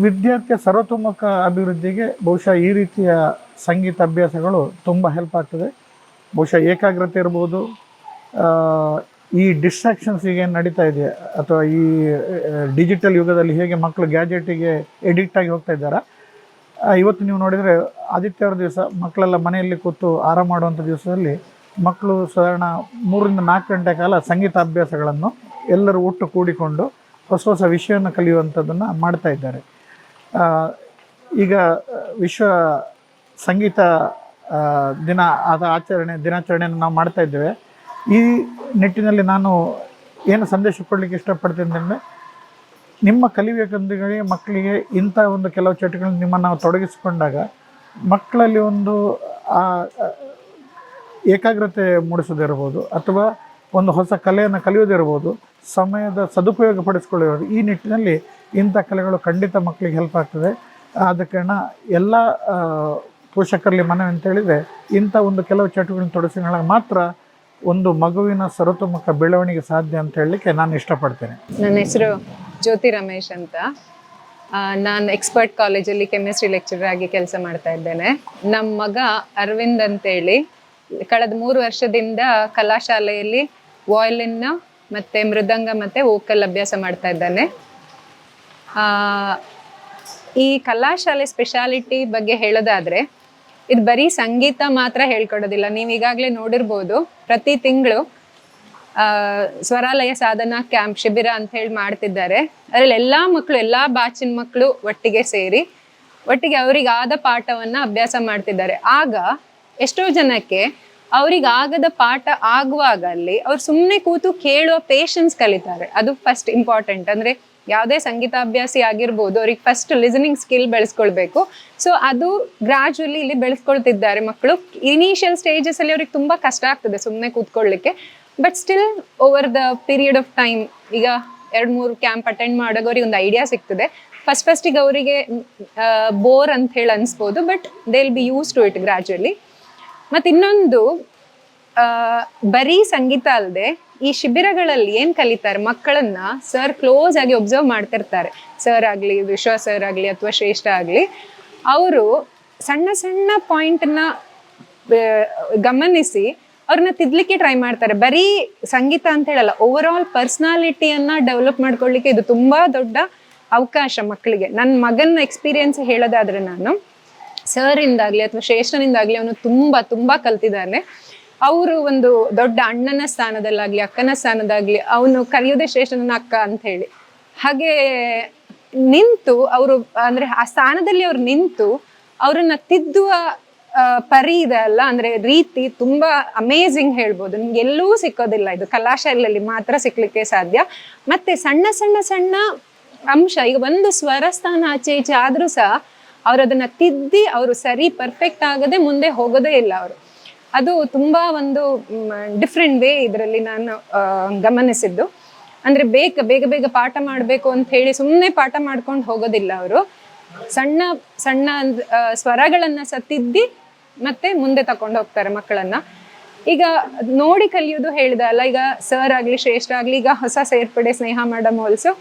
ವಿದ್ಯಾರ್ಥಿಯ ಸರ್ವತೋಮುಖ ಅಭಿವೃದ್ಧಿಗೆ ಬಹುಶಃ ಈ ರೀತಿಯ ಸಂಗೀತ ಅಭ್ಯಾಸಗಳು ತುಂಬ ಹೆಲ್ಪ್ ಆಗ್ತದೆ. ಬಹುಶಃ ಏಕಾಗ್ರತೆ ಇರ್ಬೋದು, ಈ ಡಿಸ್ಟ್ರಾಕ್ಷನ್ಸ್ ಈಗ ಏನು ನಡೀತಾ ಇದೆ ಅಥವಾ ಈ ಡಿಜಿಟಲ್ ಯುಗದಲ್ಲಿ ಹೇಗೆ ಮಕ್ಕಳು ಗ್ಯಾಜೆಟಿಗೆ ಎಡಿಕ್ಟ್ ಆಗಿ ಹೋಗ್ತಾ ಇದ್ದಾರೆ, ಇವತ್ತು ನೀವು ನೋಡಿದರೆ ಆದಿತ್ಯವಾರ ದಿವಸ ಮಕ್ಕಳೆಲ್ಲ ಮನೆಯಲ್ಲಿ ಕೂತು ಆರಾಮ ಮಾಡುವಂಥ ದಿವಸದಲ್ಲಿ ಮಕ್ಕಳು ಸಾಧಾರಣ 3 ರಿಂದ 4 ಗಂಟೆ ಕಾಲ ಸಂಗೀತ ಅಭ್ಯಾಸಗಳನ್ನು ಎಲ್ಲರೂ ಒಟ್ಟು ಕೂಡಿಕೊಂಡು ಹೊಸ ಹೊಸ ವಿಷಯವನ್ನು ಕಲಿಯುವಂಥದ್ದನ್ನು ಮಾಡ್ತಾ ಇದ್ದಾರೆ. ಈಗ ವಿಶ್ವ ಸಂಗೀತ ದಿನ ದಿನಾಚರಣೆಯನ್ನು ನಾವು ಮಾಡ್ತಾ ಇದ್ದೇವೆ. ಈ ನಿಟ್ಟಿನಲ್ಲಿ ನಾನು ಏನು ಸಂದೇಶ ಕೊಡಲಿಕ್ಕೆ ಇಷ್ಟಪಡ್ತೀನಿ ಅಂದರೆ, ನಿಮ್ಮ ಕಲಿಬೇಕಂದ್ರೆ ಮಕ್ಕಳಿಗೆ ಇಂಥ ಒಂದು ಕೆಲವು ಚಟುವಟಿಕೆಗಳನ್ನು ನಿಮ್ಮನ್ನು ನಾವು ತೊಡಗಿಸಿಕೊಂಡಾಗ ಮಕ್ಕಳಲ್ಲಿ ಒಂದು ಏಕಾಗ್ರತೆ ಮೂಡಿಸೋದಿರ್ಬೋದು ಅಥವಾ ಒಂದು ಹೊಸ ಕಲೆಯನ್ನು ಕಲಿಯೋದಿರ್ಬೋದು, ಸಮಯದ ಸದುಪಯೋಗ ಪಡಿಸ್ಕೊಳ್ಳಿರೋದು. ಈ ನಿಟ್ಟಿನಲ್ಲಿ ಇಂಥ ಕಲೆಗಳು ಖಂಡಿತ ಮಕ್ಕಳಿಗೆ ಹೆಲ್ಪ್ ಆಗ್ತದೆ. ಆದ ಕಾರಣ ಎಲ್ಲ ಪೋಷಕರಲ್ಲಿ ಮನವಿ ಅಂತ ಹೇಳಿದರೆ, ಇಂಥ ಒಂದು ಕೆಲವು ಚಟುವಟಿಕೆಗಳನ್ನು ತೊಡಗಿಸಿದಾಗ ಮಾತ್ರ ಒಂದು ಮಗುವಿನ ಸರ್ವತೋಮುಖ ಬೆಳವಣಿಗೆ ಸಾಧ್ಯ ಅಂತ ಹೇಳಲಿಕ್ಕೆ ನಾನು ಇಷ್ಟಪಡ್ತೇನೆ. ನನ್ನ ಹೆಸರು ಜ್ಯೋತಿ ರಮೇಶ್ ಅಂತ. ನಾನು ಎಕ್ಸ್ಪರ್ಟ್ ಕಾಲೇಜಲ್ಲಿ ಕೆಮಿಸ್ಟ್ರಿ ಲೆಕ್ಚರರ್ ಆಗಿ ಕೆಲಸ ಮಾಡ್ತಾ ಇದ್ದೇನೆ. ನಮ್ಮ ಮಗ ಅರವಿಂದ್ ಅಂತೇಳಿ ಕಳೆದ 3 ವರ್ಷದಿಂದ ಕಲಾಶಾಲೆಯಲ್ಲಿ ವಾಯಲಿನ್ ಮತ್ತು ಮೃದಂಗ ಮತ್ತು ವೋಕಲ್ ಅಭ್ಯಾಸ ಮಾಡ್ತಾ ಇದ್ದಾನೆ. ಈ ಕಲಾಶಾಲೆ ಸ್ಪೆಷಾಲಿಟಿ ಬಗ್ಗೆ ಹೇಳೋದಾದರೆ, ಇದು ಬರೀ ಸಂಗೀತ ಮಾತ್ರ ಹೇಳ್ಕೊಡೋದಿಲ್ಲ. ನೀವು ಈಗಾಗಲೇ ನೋಡಿರ್ಬೋದು, ಪ್ರತಿ ತಿಂಗಳು ಸ್ವರಾಲಯ ಸಾಧನಾ ಕ್ಯಾಂಪ್ ಶಿಬಿರ ಅಂತ ಹೇಳಿ ಮಾಡ್ತಿದ್ದಾರೆ. ಅದರಲ್ಲಿ ಎಲ್ಲ ಮಕ್ಕಳು, ಎಲ್ಲ ಬ್ಯಾಚಿನ ಮಕ್ಕಳು ಒಟ್ಟಿಗೆ ಸೇರಿ ಒಟ್ಟಿಗೆ ಅವರಿಗಾದ ಪಾಠವನ್ನು ಅಭ್ಯಾಸ ಮಾಡ್ತಿದ್ದಾರೆ. ಆಗ ಎಷ್ಟೋ ಜನಕ್ಕೆ ಅವರಿಗಾಗದ ಪಾಠ ಆಗುವಾಗ ಅಲ್ಲಿ ಅವ್ರು ಸುಮ್ಮನೆ ಕೂತು ಕೇಳುವ ಪೇಷನ್ಸ್ ಕಲಿತಾರೆ. ಅದು ಫಸ್ಟ್ ಇಂಪಾರ್ಟೆಂಟ್. ಅಂದರೆ ಯಾವುದೇ ಸಂಗೀತಾಭ್ಯಾಸಿ ಆಗಿರ್ಬೋದು, ಅವ್ರಿಗೆ ಫಸ್ಟ್ ಲಿಸನಿಂಗ್ ಸ್ಕಿಲ್ ಬೆಳೆಸ್ಕೊಳ್ಬೇಕು. ಸೊ ಅದು ಗ್ರಾಜುವಲಿ ಇಲ್ಲಿ ಬೆಳೆಸ್ಕೊಳ್ತಿದ್ದಾರೆ ಮಕ್ಕಳು. ಇನಿಷಿಯಲ್ ಸ್ಟೇಜಸಲ್ಲಿ ಅವ್ರಿಗೆ ತುಂಬ ಕಷ್ಟ ಆಗ್ತದೆ ಸುಮ್ಮನೆ ಕೂತ್ಕೊಳ್ಳಿಕ್ಕೆ. But still over the period of time, ಈಗ 2-3 ಕ್ಯಾಂಪ್ ಅಟೆಂಡ್ ಮಾಡಾಗ ಅವ್ರಿಗೆ ಒಂದು ಐಡಿಯಾ ಸಿಗ್ತದೆ. ಫಸ್ಟಿಗೆ ಅವರಿಗೆ ಬೋರ್ ಅಂತ ಹೇಳಿ ಅನಿಸ್ಬೋದು, but they will be use to it gradually. ಮತ್ತು ಇನ್ನೊಂದು, ಬರೀ ಸಂಗೀತ ಅಲ್ಲದೆ ಈ ಶಿಬಿರಗಳಲ್ಲಿ ಏನು ಕಲಿತಾರೆ ಮಕ್ಕಳನ್ನ ಸರ್ ಕ್ಲೋಸ್ ಆಗಿ ಒಬ್ಸರ್ವ್ ಮಾಡ್ತಿರ್ತಾರೆ. ಸರ್ ಆಗಲಿ, ವಿಶ್ವ ಸರ್ ಆಗಲಿ ಅಥವಾ ಶ್ರೇಷ್ಠ ಆಗಲಿ, ಅವರು ಸಣ್ಣ ಸಣ್ಣ ಪಾಯಿಂಟನ್ನ ಗಮನಿಸಿ ಅವ್ರನ್ನ ತಿದ್ದಲಿಕ್ಕೆ ಟ್ರೈ ಮಾಡ್ತಾರೆ. ಬರೀ ಸಂಗೀತ ಅಂತ ಹೇಳಲ್ಲ, ಓವರ್ ಆಲ್ ಪರ್ಸ್ನಾಲಿಟಿಯನ್ನು ಡೆವಲಪ್ ಮಾಡ್ಕೊಳ್ಳಿಕ್ಕೆ ಇದು ತುಂಬ ದೊಡ್ಡ ಅವಕಾಶ ಮಕ್ಕಳಿಗೆ. ನನ್ನ ಮಗನ ಎಕ್ಸ್ಪೀರಿಯನ್ಸ್ ಹೇಳೋದಾದರೆ, ನಾನು ಸರಿಂದಾಗಲಿ ಅಥವಾ ಶ್ರೇಷ್ಠನಿಂದಾಗಲಿ ಅವನು ತುಂಬ ತುಂಬ ಕಲ್ತಿದ್ದಾನೆ. ಅವರು ಒಂದು ದೊಡ್ಡ ಅಣ್ಣನ ಸ್ಥಾನದಲ್ಲಾಗಲಿ ಅಕ್ಕನ ಸ್ಥಾನದಾಗಲಿ ಅವನು ಕರೆಯೋದೇ ಶ್ರೇಷ್ಠನ ಅಕ್ಕ ಅಂತ ಹೇಳಿ ಹಾಗೆ ನಿಂತು ಅವರು, ಅಂದರೆ ಆ ಸ್ಥಾನದಲ್ಲಿ ಅವ್ರು ನಿಂತು ಅವರನ್ನ ತಿದ್ದುವ ಪರಿ ಇದೆ ಅಲ್ಲ, ಅಂದರೆ ರೀತಿ ತುಂಬ ಅಮೇಝಿಂಗ್ ಹೇಳ್ಬೋದು. ನಿಮ್ಗೆ ಎಲ್ಲೂ ಸಿಕ್ಕೋದಿಲ್ಲ, ಇದು ಕಲಾಶಾಲೆಯಲ್ಲಿ ಮಾತ್ರ ಸಿಕ್ಲಿಕ್ಕೆ ಸಾಧ್ಯ. ಮತ್ತು ಸಣ್ಣ ಸಣ್ಣ ಸಣ್ಣ ಅಂಶ, ಈಗ ಒಂದು ಸ್ವರ ಸ್ಥಾನ ಆಚೆ ಈಚೆ ಆದರೂ ಸಹ ಅವ್ರು ಅದನ್ನು ತಿದ್ದಿ ಅವರು ಸರಿ ಪರ್ಫೆಕ್ಟ್ ಆಗದೆ ಮುಂದೆ ಹೋಗೋದೇ ಇಲ್ಲ ಅವರು. ಅದು ತುಂಬ ಒಂದು ಡಿಫ್ರೆಂಟ್ ವೇ ಇದರಲ್ಲಿ ನಾನು ಗಮನಿಸಿದ್ದು. ಅಂದರೆ ಬೇಗ ಬೇಗ ಪಾಠ ಮಾಡಬೇಕು ಅಂತ ಹೇಳಿ ಸುಮ್ಮನೆ ಪಾಠ ಮಾಡ್ಕೊಂಡು ಹೋಗೋದಿಲ್ಲ ಅವರು. ಸಣ್ಣ ಸಣ್ಣ ಸ್ವರಗಳನ್ನು ಸಹ ತಿದ್ದಿ ಮತ್ತೆ ಮುಂದೆ ತಗೊಂಡು ಹೋಗ್ತಾರೆ ಮಕ್ಕಳನ್ನು. ಈಗ ನೋಡಿ ಕಲಿಯೋದು ಹೇಳಿದ ಅಲ್ಲ, ಈಗ ಸರ್ ಆಗಲಿ ಶ್ರೇಷ್ಠ ಆಗಲಿ, ಈಗ ಹೊಸ ಸೇರ್ಪಡೆ ಸ್ನೇಹ ಮೇಡಮ್ ಆಲ್ಸೋ,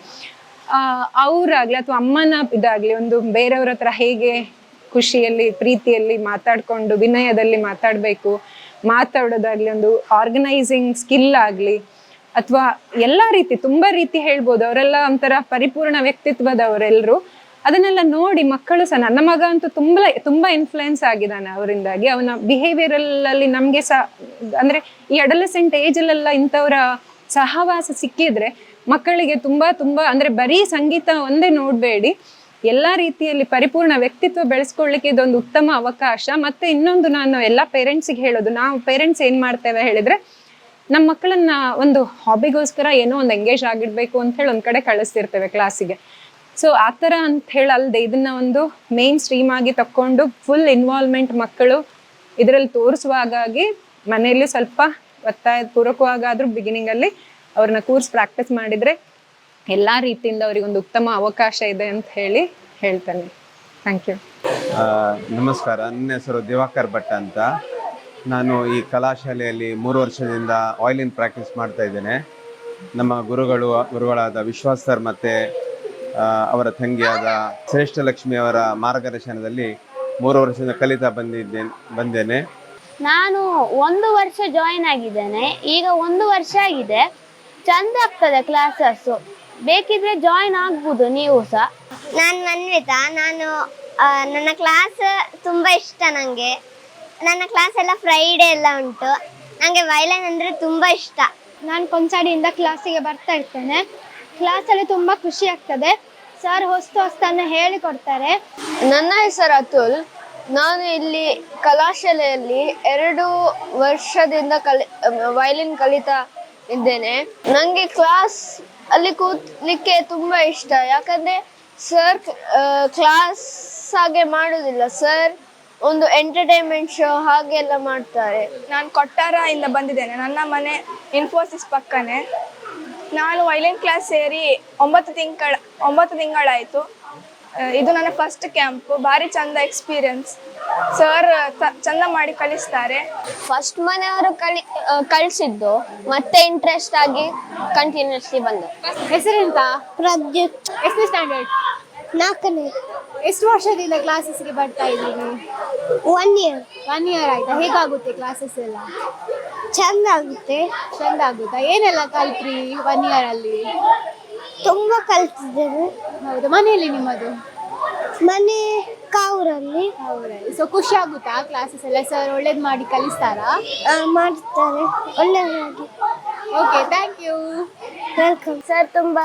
ಅವರಾಗಲಿ ಅಥವಾ ಅಮ್ಮನ ಇದಾಗಲಿ ಒಂದು ಬೇರೆಯವ್ರ ಹತ್ರ ಹೇಗೆ ಖುಷಿಯಲ್ಲಿ ಪ್ರೀತಿಯಲ್ಲಿ ಮಾತಾಡಿಕೊಂಡು ವಿನಯದಲ್ಲಿ ಮಾತಾಡೋದಾಗಲಿ, ಒಂದು ಆರ್ಗನೈಸಿಂಗ್ ಸ್ಕಿಲ್ ಆಗಲಿ ಅಥವಾ ಎಲ್ಲ ರೀತಿ ತುಂಬ ರೀತಿ ಹೇಳ್ಬೋದು. ಅವರೆಲ್ಲ ಒಂಥರ ಪರಿಪೂರ್ಣ ವ್ಯಕ್ತಿತ್ವದವರೆಲ್ಲರೂ. ಅದನ್ನೆಲ್ಲ ನೋಡಿ ಮಕ್ಕಳು ಸಹ, ನನ್ನ ಮಗ ಅಂತೂ ತುಂಬಾ ಇನ್ಫ್ಲುಯೆನ್ಸ್ ಆಗಿದ್ದಾನೆ ಅವರಿಂದಾಗಿ. ಅವನ ಬಿಹೇವಿಯರಲ್ ಅಲ್ಲಿ ನಮ್ಗೆ ಸಹ ಅಂದ್ರೆ ಈ ಅಡಲಸೆಂಟ್ ಏಜ್ ಅಲ್ಲೆಲ್ಲ ಇಂಥವ್ರ ಸಹವಾಸ ಸಿಕ್ಕಿದ್ರೆ ಮಕ್ಕಳಿಗೆ ತುಂಬಾ ಅಂದ್ರೆ ಬರೀ ಸಂಗೀತ ಒಂದೇ ನೋಡ್ಬೇಡಿ, ಎಲ್ಲಾ ರೀತಿಯಲ್ಲಿ ಪರಿಪೂರ್ಣ ವ್ಯಕ್ತಿತ್ವ ಬೆಳೆಸ್ಕೊಳ್ಳಿಕ್ಕೆ ಇದೊಂದು ಉತ್ತಮ ಅವಕಾಶ. ಮತ್ತೆ ಇನ್ನೊಂದು ನಾನು ಎಲ್ಲಾ ಪೇರೆಂಟ್ಸಿಗೆ ಹೇಳೋದು, ನಾವು ಪೇರೆಂಟ್ಸ್ ಏನ್ ಮಾಡ್ತೇವೆ ಹೇಳಿದ್ರೆ, ನಮ್ಮ ಮಕ್ಕಳನ್ನ ಒಂದು ಹಾಬಿಗೋಸ್ಕರ ಏನೋ ಒಂದು ಎಂಗೇಜ್ ಆಗಿಡ್ಬೇಕು ಅಂತ ಹೇಳಿ ಒಂದ್ ಕಡೆ ಕಳಿಸ್ತಿರ್ತೇವೆ ಕ್ಲಾಸಿಗೆ. ಸೊ ಆ ಥರ ಅಂತ ಹೇಳಲ್ದೆ ಇದನ್ನ ಒಂದು ಮೇನ್ ಸ್ಟ್ರೀಮ್ ಆಗಿ ತಕೊಂಡು ಫುಲ್ ಇನ್ವಾಲ್ವ್ಮೆಂಟ್ ಮಕ್ಕಳು ಇದರಲ್ಲಿ ತೋರಿಸುವ ಹಾಗಾಗಿ ಮನೆಯಲ್ಲಿ ಸ್ವಲ್ಪ ಒತ್ತಾಯ ಪೂರ್ವಕವಾಗಾದ್ರೂ ಬಿಗಿನಿಂಗ್ ಅಲ್ಲಿ ಅವ್ರನ್ನ ಕೋರ್ಸ್ ಪ್ರಾಕ್ಟೀಸ್ ಮಾಡಿದ್ರೆ ಎಲ್ಲಾ ರೀತಿಯಿಂದ ಅವ್ರಿಗೆ ಒಂದು ಉತ್ತಮ ಅವಕಾಶ ಇದೆ ಅಂತ ಹೇಳ್ತೇನೆ. Thank you. ನಮಸ್ಕಾರ, ನನ್ನ ಹೆಸರು ದಿವಾಕರ್ ಭಟ್ ಅಂತ. ನಾನು ಈ ಕಲಾಶಾಲೆಯಲ್ಲಿ 3 ವರ್ಷದಿಂದ ವಾಯ್ಲಿನ್ ಪ್ರಾಕ್ಟೀಸ್ ಮಾಡ್ತಾ ಇದ್ದೇನೆ. ನಮ್ಮ ಗುರುಗಳಾದ ವಿಶ್ವಾಸ್ ಸರ್ ಮತ್ತು ಅವರ ತಂಗಿಯಾದ ಶ್ರೇಷ್ಠ ಲಕ್ಷ್ಮಿ ಅವರ ಮಾರ್ಗದರ್ಶನದಲ್ಲಿ 3 ವರ್ಷದಿಂದ ಕಲಿತಾ ಬಂದೇನೆ. ನಾನು 1 ವರ್ಷ ಜಾಯಿನ್ ಆಗಿದ್ದೇನೆ, ಈಗ 1 ವರ್ಷ ಆಗಿದೆ. ಚಂದ ಆಗ್ತದೆ ಕ್ಲಾಸಸ್ಸು, ಬೇಕಿದ್ರೆ ಜಾಯಿನ್ ಆಗ್ಬೋದು ನೀವು ಸಹ. ನಾನು ಮನ್ವಿತಾ, ನನ್ನ ಕ್ಲಾಸ್ ತುಂಬ ಇಷ್ಟ ನನಗೆ. ನನ್ನ ಕ್ಲಾಸ್ ಎಲ್ಲ ಫ್ರೈಡೇ ಎಲ್ಲ ಉಂಟು. ನನಗೆ ವಯಲಿನ್ ಅಂದರೆ ತುಂಬ ಇಷ್ಟ. ನಾನು ಕೊಂಚಾಡಿಯಿಂದ ಕ್ಲಾಸಿಗೆ ಬರ್ತಾ ಇರ್ತೇನೆ. ಕ್ಲಾಸಲ್ಲಿ ತುಂಬ ಖುಷಿ ಆಗ್ತದೆ. ಸರ್ ಹೊಸ್ತನ್ನು ಹೇಳಿಕೊಡ್ತಾರೆ. ನನ್ನ ಹೆಸರು ಅತುಲ್. ನಾನು ಇಲ್ಲಿ ಕಲಾಶಾಲೆಯಲ್ಲಿ 2 ವರ್ಷದಿಂದ ವಯಲಿನ್ ಕಲಿತಾ ಇದ್ದೇನೆ. ನನಗೆ ಕ್ಲಾಸ್ ಅಲ್ಲಿ ಕೂತ್ಲಿಕ್ಕೆ ತುಂಬ ಇಷ್ಟ, ಯಾಕಂದರೆ ಸರ್ ಕ್ಲಾಸ್ ಹಾಗೆ ಮಾಡೋದಿಲ್ಲ. ಸರ್ ಒಂದು ಎಂಟರ್ಟೈನ್ಮೆಂಟ್ ಶೋ ಹಾಗೆಲ್ಲ ಮಾಡ್ತಾರೆ. ನಾನು ಕೊಟ್ಟಾರ ಇಂದ ಬಂದಿದ್ದೇನೆ. ನನ್ನ ಮನೆ ಇನ್ಫೋಸಿಸ್ ಪಕ್ಕನೇ. ನಾನು ವಯಲಿನ್ ಕ್ಲಾಸ್ ಸೇರಿ 9 ತಿಂಗಳಾಯಿತು. ಇದು ನನ್ನ ಫಸ್ಟ್ ಕ್ಯಾಂಪ್. ಭಾರಿ ಚಂದ ಎಕ್ಸ್ಪೀರಿಯನ್ಸ್. ಸರ್ ಚಂದ ಮಾಡಿ ಕಲಿಸ್ತಾರೆ. ಫಸ್ಟ್ ಮನೆಯವರು ಕಳಿಸಿದ್ದು, ಮತ್ತೆ ಇಂಟ್ರೆಸ್ಟ್ ಆಗಿ ಕಂಟಿನ್ಯೂಸ್ಲಿ ಬಂದು. ಹೆಸರೆಂತ? ಪ್ರದ್ಯುತ್. ಎಷ್ಟನೇ ಸ್ಟ್ಯಾಂಡರ್ಡ್? 4ನೇ. ಎಷ್ಟು ವರ್ಷದಿಂದ ಕ್ಲಾಸಸ್ಗೆ ಬರ್ತಾ ಇದ್ದೀವಿ? 1 year. 1 year ಆಯ್ತಾ? ಹೇಗಾಗುತ್ತೆ ಕ್ಲಾಸಸ್ ಎಲ್ಲ? ಚಂದ ಆಗುತ್ತೆ. ಚಂದ ಆಗುತ್ತಾ? ಏನೆಲ್ಲ ಕಲ್ತ್ರಿ 1 year ಅಲ್ಲಿ? ತುಂಬ ಕಲ್ತಿದ್ದೇನೆ. ಹೌದಾ? ಮನೆಯಲ್ಲಿ ನಿಮ್ಮದು? ಮನೆ ಕಾವೂರಲ್ಲಿ. ಸೊ ಖುಷಿ ಆಗುತ್ತಾ ಕ್ಲಾಸಸ್ ಎಲ್ಲ? ಸರ್ ಒಳ್ಳೇದು ಮಾಡಿ ಕಲಿಸ್ತಾರಾ? ಮಾಡ್ತಾರೆ ಒಳ್ಳೆಯದಾಗಿ. Okay, thank you. Welcome. Sir ತುಂಬ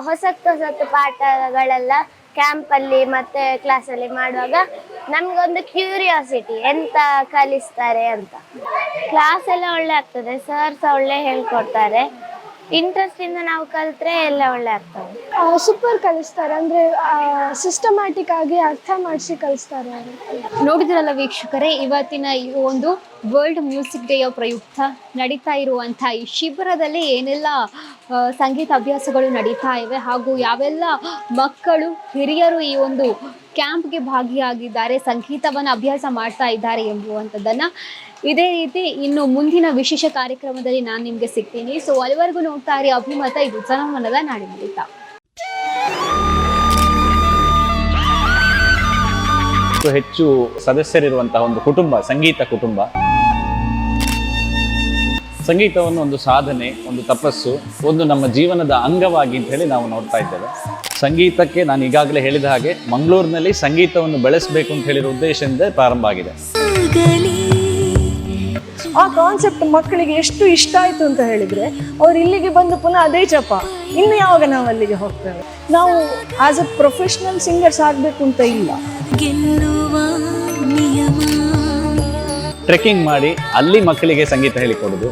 ಹೊಸ ಪಾಠಗಳೆಲ್ಲ ಕ್ಯಾಂಪಲ್ಲಿ ಮತ್ತು ಕ್ಲಾಸಲ್ಲಿ ಮಾಡುವಾಗ ನಮಗೊಂದು ಕ್ಯೂರಿಯಾಸಿಟಿ, ಎಂತ ಕಲಿಸ್ತಾರೆ ಅಂತ. ಕ್ಲಾಸ್ ಎಲ್ಲ ಒಳ್ಳೆ ಆಗ್ತದೆ, ಸರ್ ಸಹ ಒಳ್ಳೆ ಹೇಳ್ಕೊಡ್ತಾರೆ. ಇಂಟ್ರೆಸ್ಟಿಂದ ನಾವು ಕಲಿತ್ರೆ ಎಲ್ಲ ಒಳ್ಳೆ ಆಗ್ತದೆ. ಸೂಪರ್ ಕಲಿಸ್ತಾರೆ, ಅಂದರೆ ಸಿಸ್ಟಮ್ಯಾಟಿಕ್ ಆಗಿ ಅರ್ಥ ಮಾಡಿಸಿ ಕಲಿಸ್ತಾರೆ. ನೋಡಿದ್ರಲ್ಲ ವೀಕ್ಷಕರೇ, ಇವತ್ತಿನ ಈ ಒಂದು ವರ್ಲ್ಡ್ ಮ್ಯೂಸಿಕ್ ಡೇಯ ಪ್ರಯುಕ್ತ ನಡೀತಾ ಇರುವಂಥ ಈ ಶಿಬಿರದಲ್ಲಿ ಏನೆಲ್ಲ ಸಂಗೀತ ಅಭ್ಯಾಸಗಳು ನಡೀತಾ ಇವೆ ಹಾಗೂ ಯಾವೆಲ್ಲ ಮಕ್ಕಳು ಹಿರಿಯರು ಈ ಒಂದು ಕ್ಯಾಂಪ್ಗೆ ಭಾಗಿಯಾಗಿದ್ದಾರೆ, ಸಂಗೀತವನ್ನು ಅಭ್ಯಾಸ ಮಾಡ್ತಾ ಇದ್ದಾರೆ ಎಂಬುವಂಥದ್ದನ್ನು ಇದೇ ರೀತಿ ಇನ್ನು ಮುಂದಿನ ವಿಶೇಷ ಕಾರ್ಯಕ್ರಮದಲ್ಲಿ ನಾನು ನಿಮಗೆ ಸಿಗ್ತೀನಿ. ಸೊ ಅಲ್ಲಿವರೆಗೂ ನೋಡ್ತಾ ಇರಿ ಅಭಿಮತ. ಇದು ಜನಮನದ ನಾಡಿಮಿಡಿತ. ಹೆಚ್ಚು ಸದಸ್ಯರಿರುವಂತಹ ಒಂದು ಕುಟುಂಬ, ಸಂಗೀತ ಕುಟುಂಬ. ಸಂಗೀತವನ್ನು ಒಂದು ಸಾಧನೆ, ಒಂದು ತಪಸ್ಸು, ಒಂದು ನಮ್ಮ ಜೀವನದ ಅಂಗವಾಗಿ ಅಂತ ಹೇಳಿ ನಾವು ನೋಡ್ತಾ ಇದ್ದೇವೆ. ಸಂಗೀತಕ್ಕೆ ನಾನು ಈಗಾಗಲೇ ಹೇಳಿದ ಹಾಗೆ ಮಂಗಳೂರಿನಲ್ಲಿ ಸಂಗೀತವನ್ನು ಬೆಳೆಸಬೇಕು ಅಂತ ಹೇಳಿರೋ ಉದ್ದೇಶದಿಂದ ಪ್ರಾರಂಭ ಆಗಿದೆ. ಆ ಕಾನ್ಸೆಪ್ಟ್ ಮಕ್ಕಳಿಗೆ ಎಷ್ಟು ಇಷ್ಟ ಆಯಿತು ಅಂತ ಹೇಳಿದರೆ ಅವ್ರು ಇಲ್ಲಿಗೆ ಬಂದು ಪುನಃ ಅದೇ ಜಪ, ಇನ್ನು ಯಾವಾಗ ನಾವು ಅಲ್ಲಿಗೆ ಹೋಗ್ತೇವೆ. ನಾವು ಆಸ್ ಎ ಪ್ರೊಫೆಷ್ನಲ್ ಸಿಂಗರ್ಸ್ ಆಗಬೇಕು ಅಂತ ಇಲ್ಲ. ಟ್ರೆಕ್ಕಿಂಗ್ ಮಾಡಿ ಅಲ್ಲಿ ಮಕ್ಕಳಿಗೆ ಸಂಗೀತ ಹೇಳಿಕೊಡೋದು,